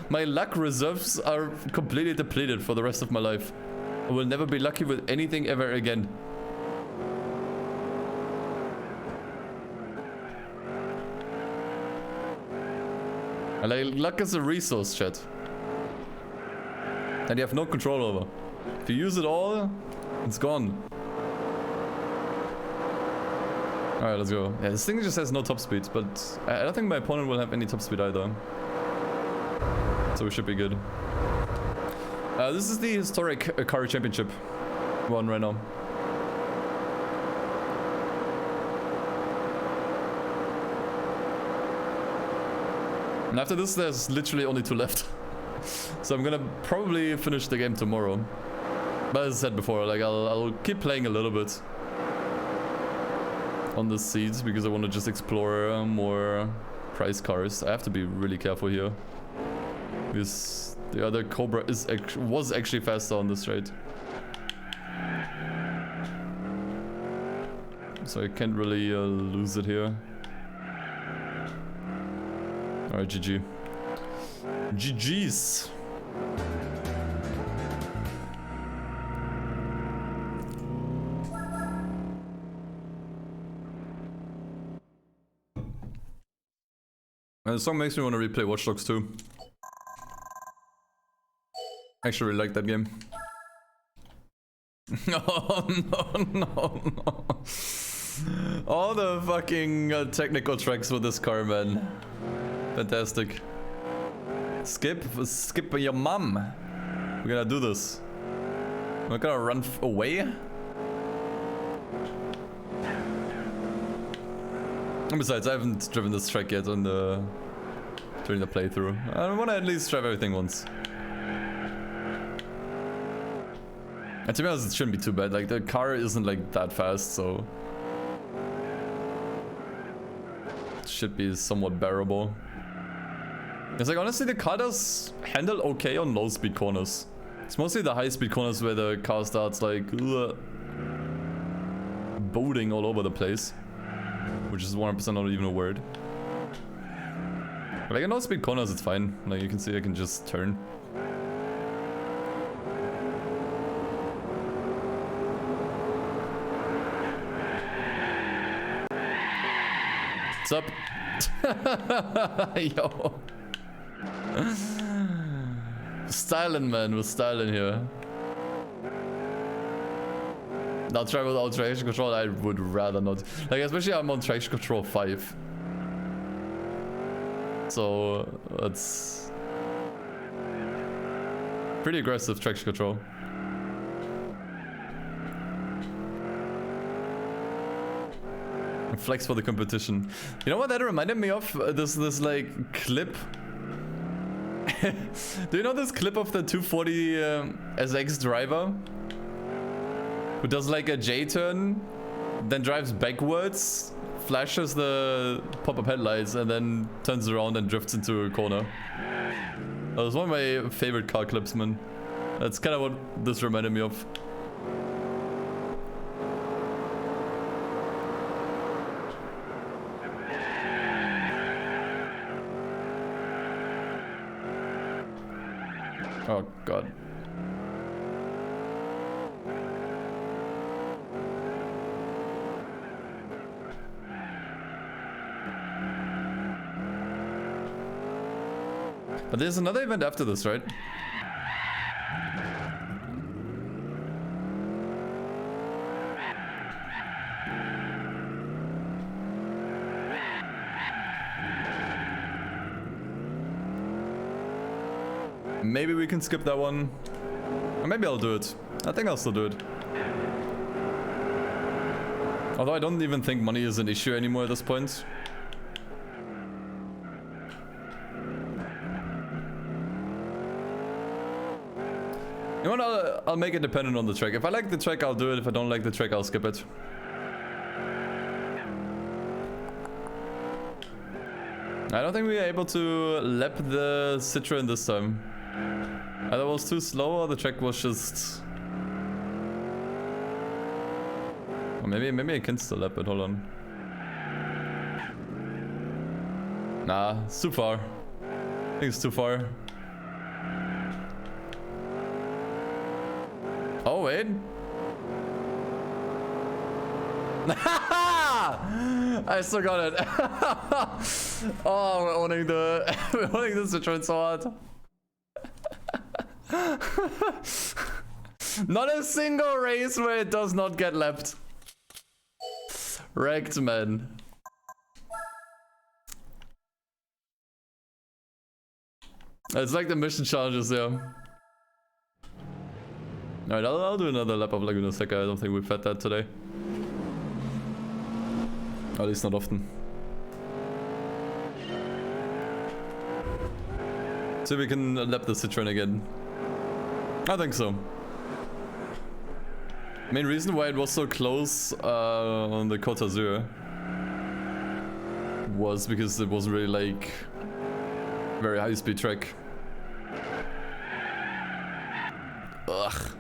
my luck reserves are completely depleted for the rest of my life. I will never be lucky with anything ever again. And like, luck is a resource, chat. And you have no control over. If you use it all, it's gone. Alright, let's go. Yeah, this thing just has no top speed, but I don't think my opponent will have any top speed either. So we should be good. This is the historic car championship one right now. And after this, there's literally only 2 left. So I'm gonna probably finish the game tomorrow. But as I said before, like I'll keep playing a little bit on the seeds because I want to just explore more price cars. I have to be really careful here because the other Cobra was actually faster on this rate, so I can't really lose it here. Alright, GG. GG's. The song makes me want to replay Watch Dogs 2. I actually really like that game. Oh, no. All the fucking technical tracks with this car, man. Fantastic. Skip your mom. We're gonna do this. We're gonna run away. And besides, I haven't driven this track yet during the playthrough. I want to at least drive everything once. And to be honest, it shouldn't be too bad. Like, the car isn't like that fast, so it should be somewhat bearable. It's like, honestly, the car does handle okay on low speed corners. It's mostly the high speed corners where the car starts like boating all over the place, which is 100% not even a word. But like in low speed corners, it's fine. Like you can see, I can just turn. What's up? Yo. Styling, man. We're styling here. Now try without traction control. I would rather not. Like, especially I'm on traction control 5. So it's pretty aggressive traction control. Flex for the competition. You know what that reminded me of? This like clip. Do you know this clip of the 240 SX driver? Who does like a J-turn, then drives backwards, flashes the pop-up headlights, and then turns around and drifts into a corner. That was one of my favorite car clips, man. That's kind of what this reminded me of. Oh god. But there's another event after this, right? Maybe we can skip that one. Or maybe I'll do it. I think I'll still do it. Although I don't even think money is an issue anymore at this point. You know what, I'll make it dependent on the track. If I like the track, I'll do it. If I don't like the track, I'll skip it. I don't think we were able to lap the Citroen this time. Either it was too slow or the track was just... Or maybe I can still lap it, hold on. Nah, it's too far. I think it's too far. Oh, wait. I still got it. Oh, we're owning the Citroen so hard. Not a single race where it does not get lapped. Wrecked, man. It's like the mission challenges, yeah. Alright, I'll do another lap of Laguna Seca. I don't think we've had that today. Or at least not often. So we can lap the Citroen again. I think so. Main reason why it was so close on the Côte d'Azur was because it wasn't really like very high speed track. Ugh.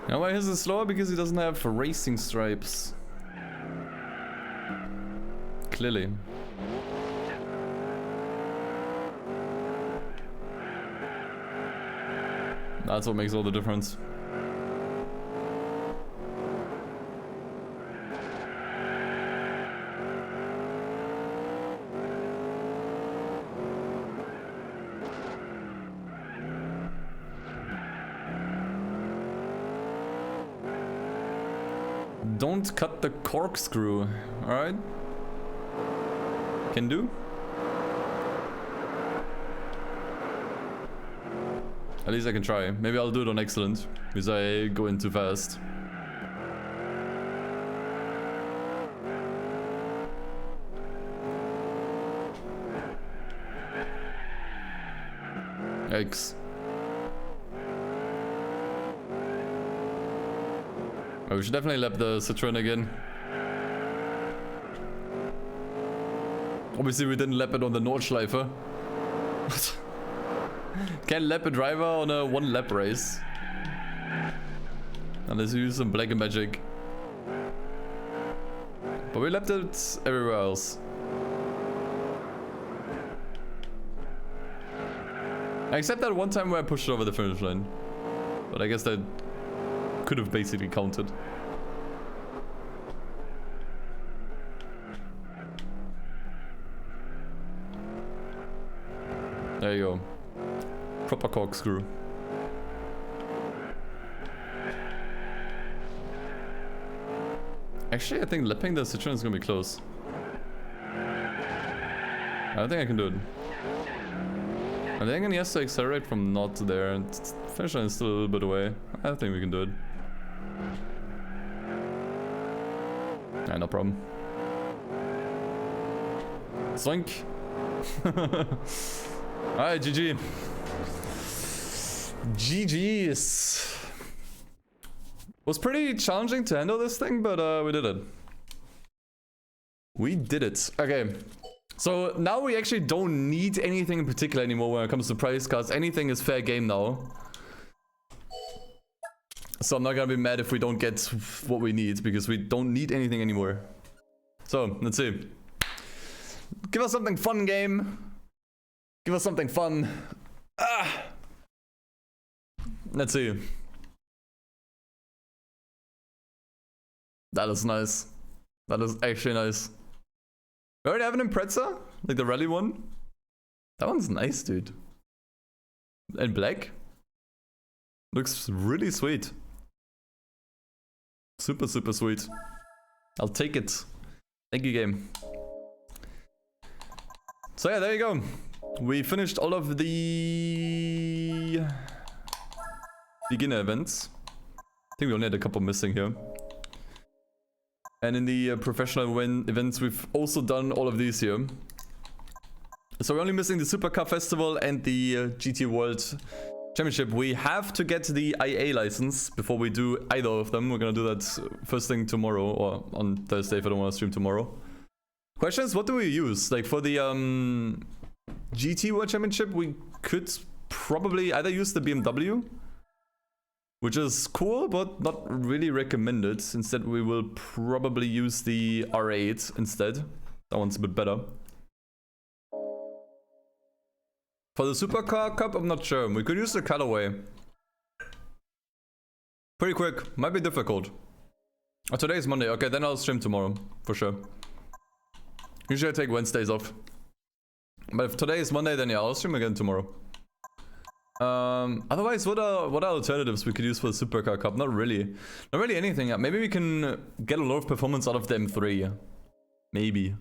Now why is it slower? Because he doesn't have racing stripes. Clearly. That's what makes all the difference. don't cut the corkscrew. Alright. Can do. At least I can try. Maybe I'll do it on excellent, because I go in too fast. Yikes. Oh, we should definitely lap the Citroen again. Obviously we didn't lap it on the Nordschleife. Can't lap a driver on a 1 lap race. Unless you use some black magic. But we lapped it everywhere else. Except that one time where I pushed it over the finish line. But I guess that could have basically counted. There you go. Proper corkscrew. Actually, I think lapping the Citroen is gonna be close. I think I can do it. I think he has to accelerate from not there, and finish line is still a little bit away. I think we can do it. Yeah, no problem. Zoink! Alright, GG. GG's. Was pretty challenging to handle this thing, but we did it. We did it. Okay. So now we actually don't need anything in particular anymore when it comes to prize cards. Anything is fair game now. So I'm not gonna be mad if we don't get what we need, because we don't need anything anymore. So, let's see. Give us something fun, game. Give us something fun. Ah. Let's see. That is nice. That is actually nice. We already have an Impreza? Like the rally one? That one's nice, dude. And black? Looks really sweet. Super, super sweet. I'll take it. Thank you, game. So yeah, there you go. We finished all of the beginner events. I think we only had a couple missing here. And in the professional events, we've also done all of these here. So we're only missing the Super Car Festival and the GT World Championship. We have to get the IA license before we do either of them. We're gonna do that first thing tomorrow, or on Thursday if I don't want to stream tomorrow. Question is, what do we use? Like for the GT World Championship, we could probably either use the BMW, which is cool, but not really recommended. Instead, we will probably use the R8 instead. That one's a bit better. For the Supercar Cup, I'm not sure. We could use the colorway. Pretty quick. Might be difficult. Oh, today is Monday. Okay, then I'll stream tomorrow. For sure. Usually I take Wednesdays off. But if today is Monday, then yeah, I'll stream again tomorrow. Otherwise, what are alternatives we could use for the Supercar Cup? Not really anything. Maybe we can get a lot of performance out of the M3. Maybe.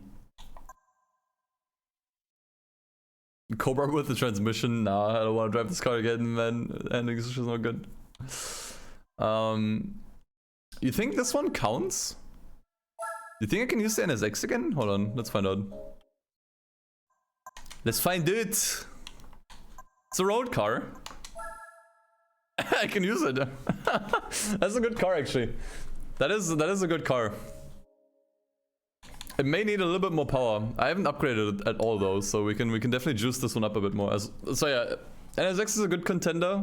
Cobra with the transmission? Nah, I don't want to drive this car again, man. Ending is just not good. You think this one counts? You think I can use the NSX again? Hold on, let's find out. Let's find it. It's a road car. I can use it. That's a good car, actually. That is a good car. It may need a little bit more power. I haven't upgraded it at all though, so we can definitely juice this one up a bit more. So yeah, NSX is a good contender.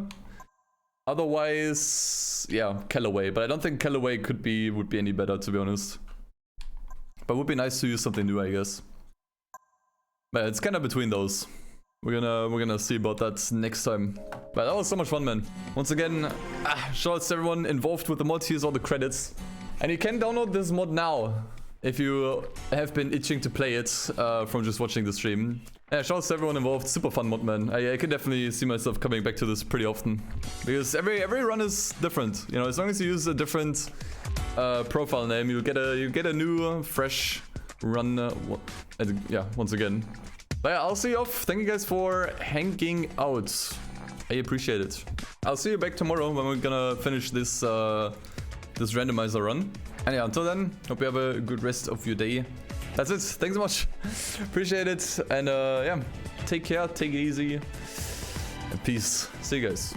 Otherwise, yeah, Callaway. But I don't think Callaway would be any better, to be honest. But it would be nice to use something new, I guess. But it's kind of between those. We're gonna see about that next time. But that was so much fun, man. Once again, shout out to everyone involved with the mod. Here's all the credits. And you can download this mod now if you have been itching to play it from just watching the stream. Yeah, shout out to everyone involved. Super fun mod, man. I can definitely see myself coming back to this pretty often. Because every run is different. You know, as long as you use a different profile name, you get a new fresh run. Yeah, once again. But yeah, I'll see you off. Thank you guys for hanging out. I appreciate it. I'll see you back tomorrow when we're gonna finish this this randomizer run. And yeah, until then, hope you have a good rest of your day. That's it. Thanks so much. Appreciate it. And yeah, take care, take it easy. And peace. See you guys.